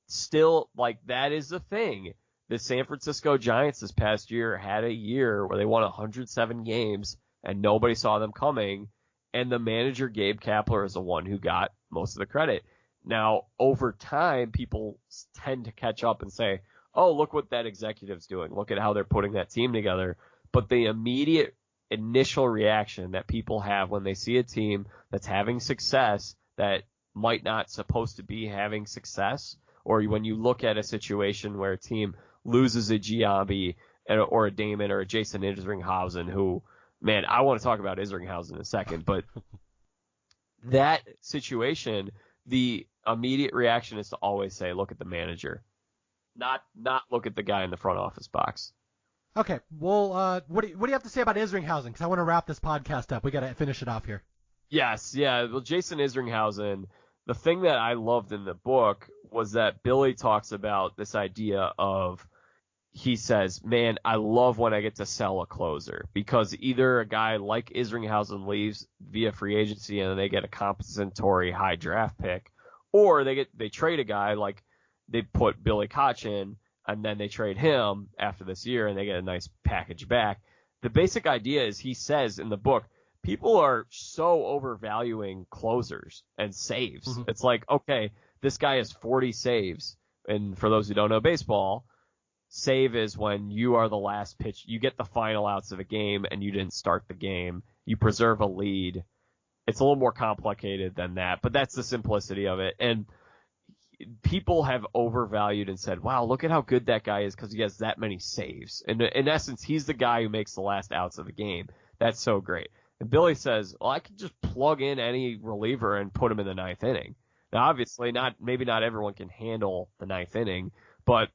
still, like, that is the thing. The San Francisco Giants this past year had a year where they won 107 games and nobody saw them coming, and the manager Gabe Kapler is the one who got most of the credit. Now, over time, people tend to catch up and say, oh, look what that executive's doing. Look at how they're putting that team together. But the immediate initial reaction that people have when they see a team that's having success that might not supposed to be having success, or when you look at a situation where a team loses a Giambi or a Damon or a Jason Isringhausen, who, man, I want to talk about Isringhausen in a second, but that situation, the immediate reaction is to always say, look at the manager, not look at the guy in the front office box. Okay, well, what do you have to say about Isringhausen? Because I want to wrap this podcast up. We got to finish it off here. Yes, yeah. Well, Jason Isringhausen, the thing that I loved in the book was that Billy talks about this idea of, he says, man, I love when I get to sell a closer, because either a guy like Isringhausen leaves via free agency and then they get a compensatory high draft pick, or they trade a guy, like they put Billy Koch in and then they trade him after this year and they get a nice package back. The basic idea is, he says in the book, people are so overvaluing closers and saves. Mm-hmm. It's like, okay, this guy has 40 saves. And for those who don't know baseball, save is when you are the last pitch. You get the final outs of a game and you didn't start the game. You preserve a lead. It's a little more complicated than that, but that's the simplicity of it. And people have overvalued and said, wow, look at how good that guy is because he has that many saves. And in essence, he's the guy who makes the last outs of the game. That's so great. And Billy says, well, I can just plug in any reliever and put him in the ninth inning. Now, obviously, maybe not everyone can handle the ninth inning, but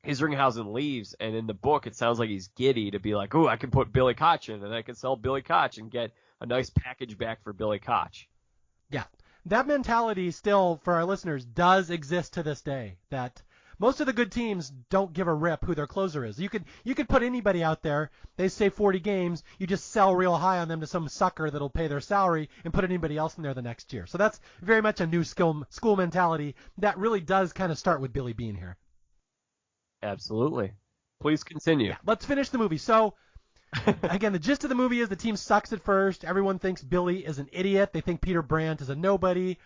Isringhausen leaves, and in the book, it sounds like he's giddy to be like, oh, I can put Billy Koch in, and I can sell Billy Koch and get a nice package back for Billy Koch. Yeah. That mentality still, for our listeners, does exist to this day, that most of the good teams don't give a rip who their closer is. You could put anybody out there, they say 40 games, you just sell real high on them to some sucker that'll pay their salary and put anybody else in there the next year. So that's very much a new school mentality that really does kind of start with Billy Bean here. Absolutely. Please continue. Yeah, let's finish the movie. So, again, the gist of the movie is the team sucks at first. Everyone thinks Billy is an idiot. They think Peter Brandt is a nobody.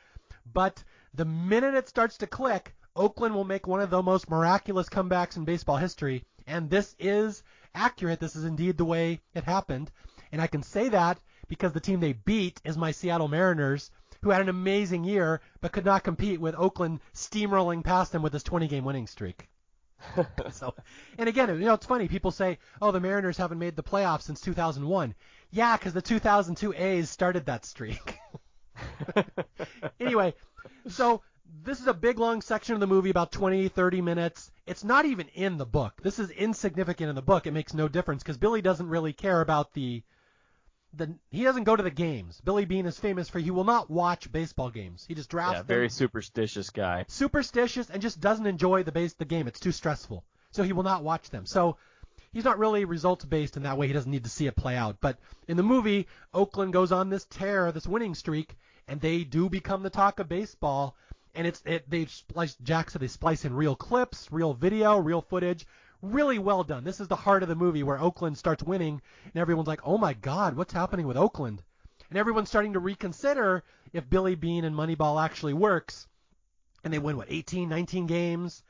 But the minute it starts to click, Oakland will make one of the most miraculous comebacks in baseball history. And this is accurate. This is indeed the way it happened. And I can say that because the team they beat is my Seattle Mariners, who had an amazing year but could not compete with Oakland steamrolling past him with his 20-game winning streak. So, and again, it's funny. People say, oh, the Mariners haven't made the playoffs since 2001. Yeah, because the 2002 A's started that streak. Anyway, so this is a big, long section of the movie, about 20, 30 minutes. It's not even in the book. This is insignificant in the book. It makes no difference because Billy doesn't really care about he doesn't go to the games. Billy Beane is famous for he will not watch baseball games. He just drafts them. Very superstitious guy. Superstitious and just doesn't enjoy the game. It's too stressful. So he will not watch them. So he's not really results-based in that way. He doesn't need to see it play out. But in the movie, Oakland goes on this tear, this winning streak, and they do become the talk of baseball. And Jack said they splice in real clips, real video, real footage. Really well done. This is the heart of the movie where Oakland starts winning, and everyone's like, oh my God, what's happening with Oakland? And everyone's starting to reconsider if Billy Beane and Moneyball actually works. And they win, 18, 19 games?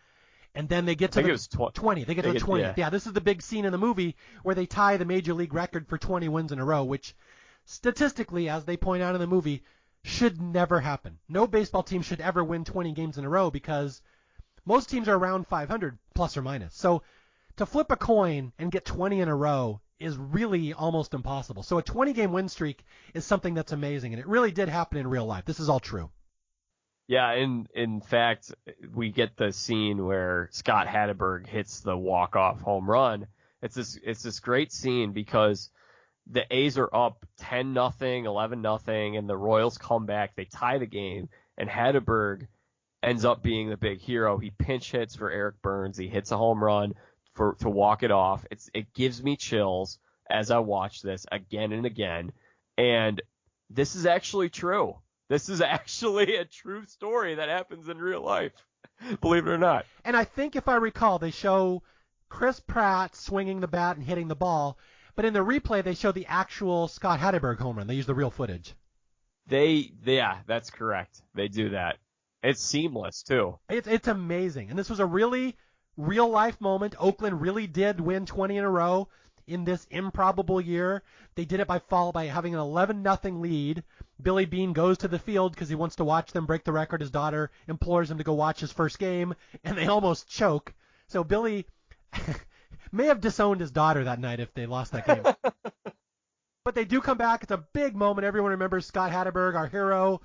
And then they get to the 20. They get to the 20th. Yeah, this is the big scene in the movie where they tie the major league record for 20 wins in a row, which statistically, as they point out in the movie, should never happen. No baseball team should ever win 20 games in a row because most teams are around 500 plus or minus. So to flip a coin and get 20 in a row is really almost impossible. So a 20-game win streak is something that's amazing, and it really did happen in real life. This is all true. Yeah, in fact, we get the scene where Scott Hatteberg hits the walk-off home run. It's this great scene because the A's are up 10-0, 11-0, and the Royals come back. They tie the game, and Hatteberg ends up being the big hero. He pinch hits for Eric Burns. He hits a home run to walk it off. It gives me chills as I watch this again and again. And this is actually true. This is actually a true story that happens in real life, believe it or not. And I think if I recall, they show Chris Pratt swinging the bat and hitting the ball, but in the replay they show the actual Scott Hatteberg home run. They use the real footage. Yeah, that's correct. They do that. It's seamless too. It's amazing. And this was a really real life moment. Oakland really did win 20 in a row in this improbable year. They did it by having an 11-0 lead. Billy Beane goes to the field because he wants to watch them break the record. His daughter implores him to go watch his first game, and they almost choke. So Billy may have disowned his daughter that night if they lost that game. But they do come back. It's a big moment. Everyone remembers Scott Hatteberg, our hero.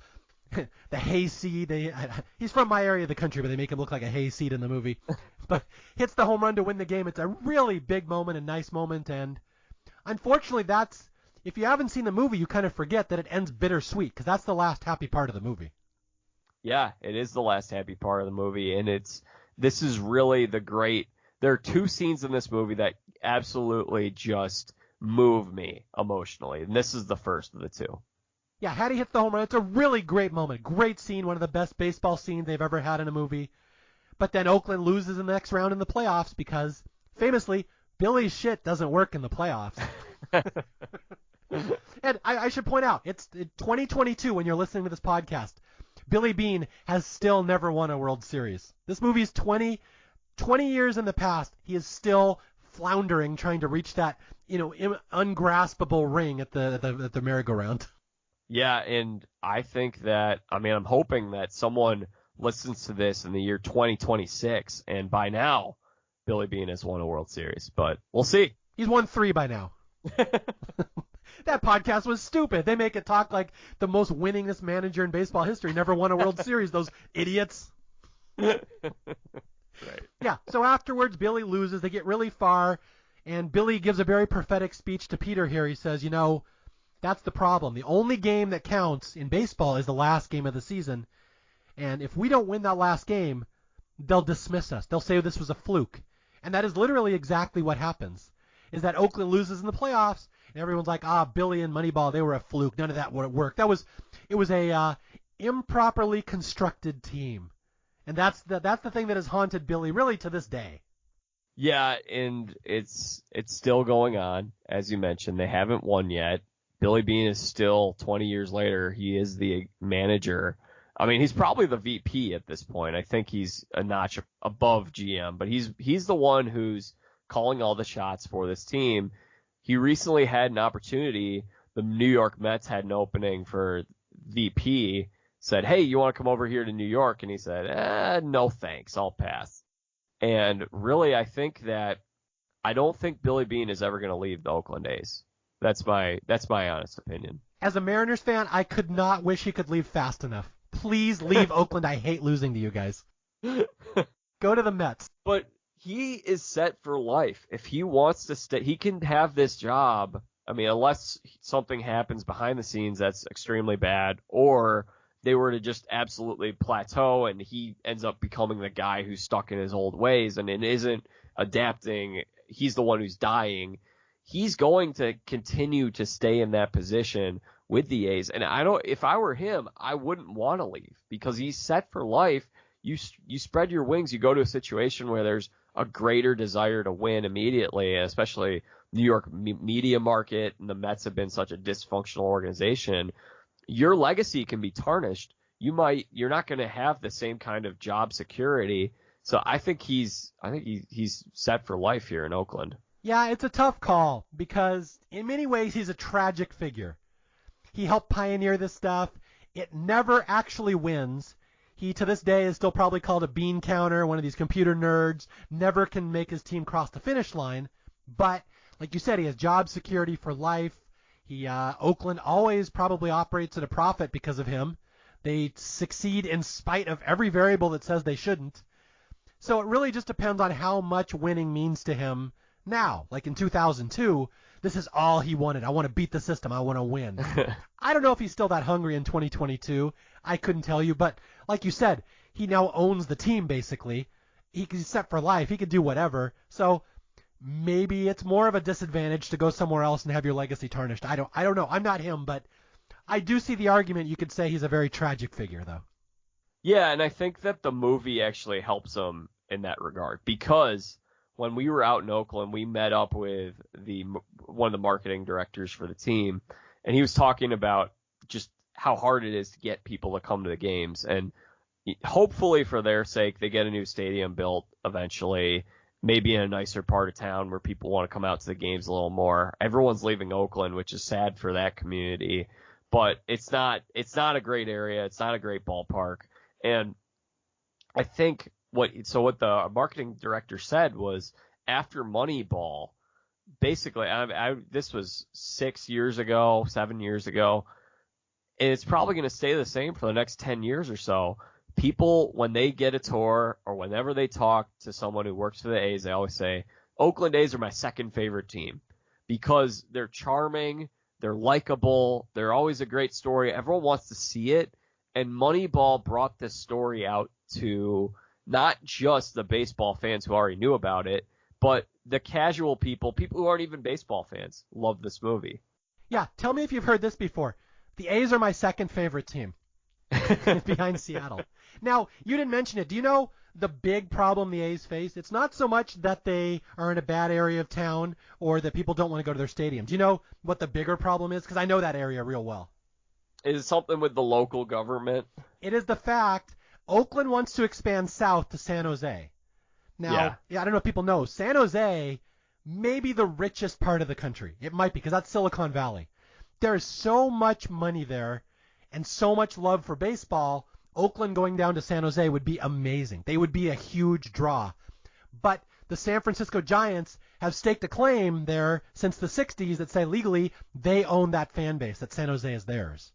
The hayseed. He's from my area of the country, but they make him look like a hayseed in the movie. But hits the home run to win the game. It's a really big moment, a nice moment, and unfortunately, if you haven't seen the movie, you kind of forget that it ends bittersweet because that's the last happy part of the movie. Yeah, it is the last happy part of the movie, and this is really the great. There are two scenes in this movie that absolutely just move me emotionally, and this is the first of the two. Yeah, Hattie hits the home run. It's a really great moment. Great scene. One of the best baseball scenes they've ever had in a movie. But then Oakland loses in the next round in the playoffs because, famously, Billy's shit doesn't work in the playoffs. And I should point out, it's 2022 when you're listening to this podcast. Billy Beane has still never won a World Series. This movie's 20 years in the past. He is still floundering trying to reach that, ungraspable ring at the merry-go-round. Yeah, and I think that, I'm hoping that someone listens to this in the year 2026, and by now, Billy Beane has won a World Series, but we'll see. He's won 3 by now. That podcast was stupid. They make it talk like the most winningest manager in baseball history never won a World Series, those idiots. Right. Yeah, so afterwards, Billy loses. They get really far, and Billy gives a very prophetic speech to Peter here. He says, that's the problem. The only game that counts in baseball is the last game of the season. And if we don't win that last game, they'll dismiss us. They'll say this was a fluke. And that is literally exactly what happens, is that Oakland loses in the playoffs, and everyone's like, Billy and Moneyball, they were a fluke. None of that would work. It was a improperly constructed team. And that's the thing that has haunted Billy really to this day. Yeah, and it's still going on. As you mentioned, they haven't won yet. Billy Beane is still, 20 years later, he is the manager. He's probably the VP at this point. I think he's a notch above GM, but he's the one who's calling all the shots for this team. He recently had an opportunity. The New York Mets had an opening for VP, said, hey, you want to come over here to New York? And he said, no thanks, I'll pass. And really, I don't think Billy Beane is ever going to leave the Oakland A's. That's my honest opinion. As a Mariners fan, I could not wish he could leave fast enough. Please leave Oakland. I hate losing to you guys. Go to the Mets. But he is set for life. If he wants to stay, he can have this job. I mean, unless something happens behind the scenes that's extremely bad, or they were to just absolutely plateau and he ends up becoming the guy who's stuck in his old ways and it isn't adapting. He's the one who's dying. He's going to continue to stay in that position with the A's. And if I were him, I wouldn't want to leave because he's set for life. You spread your wings. You go to a situation where there's a greater desire to win immediately, especially New York media market, and the Mets have been such a dysfunctional organization. Your legacy can be tarnished. You're not going to have the same kind of job security. So I think he's set for life here in Oakland. Yeah, it's a tough call because in many ways he's a tragic figure. He helped pioneer this stuff. It never actually wins. He, to this day, is still probably called a bean counter, one of these computer nerds, never can make his team cross the finish line. But, like you said, he has job security for life. Oakland always probably operates at a profit because of him. They succeed in spite of every variable that says they shouldn't. So it really just depends on how much winning means to him now. Like in 2002, this is all he wanted. I want to beat the system. I want to win. I don't know if he's still that hungry in 2022. I couldn't tell you. But like you said, he now owns the team, basically. He's set for life. He could do whatever. So maybe it's more of a disadvantage to go somewhere else and have your legacy tarnished. I don't know. I'm not him, but I do see the argument. You could say he's a very tragic figure, though. Yeah, and I think that the movie actually helps him in that regard because when we were out in Oakland, we met up with one of the marketing directors for the team, and he was talking about just how hard it is to get people to come to the games. And hopefully for their sake, they get a new stadium built eventually, maybe in a nicer part of town where people want to come out to the games a little more. Everyone's leaving Oakland, which is sad for that community, but it's not a great area. It's not a great ballpark. And I think what the marketing director said was after Moneyball, basically, this was 7 years ago, and it's probably going to stay the same for the next 10 years or so. People, when they get a tour or whenever they talk to someone who works for the A's, they always say, Oakland A's are my second favorite team because they're charming, they're likable, they're always a great story. Everyone wants to see it, and Moneyball brought this story out to not just the baseball fans who already knew about it, but the casual people who aren't even baseball fans, love this movie. Yeah, tell me if you've heard this before. The A's are my second favorite team behind Seattle. Now, you didn't mention it. Do you know the big problem the A's face? It's not so much that they are in a bad area of town or that people don't want to go to their stadium. Do you know what the bigger problem is? Because I know that area real well. Is it something with the local government? It is the fact Oakland wants to expand south to San Jose. Now, I don't know if people know, San Jose may be the richest part of the country. It might be, because that's Silicon Valley. There is so much money there and so much love for baseball. Oakland going down to San Jose would be amazing. They would be a huge draw. But the San Francisco Giants have staked a claim there since the 60s that say legally they own that fan base, that San Jose is theirs,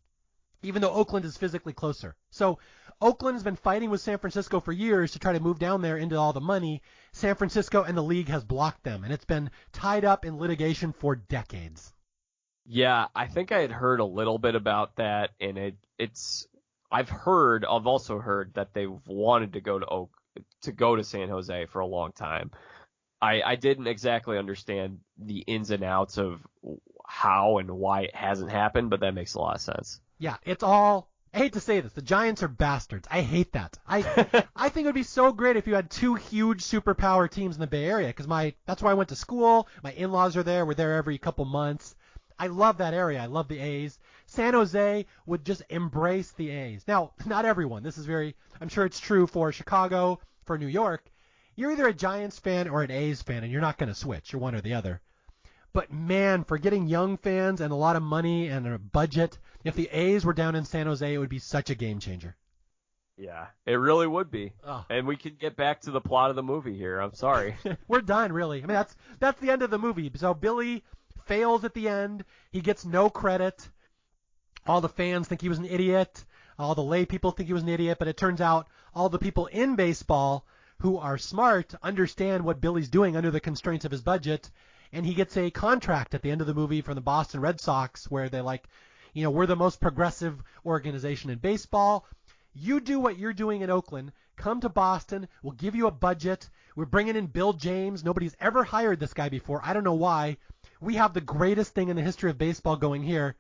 even though Oakland is physically closer. So Oakland has been fighting with San Francisco for years to try to move down there into all the money. San Francisco and the league has blocked them, and it's been tied up in litigation for decades. Yeah, I think I had heard a little bit about that, and I've also heard that they've wanted to go to San Jose for a long time. I didn't exactly understand the ins and outs of how and why it hasn't happened, but that makes a lot of sense. Yeah, it's all, I hate to say this, the Giants are bastards. I hate that. I think it would be so great if you had two huge superpower teams in the Bay Area, because that's where I went to school. My in-laws are there. We're there every couple months. I love that area. I love the A's. San Jose would just embrace the A's. Now, not everyone. I'm sure it's true for Chicago, for New York. You're either a Giants fan or an A's fan, and you're not going to switch. You're one or the other. But man, for getting young fans and a lot of money and a budget, if the A's were down in San Jose, it would be such a game changer. Yeah, it really would be. Oh. And we can get back to the plot of the movie here. I'm sorry. We're done, really. I mean, that's the end of the movie. So Billy fails at the end. He gets no credit. All the fans think he was an idiot. All the lay people think he was an idiot. But it turns out all the people in baseball who are smart understand what Billy's doing under the constraints of his budget. And he gets a contract at the end of the movie from the Boston Red Sox where they're like, we're the most progressive organization in baseball. You do what you're doing in Oakland. Come to Boston. We'll give you a budget. We're bringing in Bill James. Nobody's ever hired this guy before. I don't know why. We have the greatest thing in the history of baseball going here.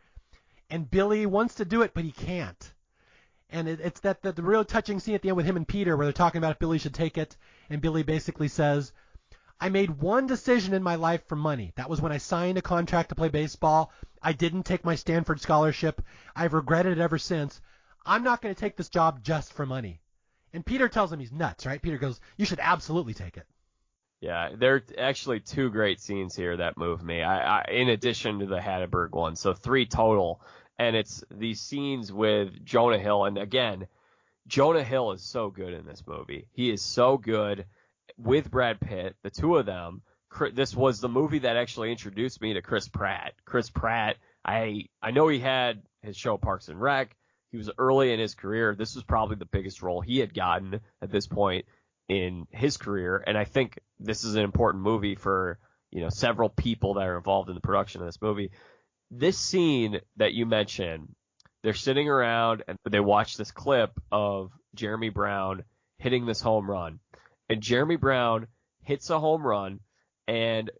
And Billy wants to do it, but he can't. And it's that the real touching scene at the end with him and Peter where they're talking about if Billy should take it. And Billy basically says, I made one decision in my life for money. That was when I signed a contract to play baseball. I didn't take my Stanford scholarship. I've regretted it ever since. I'm not going to take this job just for money. And Peter tells him he's nuts, right? Peter goes, you should absolutely take it. Yeah, there are actually two great scenes here that move me, I in addition to the Hatterberg one. So 3 total. And it's these scenes with Jonah Hill. And again, Jonah Hill is so good in this movie. He is so good with Brad Pitt, the two of them. This was the movie that actually introduced me to Chris Pratt. Chris Pratt, I know he had his show Parks and Rec. He was early in his career. This was probably the biggest role he had gotten at this point in his career. And I think this is an important movie for, several people that are involved in the production of this movie. This scene that you mentioned, they're sitting around and they watch this clip of Jeremy Brown hitting this home run. And Jeremy Brown hits a home run and,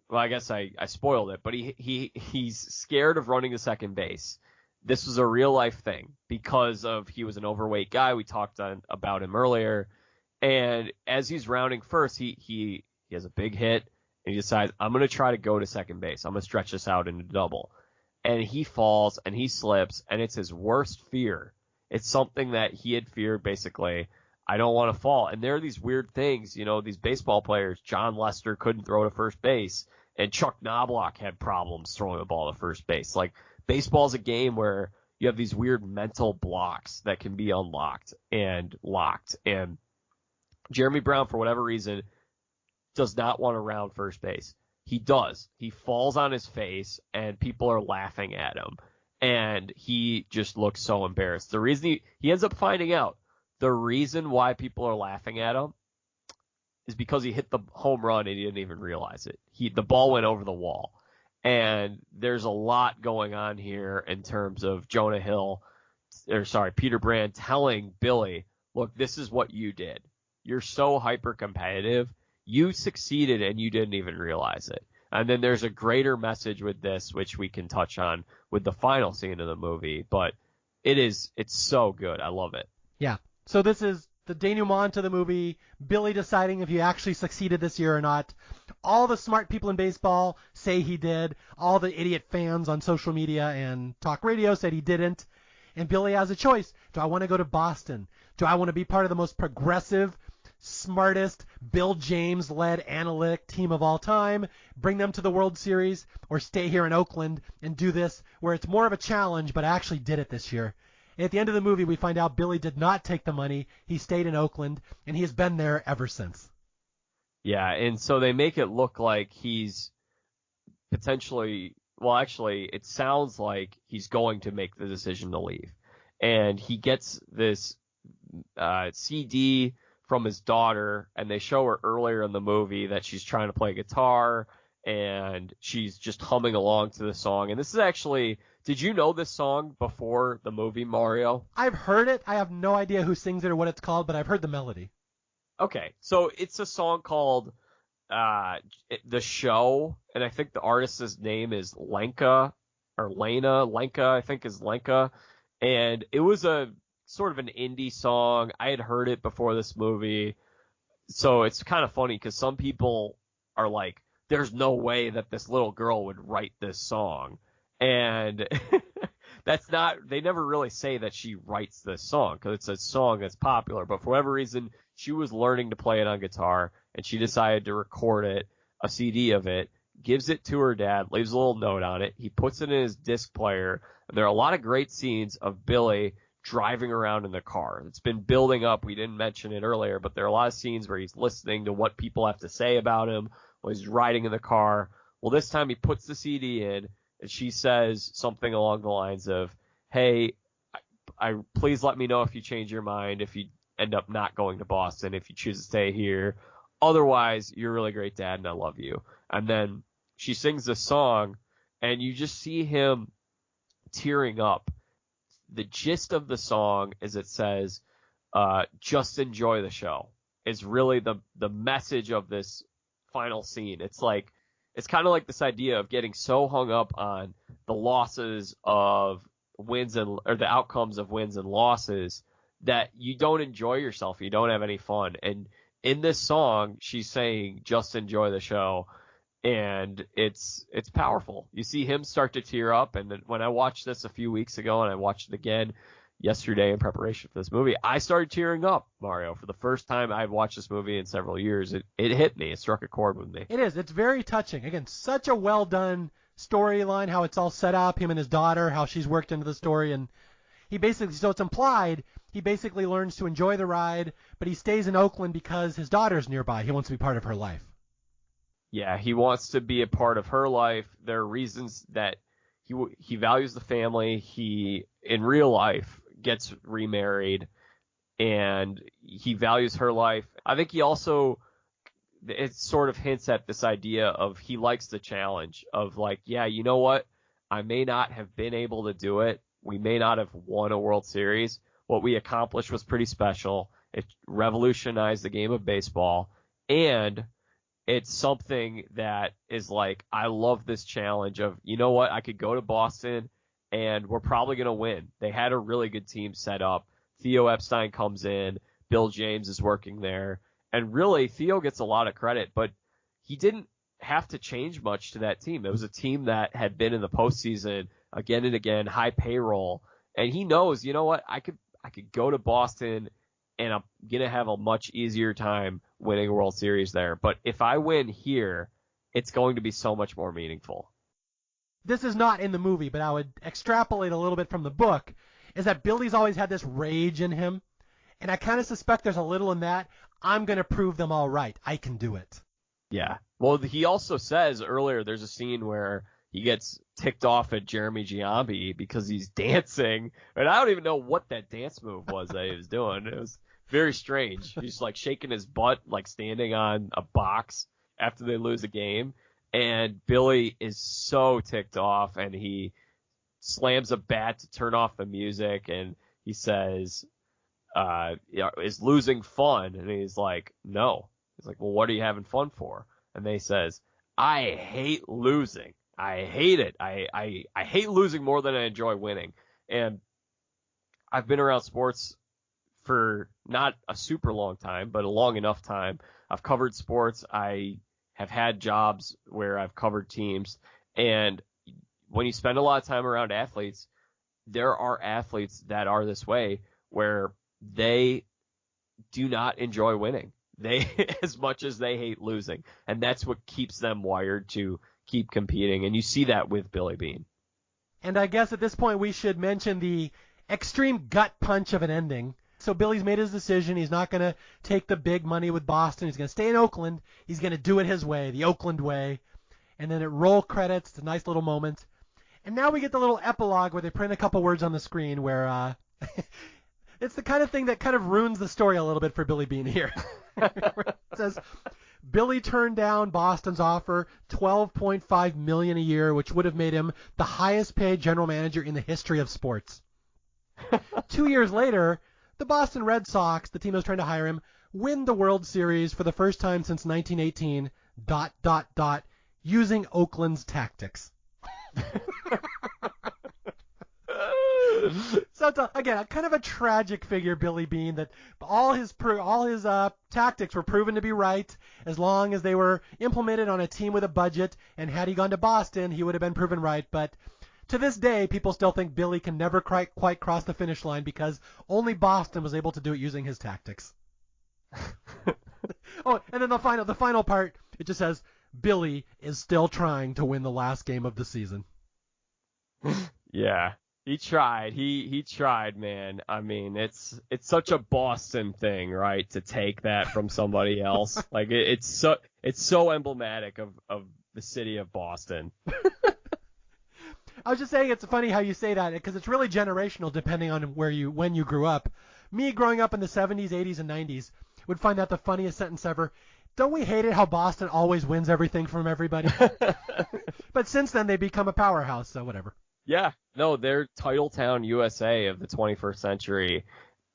well, I guess I spoiled it, but he's scared of running to second base. This was a real life thing because of he was an overweight guy. We talked about him earlier. And as he's rounding first, he has a big hit and he decides, I'm going to try to go to second base. I'm going to stretch this out into double. And he falls and he slips and it's his worst fear. It's something that he had feared basically. I don't want to fall. And there are these weird things, these baseball players. John Lester couldn't throw to first base and Chuck Knobloch had problems throwing the ball to first base. Like, baseball is a game where you have these weird mental blocks that can be unlocked and locked. And Jeremy Brown, for whatever reason, does not want to round first base. He does. He falls on his face, and people are laughing at him. And he just looks so embarrassed. The reason he ends up finding out the reason why people are laughing at him is because he hit the home run and he didn't even realize it. The ball went over the wall. And there's a lot going on here in terms of Peter Brand telling Billy, look, this is what you did. You're so hyper competitive. You succeeded and you didn't even realize it. And then there's a greater message with this, which we can touch on with the final scene of the movie. But it's so good. I love it. Yeah. So this is the denouement to the movie, Billy deciding if he actually succeeded this year or not. All the smart people in baseball say he did. All the idiot fans on social media and talk radio said he didn't. And Billy has a choice. Do I want to go to Boston? Do I want to be part of the most progressive, smartest, Bill James-led analytic team of all time, bring them to the World Series, or stay here in Oakland and do this where it's more of a challenge, but I actually did it this year? And at the end of the movie, we find out Billy did not take the money. He stayed in Oakland, and he has been there ever since. Yeah, and so they make it look like he's potentially, well, actually, it sounds like he's going to make the decision to leave. And he gets this CD from his daughter, and they show her earlier in the movie that she's trying to play guitar, and she's just humming along to the song. And this is actually... Did you know this song before the movie, Mario? I've heard it. I have no idea who sings it or what it's called, but I've heard the melody. Okay, so it's a song called The Show, and I think the artist's name is Lenka, or Lena. Lenka, I think is Lenka. And it was a sort of an indie song. I had heard it before this movie. So it's kind of funny because some people are like, there's no way that this little girl would write this song. And they never really say that she writes this song because it's a song that's popular. But for whatever reason, she was learning to play it on guitar and she decided to record it, a CD of it, gives it to her dad, leaves a little note on it. He puts it in his disc player. And there are a lot of great scenes of Billy driving around in the car. It's been building up. We didn't mention it earlier, but there are a lot of scenes where he's listening to what people have to say about him while he's riding in the car. Well, this time he puts the CD in, and she says something along the lines of, hey, I please let me know if you change your mind, if you end up not going to Boston, if you choose to stay here. Otherwise, you're a really great dad, and I love you. And then she sings this song, and you just see him tearing up. The gist of the song is it says, just enjoy the show. Is really the message of this final scene. It's kind of like this idea of getting so hung up on the losses of wins or the outcomes of wins and losses that you don't enjoy yourself. You don't have any fun. And in this song, she's saying, just enjoy the show. And it's powerful. You see him start to tear up. And then when I watched this a few weeks ago and I watched it again yesterday in preparation for this movie, I started tearing up, Mario. For the first time I've watched this movie in several years, it hit me. It struck a chord with me. It is. It's very touching. Again, such a well-done storyline, how it's all set up, him and his daughter, how she's worked into the story. And he basically, so it's implied, he basically learns to enjoy the ride, but he stays in Oakland because his daughter's nearby. He wants to be part of her life. Yeah, he wants to be a part of her life. There are reasons that he values the family. He, in real life, gets remarried, and he values her life. I think he also, it sort of hints at this idea of he likes the challenge of like, yeah, you know what? I may not have been able to do it. We may not have won a World Series. What we accomplished was pretty special. It revolutionized the game of baseball, and it's something that is like, I love this challenge of, you know what, I could go to Boston and we're probably going to win. They had a really good team set up. Theo Epstein comes in. Bill James is working there. And really, Theo gets a lot of credit, but he didn't have to change much to that team. It was a team that had been in the postseason again and again, high payroll. And he knows, you know what, I could go to Boston and I'm going to have a much easier time winning a World Series there. But if I win here, it's going to be so much more meaningful. This is not in the movie, but I would extrapolate a little bit from the book, is that Billy's always had this rage in him. And I kind of suspect there's a little in that. I'm going to prove them all right. I can do it. Yeah. Well, he also says earlier there's a scene where he gets ticked off at Jeremy Giambi because he's dancing. And I don't even know what that dance move was that he was doing. It was very strange. He's like shaking his butt, like standing on a box after they lose a game. And Billy is so ticked off, and he slams a bat to turn off the music, and he says, is losing fun? And he's like, no. He's like, well, what are you having fun for? And they says, I hate losing. I hate it. I hate losing more than I enjoy winning. And I've been around sports for not a super long time, but a long enough time. I've covered sports. I have had jobs where I've covered teams. And when you spend a lot of time around athletes, there are athletes that are this way where they do not enjoy winning. They, as much as they hate losing. And that's what keeps them wired to keep competing. And you see that with Billy Beane. And I guess at this point we should mention the extreme gut punch of an ending. So Billy's made his decision. He's not going to take the big money with Boston. He's going to stay in Oakland. He's going to do it his way, the Oakland way. And then it roll credits. It's a nice little moment. And now we get the little epilogue where they print a couple words on the screen where it's the kind of thing that kind of ruins the story a little bit for Billy Beane here. It says, Billy turned down Boston's offer, $12.5 million a year, which would have made him the highest paid general manager in the history of sports. 2 years later, the Boston Red Sox, the team that was trying to hire him, win the World Series for the first time since 1918, ... using Oakland's tactics. So it's again, kind of a tragic figure, Billy Beane, that all his tactics were proven to be right as long as they were implemented on a team with a budget, and had he gone to Boston, he would have been proven right. But to this day, people still think Billy can never quite cross the finish line because only Boston was able to do it using his tactics. Oh, and then the final part, it just says, Billy is still trying to win the last game of the season. Yeah, he tried. He tried, man. I mean, it's such a Boston thing, right? To take that from somebody else. Like it's so emblematic of the city of Boston. I was just saying it's funny how you say that because it's really generational depending on when you grew up. Me growing up in the 70s, 80s, and 90s would find that the funniest sentence ever. Don't we hate it how Boston always wins everything from everybody? But since then, they become a powerhouse, so whatever. Yeah, no, they're Titletown USA of the 21st century.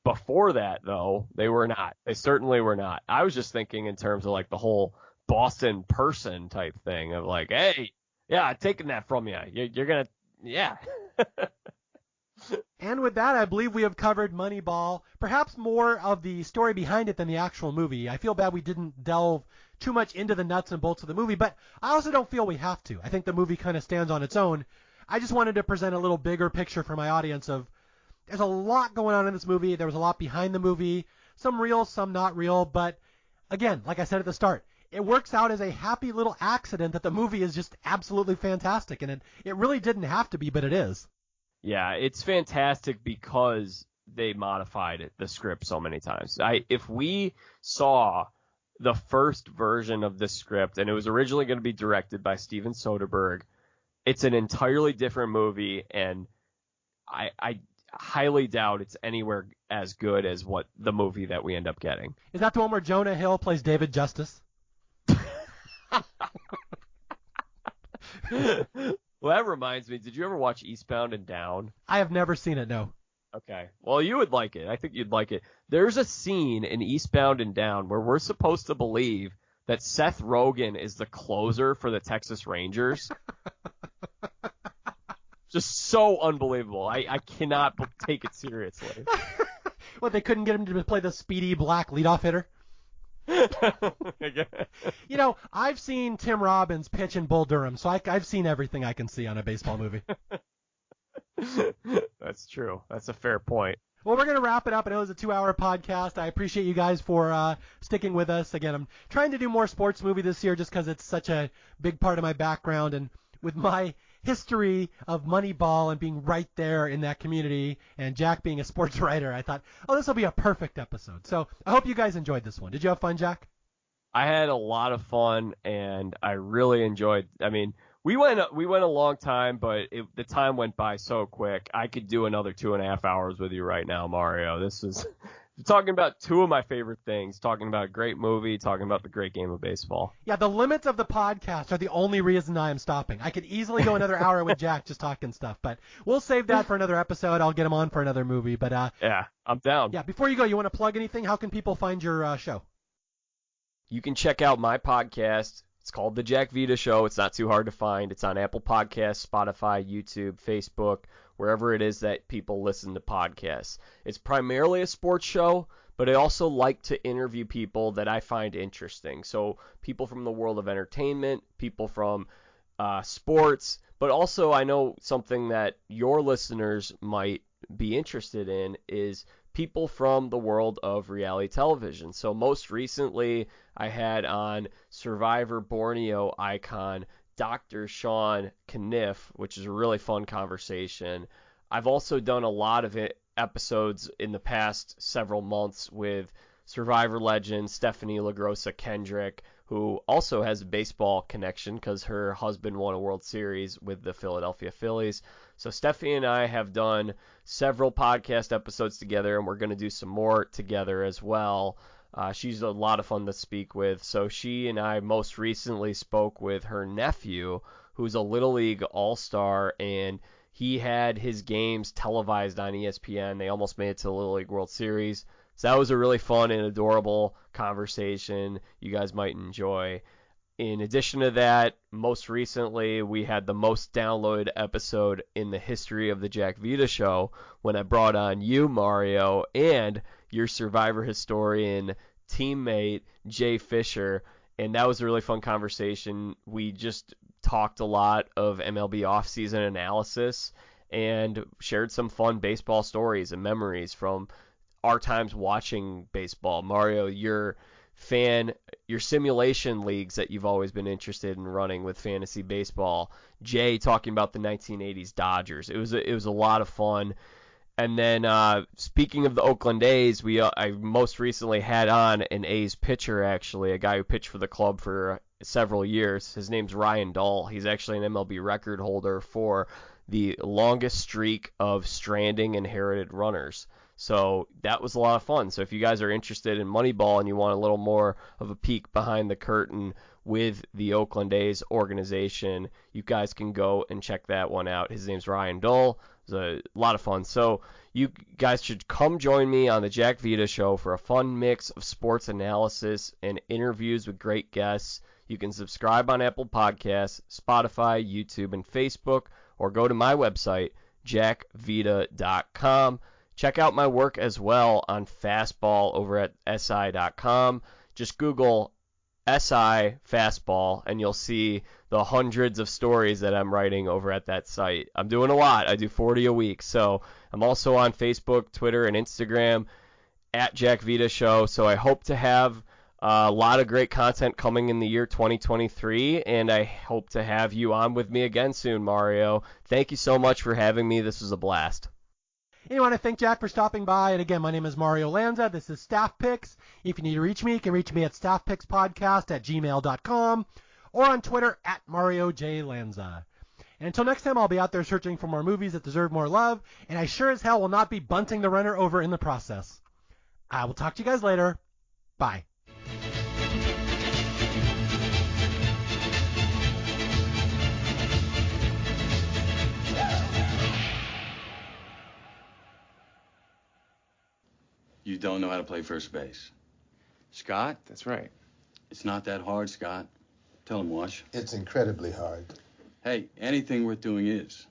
Before that, though, they were not. They certainly were not. I was just thinking in terms of like the whole Boston person type thing of like, hey, yeah, I'm taking that from you. You're going to, yeah. And with that, I believe we have covered Moneyball, perhaps more of the story behind it than the actual movie. I feel bad we didn't delve too much into the nuts and bolts of the movie, but I also don't feel we have to. I think the movie kind of stands on its own. I just wanted to present a little bigger picture for my audience of there's a lot going on in this movie. There was a lot behind the movie, some real, some not real, but again, like I said at the start, it works out as a happy little accident that the movie is just absolutely fantastic, and it really didn't have to be, but it is. Yeah, it's fantastic because they modified the script so many times. If we saw the first version of the script, and it was originally going to be directed by Steven Soderbergh, it's an entirely different movie, and I highly doubt it's anywhere as good as what the movie that we end up getting. Is that the one where Jonah Hill plays David Justice? Well, that reminds me, did you ever watch Eastbound and Down? I have never seen it, no. Okay. Well, you would like it. I think you'd like it. There's a scene in Eastbound and Down where we're supposed to believe that Seth Rogen is the closer for the Texas Rangers. Just so unbelievable. I cannot take it seriously. What, they couldn't get him to play the speedy black leadoff hitter? You know, I've seen Tim Robbins pitch in Bull Durham, so I've seen everything I can see on a baseball movie. That's true. That's a fair point. Well, we're going to wrap it up. I know it was a 2-hour podcast. I appreciate you guys for sticking with us. Again, I'm trying to do more sports movie this year just because it's such a big part of my background. And with my history of Moneyball and being right there in that community and Jack being a sports writer, I thought, oh, this will be a perfect episode. So I hope you guys enjoyed this one. Did you have fun, Jack? I had a lot of fun, and I really enjoyed. I mean, we went a long time, but the time went by so quick. I could do another 2.5 hours with you right now, Mario. This is talking about two of my favorite things, talking about a great movie, talking about the great game of baseball. Yeah, the limits of the podcast are the only reason I am stopping. I could easily go another hour with Jack just talking stuff, but we'll save that for another episode. I'll get him on for another movie. But yeah, I'm down. Yeah, before you go, you want to plug anything? How can people find your show? You can check out my podcast. It's called The Jack Vita Show. It's not too hard to find. It's on Apple Podcasts, Spotify, YouTube, Facebook, wherever it is that people listen to podcasts. It's primarily a sports show, but I also like to interview people that I find interesting. So people from the world of entertainment, people from sports, but also I know something that your listeners might be interested in is people from the world of reality television. So most recently, I had on Survivor Borneo icon Dr. Sean Caniff, which is a really fun conversation. I've also done a lot of episodes in the past several months with Survivor legend Stephanie LaGrossa Kendrick, who also has a baseball connection because her husband won a World Series with the Philadelphia Phillies. So Stephanie and I have done several podcast episodes together, and we're going to do some more together as well. She's a lot of fun to speak with. So she and I most recently spoke with her nephew, who's a Little League All-Star, and he had his games televised on ESPN. They almost made it to the Little League World Series. So that was a really fun and adorable conversation you guys might enjoy. In addition to that, most recently, we had the most downloaded episode in the history of the Jack Vita Show when I brought on you, Mario, and your Survivor historian teammate, Jay Fisher. And that was a really fun conversation. We just talked a lot of MLB offseason analysis and shared some fun baseball stories and memories from our times watching baseball. Mario, your your simulation leagues that you've always been interested in running with fantasy baseball. Jay talking about the 1980s Dodgers. It was a lot of fun. And then speaking of the Oakland A's, I most recently had on an A's pitcher, actually, a guy who pitched for the club for several years. His name's Ryan Dahl. He's actually an MLB record holder for the longest streak of stranding inherited runners. So that was a lot of fun. So if you guys are interested in Moneyball and you want a little more of a peek behind the curtain with the Oakland A's organization, you guys can go and check that one out. His name's Ryan Dole. It was a lot of fun. So you guys should come join me on the Jack Vita Show for a fun mix of sports analysis and interviews with great guests. You can subscribe on Apple Podcasts, Spotify, YouTube, and Facebook, or go to my website, jackvita.com. Check out my work as well on Fastball over at si.com. Just Google SI Fastball, and you'll see the hundreds of stories that I'm writing over at that site. I'm doing a lot. I do 40 a week. So I'm also on Facebook, Twitter, and Instagram at Jack Vita Show. So I hope to have a lot of great content coming in the year 2023, and I hope to have you on with me again soon, Mario. Thank you so much for having me. This was a blast. And I want to thank Jack for stopping by. And again, my name is Mario Lanza. This is Staff Picks. If you need to reach me, you can reach me at staffpickspodcast@gmail.com or on Twitter at Mario J. Lanza. And until next time, I'll be out there searching for more movies that deserve more love, and I sure as hell will not be bunting the runner over in the process. I will talk to you guys later. Bye. You don't know how to play first base. Scott? That's right. It's not that hard, Scott. Tell him, Wash. It's incredibly hard. Hey, anything worth doing is.